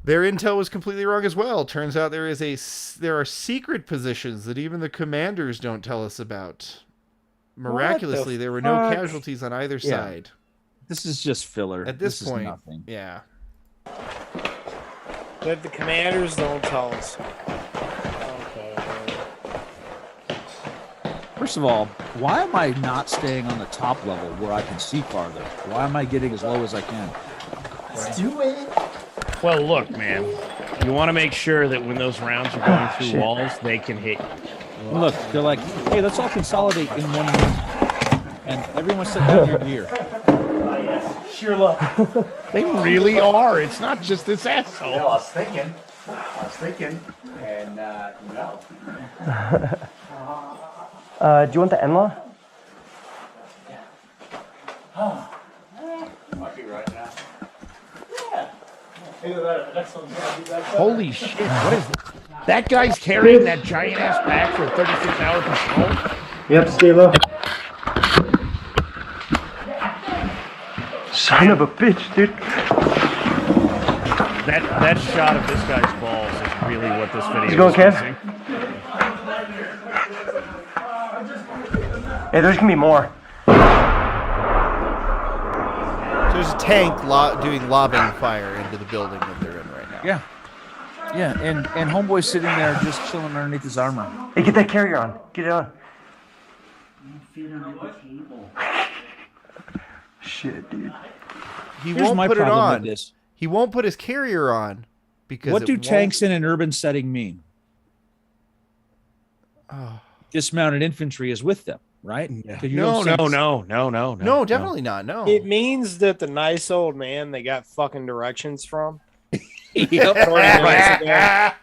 [SPEAKER 2] Their intel was completely wrong as well. Turns out there are secret positions that even the commanders don't tell us about. Miraculously, there were no
[SPEAKER 5] fuck?
[SPEAKER 2] casualties on either
[SPEAKER 1] Yeah.
[SPEAKER 2] side.
[SPEAKER 1] This is just filler.
[SPEAKER 2] At this
[SPEAKER 1] is
[SPEAKER 2] point,
[SPEAKER 1] nothing.
[SPEAKER 2] yeah.
[SPEAKER 5] That the commanders don't tell us. Okay.
[SPEAKER 1] First of all, why am I not staying on the top level where I can see farther? Why am I getting as low as I can?
[SPEAKER 3] Well, look, man. You want to make sure that when those rounds are going through walls, they can hit you.
[SPEAKER 1] And look, they're like, hey, let's all consolidate in one room. And everyone set down your gear.
[SPEAKER 6] Sheer luck.
[SPEAKER 3] They really are. It's not just this asshole.
[SPEAKER 6] I was thinking, and no.
[SPEAKER 4] Do you want the N-Law?
[SPEAKER 6] Might be right now. Yeah. Either that or the next one's gonna be that.
[SPEAKER 3] Holy shit! What is that guy's carrying that giant ass pack for 36-hour patrol?
[SPEAKER 4] Yep, stay low. Son of a bitch, dude.
[SPEAKER 3] That shot of this guy's balls is really what this video
[SPEAKER 4] He's going,
[SPEAKER 3] is
[SPEAKER 4] Kev?
[SPEAKER 3] missing.
[SPEAKER 4] Hey, there's gonna be more.
[SPEAKER 2] So there's a tank doing lobbing fire into the building that they're in right now.
[SPEAKER 1] Yeah. Yeah, and homeboy's sitting there just chilling underneath his armor.
[SPEAKER 4] Hey, get that carrier on. Get it on. Shit, dude.
[SPEAKER 2] He
[SPEAKER 1] Here's
[SPEAKER 2] won't
[SPEAKER 1] my
[SPEAKER 2] put it
[SPEAKER 1] problem
[SPEAKER 2] on.
[SPEAKER 1] with this.
[SPEAKER 2] He won't put his carrier on because
[SPEAKER 1] What
[SPEAKER 2] it
[SPEAKER 1] do
[SPEAKER 2] won't-
[SPEAKER 1] tanks in an urban setting mean?
[SPEAKER 2] Oh.
[SPEAKER 1] Dismounted infantry is with them, right?
[SPEAKER 3] Yeah.
[SPEAKER 1] 'Cause you
[SPEAKER 3] No,
[SPEAKER 1] don't send-
[SPEAKER 2] No, definitely not. No.
[SPEAKER 5] It means that the nice old man they got fucking directions from
[SPEAKER 1] Yep.
[SPEAKER 5] right.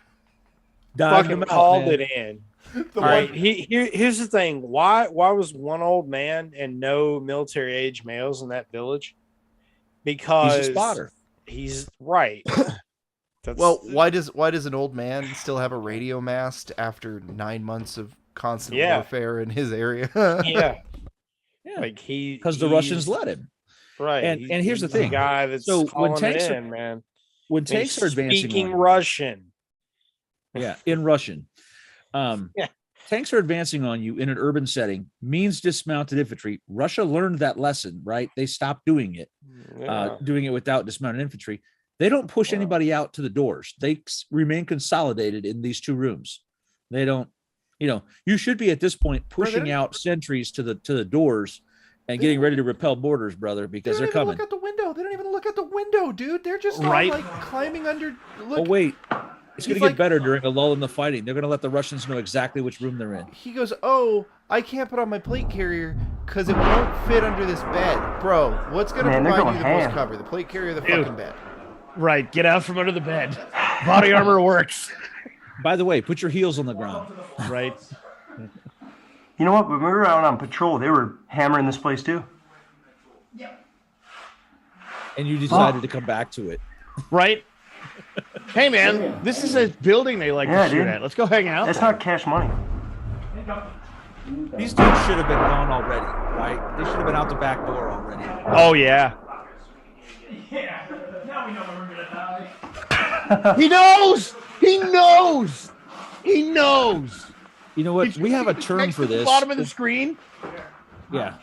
[SPEAKER 1] Dive
[SPEAKER 5] fucking
[SPEAKER 1] them out,
[SPEAKER 5] called
[SPEAKER 1] man.
[SPEAKER 5] it in.
[SPEAKER 2] The
[SPEAKER 5] All right, here's the thing. Why was one old man and no military age males in that village? Because
[SPEAKER 1] He's a spotter.
[SPEAKER 5] He's right. That's,
[SPEAKER 2] Well, why does an old man still have a radio mast after 9 months of constant
[SPEAKER 5] Yeah.
[SPEAKER 2] warfare in his area?
[SPEAKER 5] yeah,
[SPEAKER 1] Yeah,
[SPEAKER 5] like
[SPEAKER 1] because the Russians let him.
[SPEAKER 5] right.
[SPEAKER 1] And here's the
[SPEAKER 5] He's
[SPEAKER 1] thing.
[SPEAKER 5] guy that's
[SPEAKER 1] So when
[SPEAKER 5] calling
[SPEAKER 1] tanks
[SPEAKER 5] it
[SPEAKER 1] are-
[SPEAKER 5] in, man.
[SPEAKER 1] When tanks are advancing,
[SPEAKER 5] speaking
[SPEAKER 1] on you-
[SPEAKER 5] Russian.
[SPEAKER 1] yeah, in Russian.
[SPEAKER 5] Yeah.
[SPEAKER 1] Tanks are advancing on you in an urban setting means dismounted infantry. Russia learned that lesson, right? They stopped doing it,
[SPEAKER 5] Yeah.
[SPEAKER 1] doing it without dismounted infantry. They don't push anybody out to the doors. They remain consolidated in these two rooms. They don't, you should be at this point pushing out sentries to the doors and getting ready to repel borders, brother, because they're coming.
[SPEAKER 2] Look out the window. They don't even look out the window, dude. They're just all,
[SPEAKER 3] Right.
[SPEAKER 2] like climbing under. Look,
[SPEAKER 1] Oh, wait. It's going
[SPEAKER 2] He's
[SPEAKER 1] to get
[SPEAKER 2] like-
[SPEAKER 1] better during a lull in the fighting. They're going to let the Russians know exactly which room they're in.
[SPEAKER 2] he goes, "Oh, I can't put on my plate carrier because it won't fit under this bed, bro. What's gonna
[SPEAKER 4] Man, they're
[SPEAKER 2] provide
[SPEAKER 4] going
[SPEAKER 2] you the most
[SPEAKER 4] ham.
[SPEAKER 2] cover? The plate carrier, or the
[SPEAKER 3] Dude.
[SPEAKER 2] fucking bed?"
[SPEAKER 3] Right, get out from under the bed. Body armor works.
[SPEAKER 1] By the way, put your heels on the ground.
[SPEAKER 3] Right.
[SPEAKER 4] You know what? When we were out on patrol, they were hammering this place too.
[SPEAKER 1] And you decided to come back to it.
[SPEAKER 3] Right? Hey, man, this is a building they like to shoot
[SPEAKER 4] dude.
[SPEAKER 3] at. Let's go hang out.
[SPEAKER 4] That's not cash money.
[SPEAKER 1] These dudes should have been gone already, right? They should have been out the back door already.
[SPEAKER 3] Oh, yeah.
[SPEAKER 6] Yeah. Now we know when we're gonna die.
[SPEAKER 3] He knows! He knows! He knows!
[SPEAKER 1] You know what? We have a term
[SPEAKER 3] Next
[SPEAKER 1] for
[SPEAKER 3] to the
[SPEAKER 1] this.
[SPEAKER 3] bottom of the screen.
[SPEAKER 1] Yeah.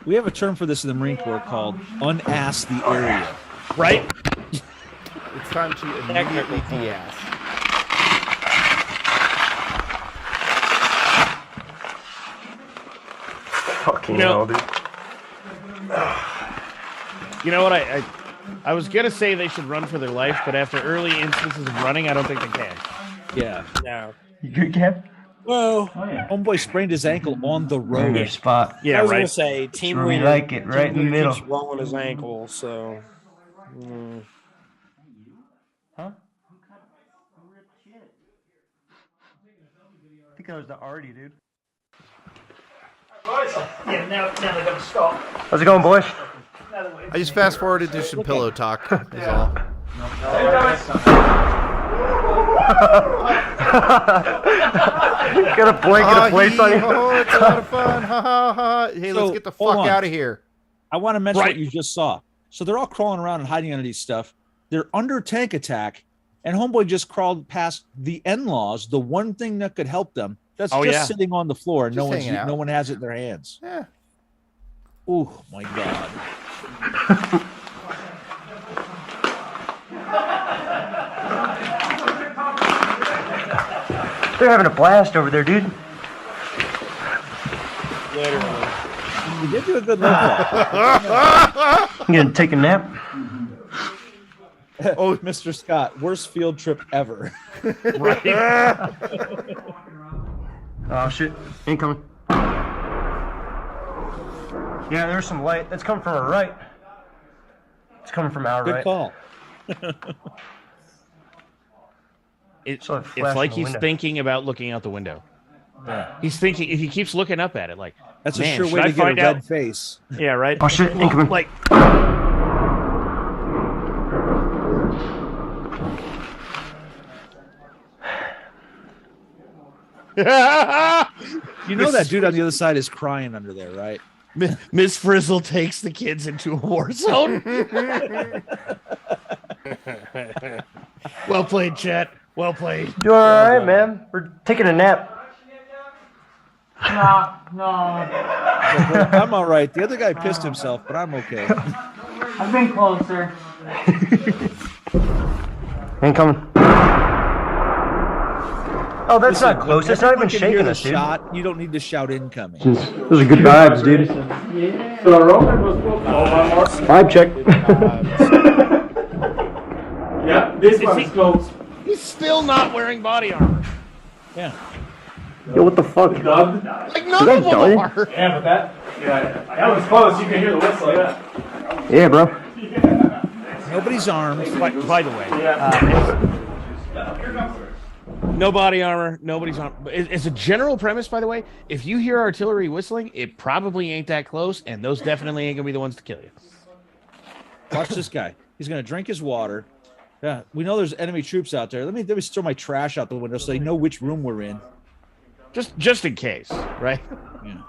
[SPEAKER 1] We have a term for this in the Marine Corps called unass the area.
[SPEAKER 3] Right?
[SPEAKER 2] It's time to immediately de-ass.
[SPEAKER 4] Fucking
[SPEAKER 3] You know-
[SPEAKER 4] hell, dude.
[SPEAKER 3] You know what? I was going to say they should run for their life, but after early instances of running, I don't think they can.
[SPEAKER 1] Yeah.
[SPEAKER 5] No.
[SPEAKER 4] You good, Kev?
[SPEAKER 5] Well,
[SPEAKER 1] Homeboy sprained his ankle on the
[SPEAKER 4] On
[SPEAKER 1] road.
[SPEAKER 4] your spot.
[SPEAKER 3] Yeah,
[SPEAKER 5] I was
[SPEAKER 3] right.
[SPEAKER 5] gonna say team
[SPEAKER 4] where we
[SPEAKER 5] leader.
[SPEAKER 4] like it, right in the
[SPEAKER 5] team leader
[SPEAKER 4] middle.
[SPEAKER 5] keeps rolling his ankle, so.
[SPEAKER 4] Huh? I think that was the Artie, dude.
[SPEAKER 6] Boys. Yeah, now they're gonna stop.
[SPEAKER 4] How's it going, boys?
[SPEAKER 2] I just fast forwarded to some pillow talk. Is all.
[SPEAKER 4] Got a blanket of place on you.
[SPEAKER 2] Oh, it's a lot of fun. Ha ha ha. Hey, let's
[SPEAKER 1] So,
[SPEAKER 2] get the
[SPEAKER 1] hold
[SPEAKER 2] fuck
[SPEAKER 1] on.
[SPEAKER 2] out of here.
[SPEAKER 1] I want to mention
[SPEAKER 3] Right.
[SPEAKER 1] what you just saw. So they're all crawling around and hiding under these stuff. They're under tank attack, and Homeboy just crawled past the N-laws, the one thing that could help them. That's
[SPEAKER 3] Oh,
[SPEAKER 1] just
[SPEAKER 3] yeah.
[SPEAKER 1] sitting on the floor, and
[SPEAKER 2] Just hanging out.
[SPEAKER 1] no one has it in their hands.
[SPEAKER 2] Yeah.
[SPEAKER 1] Oh my god!
[SPEAKER 4] They're having a blast over there, dude.
[SPEAKER 5] Literally.
[SPEAKER 1] You did do a good look.
[SPEAKER 4] You gonna take a nap?
[SPEAKER 1] Oh, Mr. Scott, worst field trip ever.
[SPEAKER 4] Oh shit, incoming. Yeah, there's some light. That's coming from our right. It's coming from our
[SPEAKER 1] Good
[SPEAKER 4] right.
[SPEAKER 1] call.
[SPEAKER 4] Saw it
[SPEAKER 3] It's
[SPEAKER 4] flash
[SPEAKER 3] like
[SPEAKER 4] in the
[SPEAKER 3] he's
[SPEAKER 4] window.
[SPEAKER 3] thinking about looking out the window.
[SPEAKER 1] Yeah.
[SPEAKER 3] He's thinking, he keeps looking up at it like,
[SPEAKER 1] That's
[SPEAKER 3] man,
[SPEAKER 1] a sure
[SPEAKER 3] should
[SPEAKER 1] way
[SPEAKER 3] I
[SPEAKER 1] to get a
[SPEAKER 3] find
[SPEAKER 1] red
[SPEAKER 3] out?
[SPEAKER 1] face.
[SPEAKER 3] Yeah, right?
[SPEAKER 4] Oh shit, incoming.
[SPEAKER 3] Like,
[SPEAKER 1] You know that dude on the other side is crying under there, right?
[SPEAKER 3] Miss Frizzle takes the kids into a war zone. Well played, chat. Well played.
[SPEAKER 4] Doing all right, man. We're taking a nap.
[SPEAKER 6] No.
[SPEAKER 1] I'm all right. The other guy pissed himself, but I'm okay.
[SPEAKER 6] I've been closer.
[SPEAKER 4] Incoming. Oh, that's not close. It's not even
[SPEAKER 1] Everyone can hear
[SPEAKER 4] shaking
[SPEAKER 1] the
[SPEAKER 4] us, dude.
[SPEAKER 1] shot. You don't need to shout incoming.
[SPEAKER 4] Those are good vibes, dude. Vibe check.
[SPEAKER 6] Yeah, this one's close.
[SPEAKER 3] He's still not wearing body armor.
[SPEAKER 1] Yeah.
[SPEAKER 4] Yo, what the fuck?
[SPEAKER 6] Doug?
[SPEAKER 3] Like, none
[SPEAKER 4] that
[SPEAKER 3] of them
[SPEAKER 4] done?
[SPEAKER 3] are.
[SPEAKER 6] Yeah, but that was close. You can hear the whistle. Yeah.
[SPEAKER 4] Yeah, bro.
[SPEAKER 1] Nobody's armed.
[SPEAKER 3] By the way, no body armor, nobody's on. It's a general premise, by the way. If you hear artillery whistling, it probably ain't that close, and those definitely ain't gonna be the ones to kill you.
[SPEAKER 1] Watch this guy. He's gonna drink his water. Yeah, we know there's enemy troops out there. Let me throw my trash out the window so they know which room we're in.
[SPEAKER 3] Just in case, right?
[SPEAKER 1] Yeah.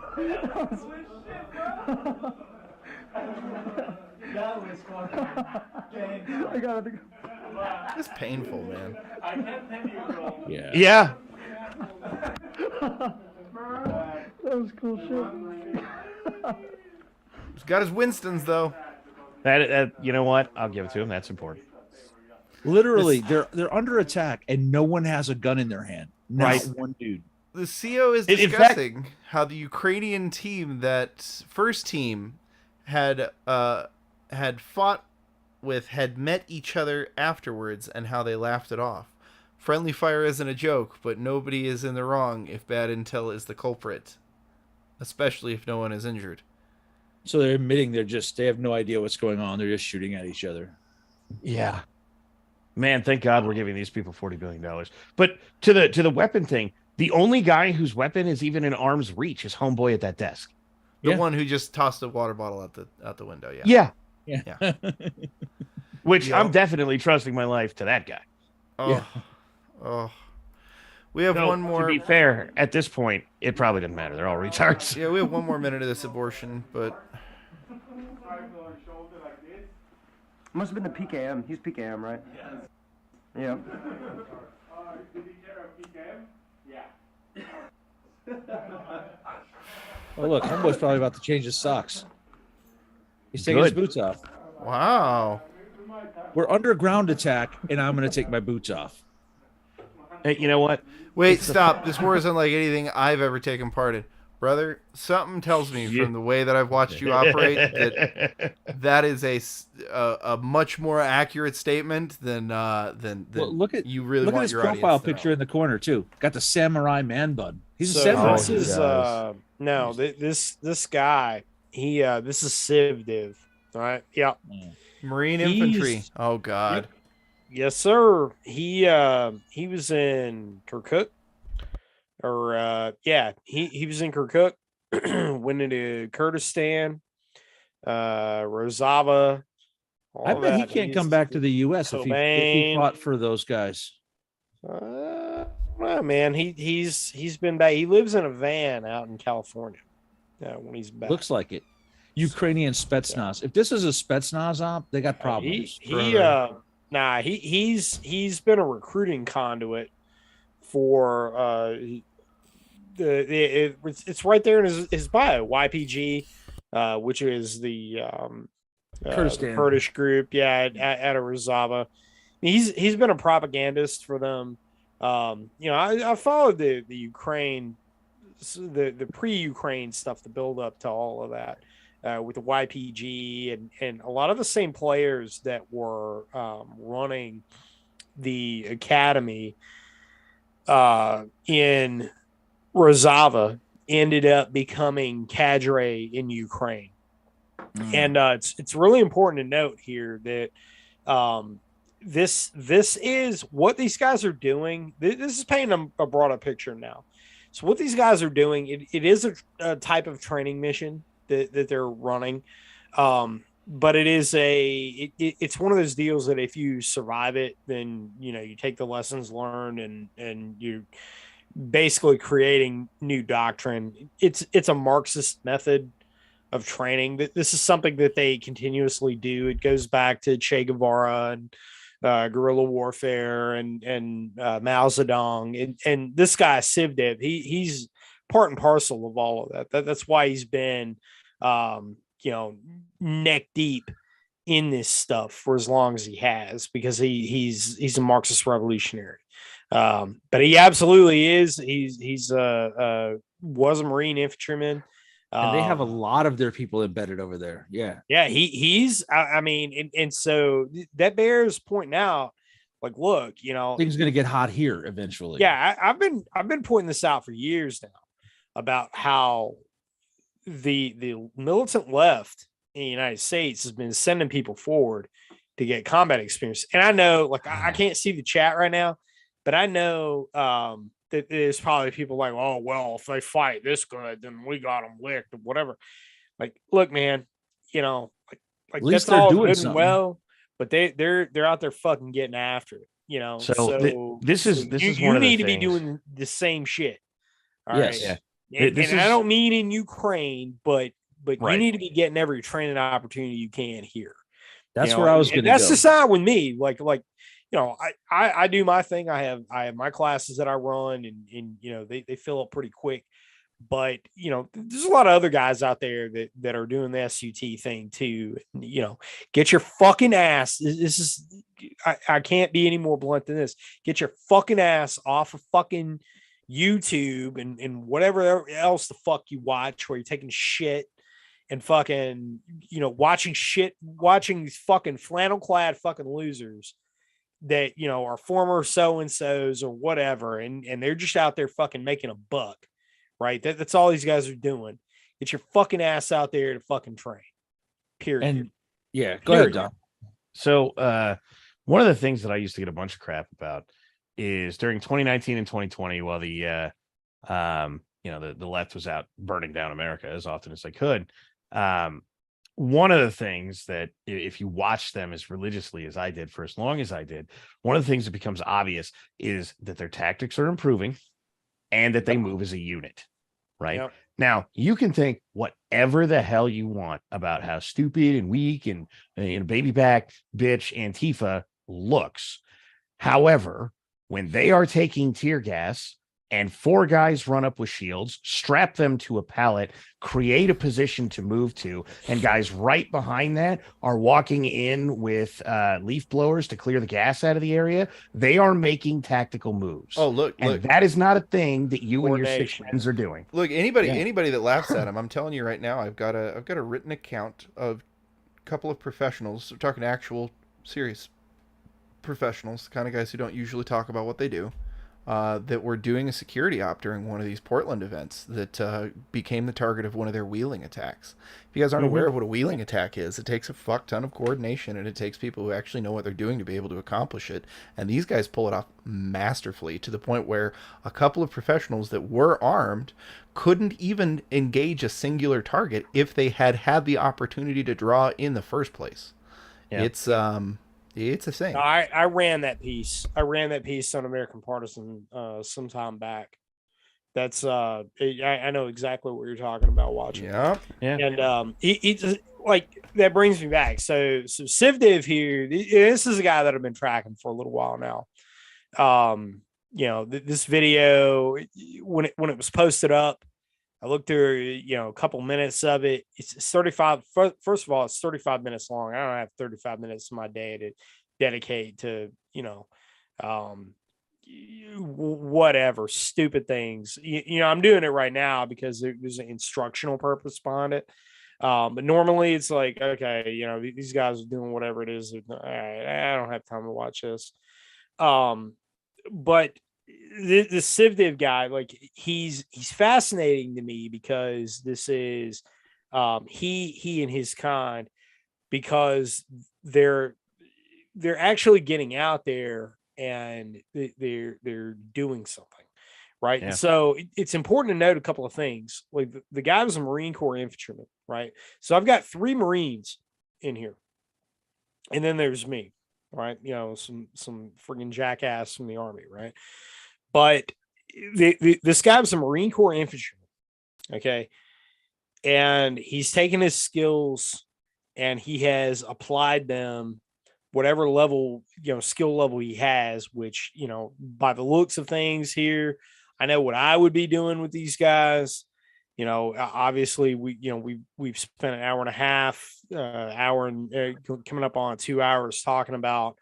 [SPEAKER 2] It's painful, man.
[SPEAKER 1] Yeah.
[SPEAKER 3] Yeah.
[SPEAKER 4] That was cool shit.
[SPEAKER 2] He's got his Winstons though.
[SPEAKER 3] That you know what? I'll give it to him. That's important.
[SPEAKER 1] Literally, they're under attack and no one has a gun in their hand. Not
[SPEAKER 3] Right.
[SPEAKER 1] one dude.
[SPEAKER 2] The CO is
[SPEAKER 3] In fact-
[SPEAKER 2] discussing how the Ukrainian team, that first team, had fought with, had met each other afterwards, and how they laughed it off. Friendly fire isn't a joke, but nobody is in the wrong if bad intel is the culprit, especially if no one is injured.
[SPEAKER 1] So they're admitting they have no idea what's going on. They're just shooting at each other.
[SPEAKER 3] Yeah. Man, thank God we're giving these people $40 billion. But to the weapon thing, The only guy whose weapon is even in arm's reach is homeboy at that desk.
[SPEAKER 2] The
[SPEAKER 1] Yeah.
[SPEAKER 2] one who just tossed a water bottle out the window. Yeah.
[SPEAKER 3] Yeah. Which
[SPEAKER 2] Yep.
[SPEAKER 3] I'm definitely trusting my life to that guy.
[SPEAKER 2] Oh.
[SPEAKER 1] Yeah.
[SPEAKER 2] Oh. We have
[SPEAKER 3] So,
[SPEAKER 2] one more.
[SPEAKER 3] To be fair, at this point, it probably doesn't matter. They're all retards.
[SPEAKER 2] Yeah, we have one more minute of this abortion, but
[SPEAKER 4] Must have been the PKM. He's PKM, right? Yeah.
[SPEAKER 1] Oh, look, homeboy's probably about to change his socks. He's taking his
[SPEAKER 3] Good.
[SPEAKER 1] boots off.
[SPEAKER 2] wow.
[SPEAKER 1] We're under ground attack, and I'm going to take my boots off.
[SPEAKER 3] Hey, you know what?
[SPEAKER 2] Wait, stop. This war isn't like anything I've ever taken part in. Brother, something tells me from the way that I've watched you operate that is a much more accurate statement than
[SPEAKER 1] Well, look at
[SPEAKER 2] you really
[SPEAKER 1] look at
[SPEAKER 2] want
[SPEAKER 1] his
[SPEAKER 2] your
[SPEAKER 1] profile
[SPEAKER 2] audience to know.
[SPEAKER 1] picture in the corner too. Got the samurai man bun. He's a
[SPEAKER 5] So
[SPEAKER 1] samurai.
[SPEAKER 5] this is no this guy. This is Civ Div, right? Yeah.
[SPEAKER 2] Marine
[SPEAKER 5] He's-
[SPEAKER 2] infantry. Oh God.
[SPEAKER 5] Yes, sir. He was in Kirkuk, or he was in Kirkuk. Went into Kurdistan, Rojava.
[SPEAKER 1] I bet he can't come back to the U.S. if he
[SPEAKER 5] Cobain.
[SPEAKER 1] fought for those guys.
[SPEAKER 5] Well, man, he's been back. He lives in a van out in California. When he's back.
[SPEAKER 1] Looks like it. Ukrainian Spetsnaz. If this is a Spetsnaz op, they got problems.
[SPEAKER 5] He's been a recruiting conduit for it's right there in his bio, YPG, which is the
[SPEAKER 1] Kurdistan.
[SPEAKER 5] Kurdish group, out of Rojava. He's been a propagandist for them. I followed the Ukraine, the pre-Ukraine stuff, the build up to all of that. With the YPG and a lot of the same players that were running the academy in Rojava ended up becoming cadre in Ukraine. And it's really important to note here that this is what these guys are doing. This is painting a broader picture now. So what these guys are doing, it is a type of training mission that they're running, but it is it's one of those deals that if you survive it, then you take the lessons learned and you're basically creating new doctrine. It's a Marxist method of training. This is something that they continuously do. It goes back to Che Guevara and guerrilla warfare and Mao Zedong and this guy Sivdev. He's part and parcel of all of that. That's why he's been neck deep in this stuff for as long as he has, because he's a Marxist revolutionary. But he absolutely is. He's was a Marine infantryman.
[SPEAKER 1] And they have a lot of their people embedded over there. Yeah.
[SPEAKER 5] Yeah, he's and so that bears pointing out, like, look,
[SPEAKER 1] Things going to get hot here eventually.
[SPEAKER 5] Yeah, I've been pointing this out for years now about how the militant left in the United States has been sending people forward to get combat experience. And I know, like, I can't see the chat right now, but I know that there's probably people like, oh, well, if they fight this good, then we got them licked or whatever. Like, look, man, like
[SPEAKER 1] At least
[SPEAKER 5] that's
[SPEAKER 1] they're
[SPEAKER 5] all
[SPEAKER 1] doing
[SPEAKER 5] good and
[SPEAKER 1] something.
[SPEAKER 5] well, but they're out there fucking getting after it.
[SPEAKER 3] So this is
[SPEAKER 5] you
[SPEAKER 3] one of the
[SPEAKER 5] need to be
[SPEAKER 3] things.
[SPEAKER 5] doing the same shit. All right.
[SPEAKER 1] Yes.
[SPEAKER 3] Yeah.
[SPEAKER 5] And,
[SPEAKER 3] This
[SPEAKER 5] and I
[SPEAKER 3] is-
[SPEAKER 5] don't mean in Ukraine, but you
[SPEAKER 3] Right.
[SPEAKER 5] need to be getting every training opportunity you can here.
[SPEAKER 1] That's where I was going
[SPEAKER 5] and
[SPEAKER 1] to
[SPEAKER 5] that's
[SPEAKER 1] go.
[SPEAKER 5] the side with me. Like I do my thing. I have my classes that I run, and they fill up pretty quick. But there's a lot of other guys out there that are doing the SUT thing too. Get your fucking ass. This is I can't be any more blunt than this. Get your fucking ass off of fucking YouTube and whatever else the fuck you watch, where you're taking shit and fucking watching these fucking flannel clad fucking losers that are former so and so's or whatever, and they're just out there fucking making a buck, right? That's all these guys are doing. Get your fucking ass out there to fucking train. Period.
[SPEAKER 1] And yeah, go ahead, Don.
[SPEAKER 3] So one of the things that I used to get a bunch of crap about is during 2019 and 2020, while the The left was out burning down America as often as they could. One of the things that if you watch them as religiously as I did for as long as I did, one of the things that becomes obvious is that their tactics are improving and that they move as a unit, right?
[SPEAKER 5] Yep.
[SPEAKER 3] Now, you can think whatever the hell you want about how stupid and weak and baby back bitch Antifa looks. However, when they are taking tear gas and 4 guys run up with shields, strap them to a pallet, create a position to move to, and guys right behind that are walking in with leaf blowers to clear the gas out of the area, they are making tactical moves.
[SPEAKER 2] Oh, look.
[SPEAKER 3] That is not a thing that you and your 6
[SPEAKER 5] Coordination.
[SPEAKER 3] friends are doing.
[SPEAKER 2] Look, anybody that laughs at him, I'm telling you right now, I've got a written account of a couple of professionals. We're talking actual serious professionals, the kind of guys who don't usually talk about what they do. That were doing a security op during one of these Portland events that became the target of one of their wheeling attacks. If you guys aren't aware of what a wheeling attack is, it takes a fuck ton of coordination, and it takes people who actually know what they're doing to be able to accomplish it. And these guys pull it off masterfully, to the point where a couple of professionals that were armed couldn't even engage a singular target if they had the opportunity to draw in the first place. Yeah. It's a thing.
[SPEAKER 5] I ran that piece. I ran that piece on American Partisan some time back. That's I know exactly what you're talking about watching.
[SPEAKER 2] Yeah.
[SPEAKER 5] And it's like that brings me back. So CivDiv here, this is a guy that I've been tracking for a little while now. This video when it was posted up, I looked through, a couple minutes of it. It's 35. First of all, it's 35 minutes long. I don't have 35 minutes of my day to dedicate to, whatever stupid things. I'm doing it right now because there's an instructional purpose behind it. But normally it's like, okay, these guys are doing whatever it is. All right, I don't have time to watch this. But the CivDiv guy, like he's fascinating to me because this is he and his kind, because they're actually getting out there and they're doing something, right?
[SPEAKER 3] Yeah.
[SPEAKER 5] So it's important to note a couple of things. Like the guy was a Marine Corps infantryman, right? So I've got 3 Marines in here, and then there's me, right? Some friggin' jackass from the Army, right? But this guy was a Marine Corps infantryman, okay? And he's taken his skills and he has applied them, whatever level, skill level he has, which, by the looks of things here, I know what I would be doing with these guys. Obviously we've spent an hour and a half, coming up on 2 hours talking about,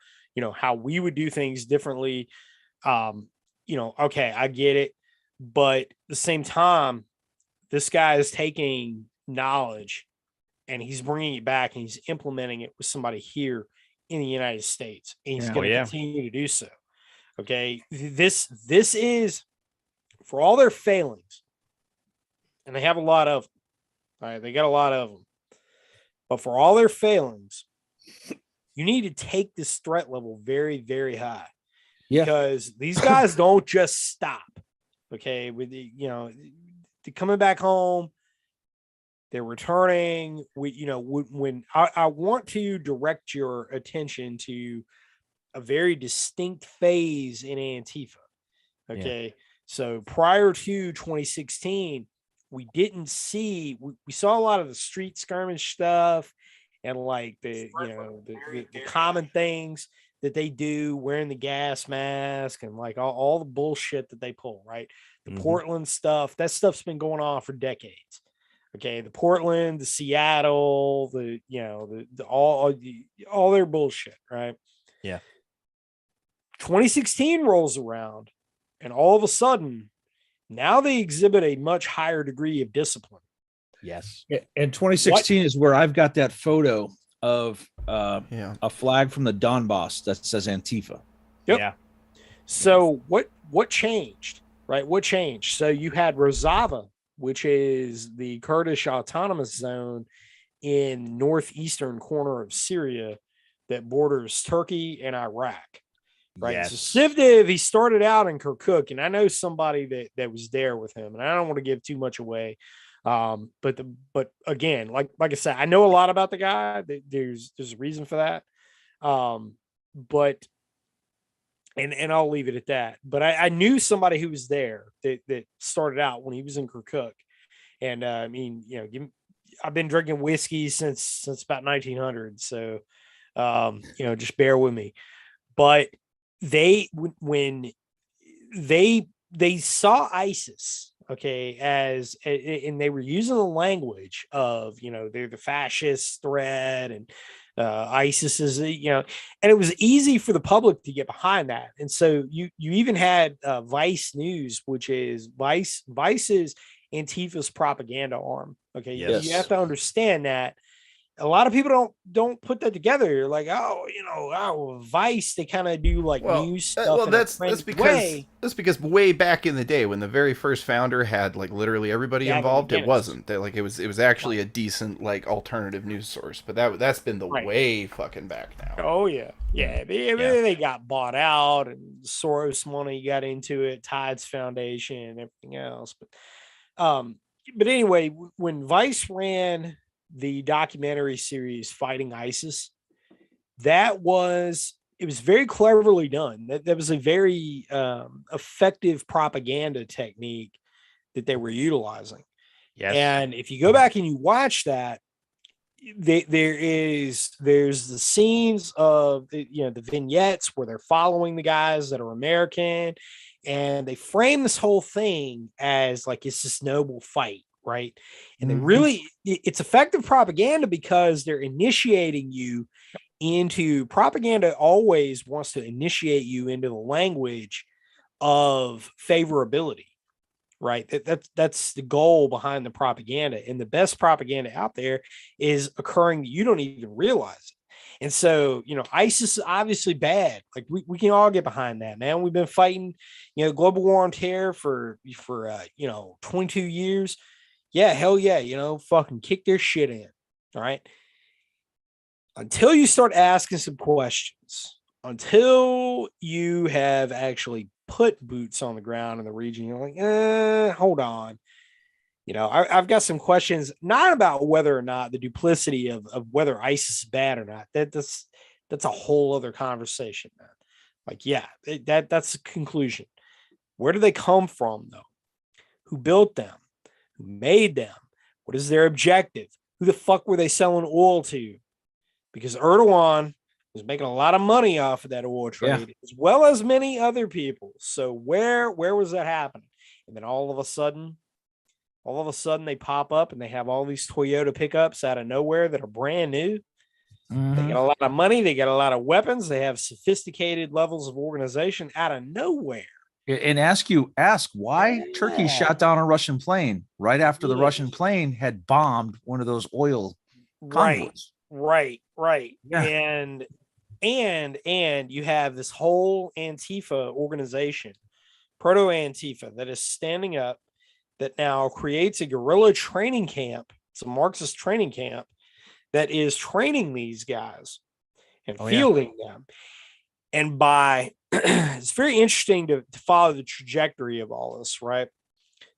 [SPEAKER 5] how we would do things differently. Okay, I get it. But at the same time, this guy is taking knowledge and he's bringing it back and he's implementing it with somebody here in the United States. And he's going to continue to do so. Okay. This is, for all their failings, and they have a lot of them. All right. They got a lot of them. But for all their failings, you need to take this threat level very, very high. Yeah. Because these guys don't just stop. Okay. With they're coming back home, they're returning. When I want to direct your attention to a very distinct phase in Antifa. Okay. Yeah. So prior to 2016, we didn't see, we saw a lot of the street skirmish stuff and like the common things that they do, wearing the gas mask and like all the bullshit that they pull, right? The Portland stuff, that stuff's been going on for decades. Okay. The Portland, the Seattle, all their bullshit, right?
[SPEAKER 3] Yeah.
[SPEAKER 5] 2016 rolls around and all of a sudden now they exhibit a much higher degree of discipline.
[SPEAKER 3] Yes.
[SPEAKER 1] And 2016 is where I've got that photo of a flag from the Donbass that says Antifa.
[SPEAKER 5] Yep. Yeah. So what changed, right? What changed? So you had Rojava, which is the Kurdish autonomous zone in northeastern corner of Syria that borders Turkey and Iraq. right?
[SPEAKER 3] Yes.
[SPEAKER 5] So Sivdiv, he started out in Kirkuk, and I know somebody that was there with him, and I don't want to give too much away. But again, like I said, I know a lot about the guy. There's a reason for that. But I'll leave it at that. But I knew somebody who was there that started out when he was in Kirkuk. And I mean, I've been drinking whiskey since about 1900. So, just bear with me. But when they saw ISIS, okay, and they were using the language of, they're the fascist threat, and ISIS is, and it was easy for the public to get behind that. And so you even had Vice News, which is Vice's Antifa's propaganda arm. Okay,
[SPEAKER 3] Yes.
[SPEAKER 5] you have to understand that a lot of people don't put that together. You're like, Vice, they kind of do like news stuff.
[SPEAKER 2] That's because way back in the day when the very first founder had like literally everybody involved, it wasn't. It was actually a decent like alternative news source. But that's been the way fucking back now.
[SPEAKER 5] Oh yeah. They got bought out, and Soros money got into it, Tides Foundation, and everything else. But anyway, when Vice ran the documentary series Fighting ISIS, it was very cleverly done. That was a very effective propaganda technique that they were utilizing.
[SPEAKER 3] Yes.
[SPEAKER 5] And if you go back and you watch that, there's the scenes of the vignettes where they're following the guys that are American, and they frame this whole thing as like it's this noble fight. Right. And it's effective propaganda because they're initiating you into propaganda. Always wants to initiate you into the language of favorability. Right. That's the goal behind the propaganda. And the best propaganda out there is occurring that you don't even realize it. And so, ISIS is obviously bad. Like we can all get behind that, man. We've been fighting, global war on terror for 22 years. Yeah, hell yeah, fucking kick their shit in. All right. Until you start asking some questions, until you have actually put boots on the ground in the region, you're like, hold on. I've got some questions, not about whether or not the duplicity of whether ISIS is bad or not. That's a whole other conversation, man. Like, yeah, that's the conclusion. Where do they come from, though? Who built them? Who made them? What is their objective? Who the fuck were they selling oil to? Because Erdogan was making a lot of money off of that oil trade, as well as many other people. So where was that happening? And then all of a sudden they pop up and they have all these Toyota pickups out of nowhere that are brand new. They get a lot of money. They get a lot of weapons. They have sophisticated levels of organization out of nowhere.
[SPEAKER 1] And ask why Turkey shot down a Russian plane right after the Russian plane had bombed one of those oil convoys.
[SPEAKER 5] Right.
[SPEAKER 1] Yeah.
[SPEAKER 5] And you have this whole Antifa organization, proto-Antifa, that is standing up, that now creates a guerrilla training camp. It's a Marxist training camp that is training these guys and fielding them. And it's very interesting to follow the trajectory of all this, right?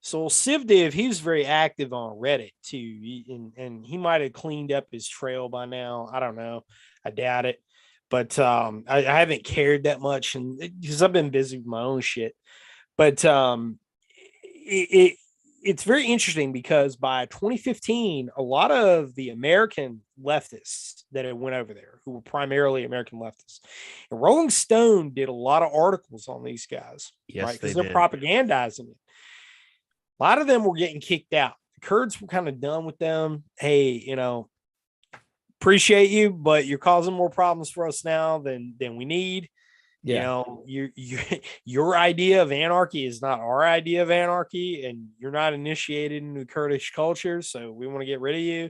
[SPEAKER 5] So Sivdiv, he was very active on Reddit too, and he might have cleaned up his trail by now. I don't know. I doubt it. But I haven't cared that much, and because I've been busy with my own shit. But it's very interesting because by 2015, a lot of the American leftists that had went over there, who were primarily American leftists, and Rolling Stone did a lot of articles on these guys, right? Because they're propagandizing it. A lot of them were getting kicked out. The Kurds were kind of done with them. Hey, appreciate you, but you're causing more problems for us now than we need. Yeah. Your idea of anarchy is not our idea of anarchy, and you're not initiated into Kurdish culture, so we want to get rid of you.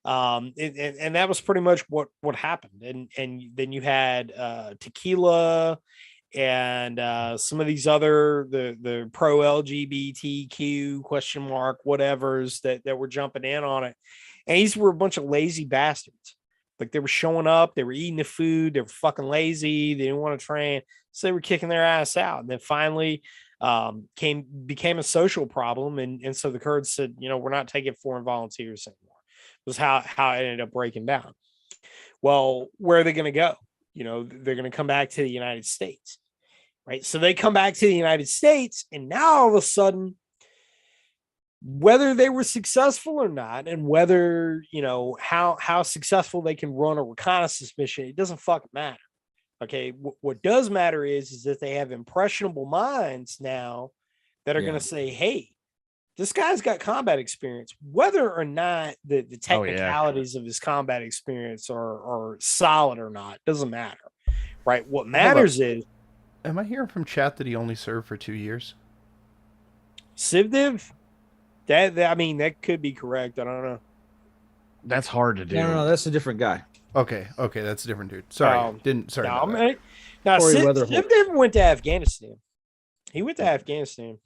[SPEAKER 5] And that was pretty much what happened. And then you had Tequila and some of these other the pro LGBTQ whatevers that were jumping in on it. And these were a bunch of lazy bastards. Like they were showing up, they were eating the food, they were fucking lazy, they didn't want to train, so they were kicking their ass out. And then finally became a social problem. And so the Kurds said, we're not taking foreign volunteers anymore. Was how it ended up breaking down. Well, where are they going to go? They're going to come back to the United States, right? So they come back to the United States, and now all of a sudden, whether they were successful or not, and whether, how successful they can run a reconnaissance mission, it doesn't fucking matter. Okay. What does matter is that they have impressionable minds now that are going to say, hey, this guy's got combat experience, whether or not the technicalities of his combat experience are solid or not, doesn't matter. Right. What matters is,
[SPEAKER 2] am I hearing from chat that he only served for 2 years?
[SPEAKER 5] Civdiv? That could be correct. I don't know.
[SPEAKER 3] That's hard to do.
[SPEAKER 1] No, that's a different guy.
[SPEAKER 2] Okay, that's a different dude. Sorry, Sorry.
[SPEAKER 5] Now, Civdiv went to Afghanistan. He went to Afghanistan.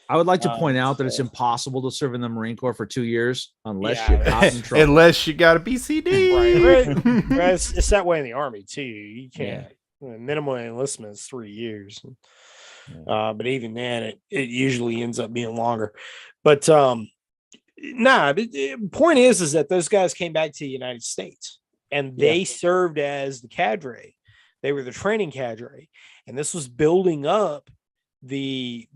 [SPEAKER 1] I would like to point out that it's impossible to serve in the Marine Corps for 2 years unless you got in trouble.
[SPEAKER 2] Unless you got a BCD.
[SPEAKER 5] Right. It's that way in the Army too. You can't. Minimum enlistment is 3 years. But even then, it usually ends up being longer. But the point is that those guys came back to the United States, and they served as the cadre. They were the training cadre, and this was building up the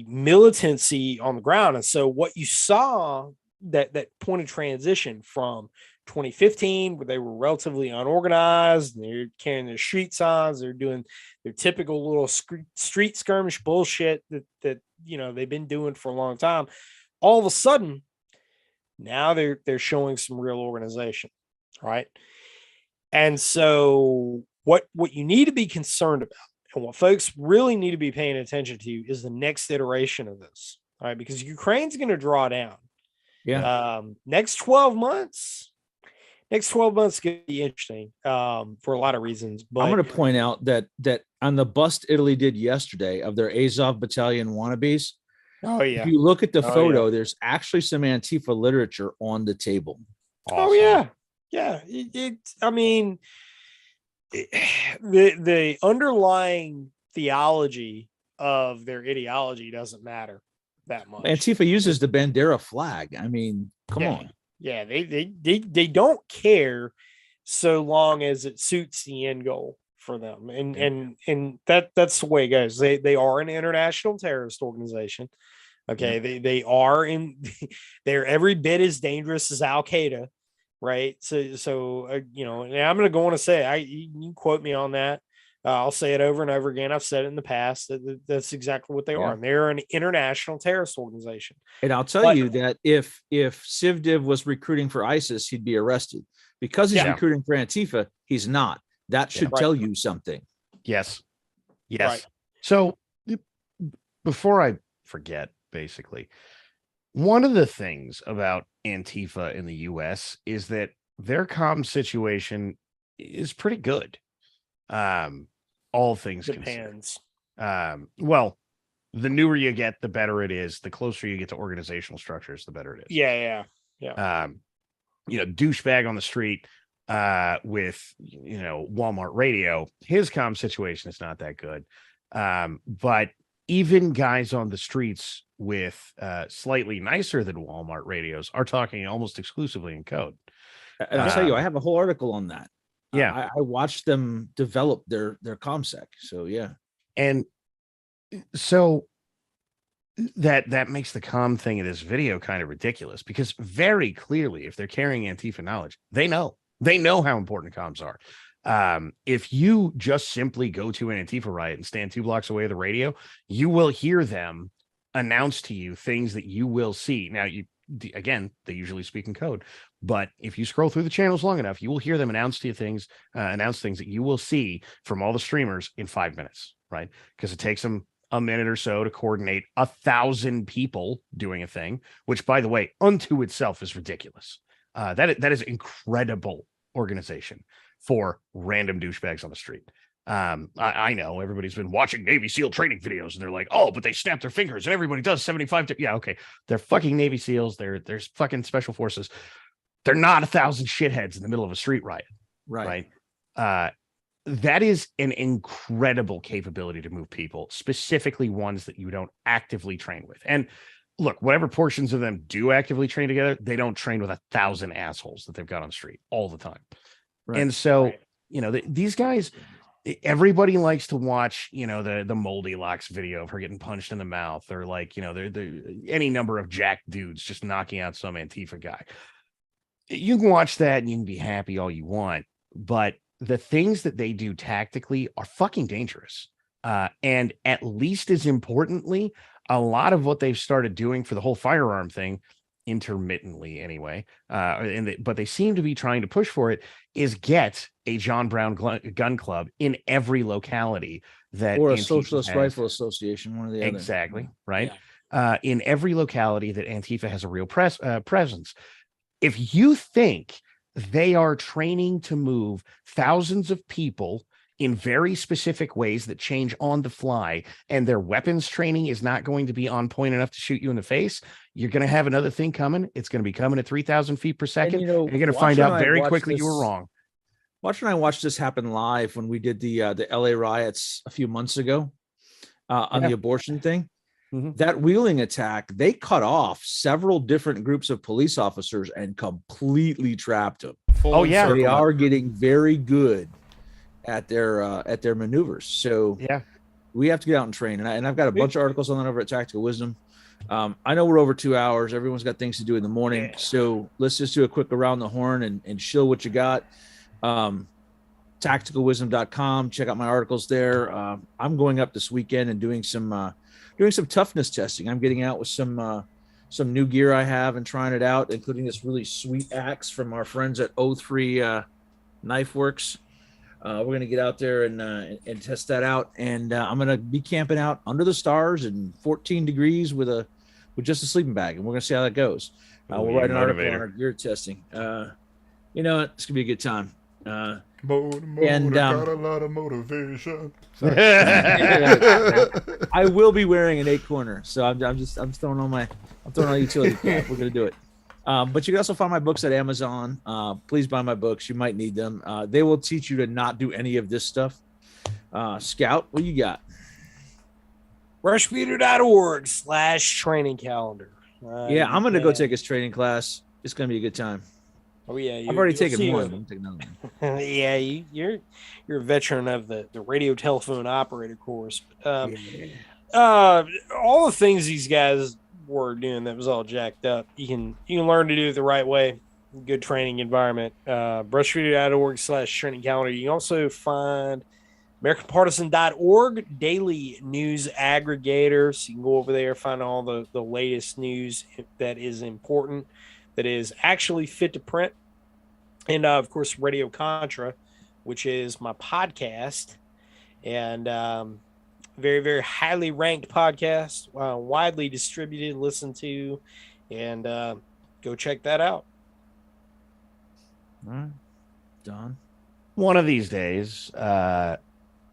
[SPEAKER 5] militancy on the ground. And so what you saw, that point of transition from 2015, where they were relatively unorganized, and they're carrying their street signs, they're doing their typical little street skirmish bullshit that they've been doing for a long time. All of a sudden, now they're showing some real organization, right? And so what you need to be concerned about, and what folks really need to be paying attention to, is the next iteration of this, all right? Because Ukraine's going to draw down.
[SPEAKER 1] Yeah.
[SPEAKER 5] Next 12 months going to be interesting for a lot of reasons. But
[SPEAKER 1] I'm going to point out that on the bust Italy did yesterday of their Azov battalion wannabes.
[SPEAKER 5] Oh yeah.
[SPEAKER 1] If you look at the photo, there's actually some Antifa literature on the table.
[SPEAKER 5] Awesome. Oh yeah. Yeah. The underlying theology of their ideology doesn't matter that much.
[SPEAKER 1] Antifa uses the Bandera flag. I mean, come on.
[SPEAKER 5] Yeah, they don't care so long as it suits the end goal for them. And that's the way it goes. They are an international terrorist organization. Okay, they are they're every bit as dangerous as Al-Qaeda, right? So and I'm going to go on and say, you can quote me on that. I'll say it over and over again. I've said it in the past. That's exactly what they are. And they're an international terrorist organization.
[SPEAKER 1] And I'll tell you that if Civdiv was recruiting for ISIS, he'd be arrested. Because he's recruiting for Antifa, he's not. That should tell you something.
[SPEAKER 3] Yes.
[SPEAKER 5] Right.
[SPEAKER 3] So before I forget, basically, one of the things about Antifa in the US is that their comm situation is pretty good. All things
[SPEAKER 5] depends.
[SPEAKER 3] Well, the newer you get, the better it is. The closer you get to organizational structures, the better it is.
[SPEAKER 5] Yeah.
[SPEAKER 3] Douchebag on the street with Walmart radio, his comm situation is not that good. But even guys on the streets with slightly nicer than Walmart radios are talking almost exclusively in code.
[SPEAKER 1] And I'll tell you, I have a whole article on that.
[SPEAKER 3] Yeah,
[SPEAKER 1] I watched them develop their ComSec. So yeah,
[SPEAKER 3] and so that makes the comm thing in this video kind of ridiculous, because very clearly, if they're carrying Antifa knowledge, they know how important comms are. If you just simply go to an Antifa riot and stand 2 blocks away of the radio, you will hear them announce to you things that you will see. Now, again, they usually speak in code, but if you scroll through the channels long enough, you will hear them announce things that you will see from all the streamers in 5 minutes, right? Because it takes them a minute or so to coordinate 1,000 people doing a thing, which, by the way, unto itself is ridiculous. That is incredible organization for random douchebags on the street. I know everybody's been watching Navy SEAL training videos and they're like, oh, but they snap their fingers and everybody does 75. Yeah, okay. They're fucking Navy SEAls. There's fucking special forces. They're not 1,000 shitheads in the middle of a street riot, right? That is an incredible capability to move people, specifically ones that you don't actively train with. And look, whatever portions of them do actively train together, they don't train with 1,000 assholes that they've got on the street all the time. Right. And so, you know, these guys, everybody likes to watch, you know, the Moldy Locks video of her getting punched in the mouth, or like, you know, they're any number of jack dudes just knocking out some Antifa guy. You can watch that and you can be happy all you want, but the things that they do tactically are fucking dangerous. And at least as importantly, a lot of what they've started doing for the whole firearm thing, intermittently anyway, but they seem to be trying to push for it, is get a John Brown gun club in every locality that,
[SPEAKER 1] or a
[SPEAKER 3] Antifa
[SPEAKER 1] Socialist Rifle Association, one of the other.
[SPEAKER 3] Exactly, right? Yeah. In every locality that Antifa has a real presence. If you think they are training to move thousands of people in very specific ways that change on the fly, and their weapons training is not going to be on point enough to shoot you in the face, you're going to have another thing coming. It's going to be coming at 3,000 feet per second. And, you know, and you're going to find out very quickly you were wrong.
[SPEAKER 1] Watch and I watched this happen live when we did the L.A. riots a few months ago on the abortion thing. Mm-hmm. That wheeling attack, they cut off several different groups of police officers and completely trapped them.
[SPEAKER 3] So
[SPEAKER 1] they are getting very good at their maneuvers. So we have to get out and train. And I've got a bunch of articles on that over at Tactical Wisdom. I know we're over 2 hours. Everyone's got things to do in the morning. So let's just do a quick around the horn and shill what you got. Tacticalwisdom.com. Check out my articles there. I'm going up this weekend and doing some toughness testing. I'm getting out with some new gear I have and trying it out, including this really sweet axe from our friends at O3 Knife Works. We're going to get out there and test that out. And I'm going to be camping out under the stars in 14 degrees with just a sleeping bag. And we're going to see how that goes. We'll write an article on our gear testing. You know, it's going to be a good time.
[SPEAKER 2] Got a lot of motivation.
[SPEAKER 1] I will be wearing an 8-corner, so I'm throwing all utility crap. We're gonna do it. But you can also find my books at Amazon. Please buy my books. You might need them. They will teach you to not do any of this stuff. Scout, what you got?
[SPEAKER 5] Brushbeater.org/training calendar.
[SPEAKER 1] I'm gonna go take his training class. It's gonna be a good time.
[SPEAKER 5] Oh yeah,
[SPEAKER 1] I've already taken one. I'm taking another one.
[SPEAKER 5] Yeah, you're a veteran of the radio telephone operator course. All the things these guys were doing that was all jacked up, you can learn to do it the right way. Good training environment. Brushbeater.org/training calendar. You can also find AmericanPartisan.org, daily news aggregator. So you can go over there, find all the latest news that is important, that is actually fit to print. And, of course, Radio Contra, which is my podcast, and very, very highly ranked podcast, widely distributed, listened to, and go check that out.
[SPEAKER 1] All right. Don?
[SPEAKER 3] One of these days, I'm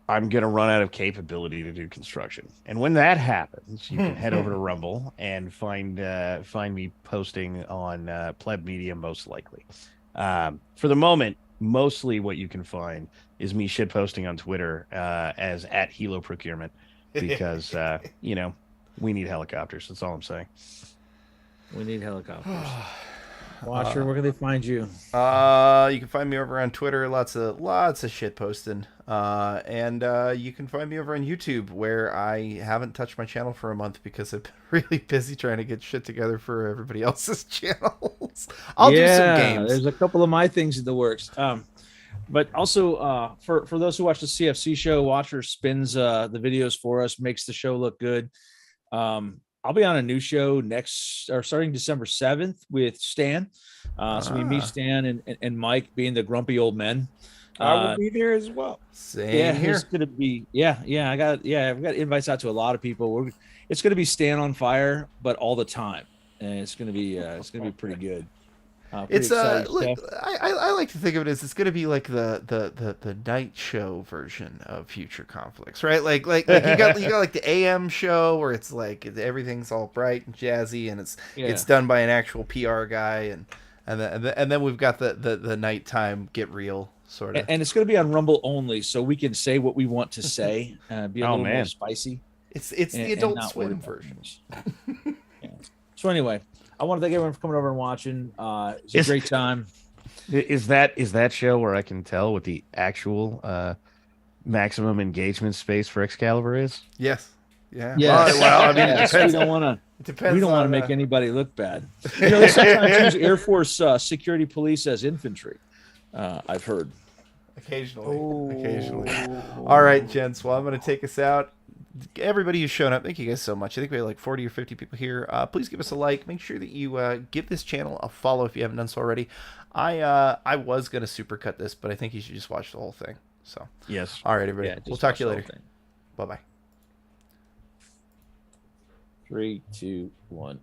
[SPEAKER 3] going to run out of capability to do construction. And when that happens, you can head over to Rumble and find me posting on Pleb Media, most likely. For the moment, mostly what you can find is me shit posting on Twitter as at Helo Procurement, because we need helicopters. That's all I'm saying.
[SPEAKER 1] We need helicopters. Watcher, where can they find you?
[SPEAKER 2] You can find me over on Twitter. Lots of shit posting. And you can find me over on YouTube, where I haven't touched my channel for a month because I've been really busy trying to get shit together for everybody else's channels. I'll do some games.
[SPEAKER 1] There's a couple of my things in the works. But also for those who watch the CFC show, Watcher spins the videos for us, makes the show look good. I'll be on a new show starting December 7th with Stan. So we meet Stan and Mike, being the grumpy old men.
[SPEAKER 5] I will be there as well.
[SPEAKER 2] Same here.
[SPEAKER 1] It's gonna be I've got invites out to a lot of people. It's gonna be Stan on fire, but all the time, and it's gonna be pretty good.
[SPEAKER 2] It's look, I like to think of it as it's going to be like the night show version of Future Conflicts, right? Like you got like the AM show where it's like everything's all bright and jazzy, and it's done by an actual PR guy, and and then we've got the nighttime get real sort of.
[SPEAKER 1] And it's going to be on Rumble only, so we can say what we want to say, be a
[SPEAKER 3] Oh,
[SPEAKER 1] little more
[SPEAKER 3] man.
[SPEAKER 1] spicy.
[SPEAKER 2] It's
[SPEAKER 1] and-
[SPEAKER 2] the
[SPEAKER 1] and
[SPEAKER 2] Adult
[SPEAKER 1] not
[SPEAKER 2] Swim
[SPEAKER 1] worry about
[SPEAKER 2] version.
[SPEAKER 1] things. Yeah. So anyway, I want to thank everyone for coming over and watching. It's a
[SPEAKER 3] Is-
[SPEAKER 1] great time.
[SPEAKER 3] Is that show where I can tell what the actual maximum engagement space for Excalibur is?
[SPEAKER 2] Yes. Yeah.
[SPEAKER 1] Yes.
[SPEAKER 2] Well, I mean, it
[SPEAKER 1] Yes,
[SPEAKER 2] depends.
[SPEAKER 1] we don't want to.
[SPEAKER 2] It depends.
[SPEAKER 1] We don't want to
[SPEAKER 2] on,
[SPEAKER 1] make anybody look bad. You know, they sometimes use Air Force security police as infantry. I've heard.
[SPEAKER 2] Occasionally. All right, gents. Well, I'm going to take us out. Everybody who's shown up, thank you guys so much. I think we had like 40 or 50 people here. Please give us a like. Make sure that you give this channel a follow if you haven't done so already. I was going to supercut this, but I think you should just watch the whole thing. So,
[SPEAKER 3] Yes.
[SPEAKER 2] all right, everybody.
[SPEAKER 1] Yeah,
[SPEAKER 2] We'll
[SPEAKER 1] just
[SPEAKER 2] talk
[SPEAKER 1] watch
[SPEAKER 2] to you
[SPEAKER 1] the
[SPEAKER 2] later.
[SPEAKER 1] whole thing.
[SPEAKER 2] Bye-bye.
[SPEAKER 1] 3, 2, 1.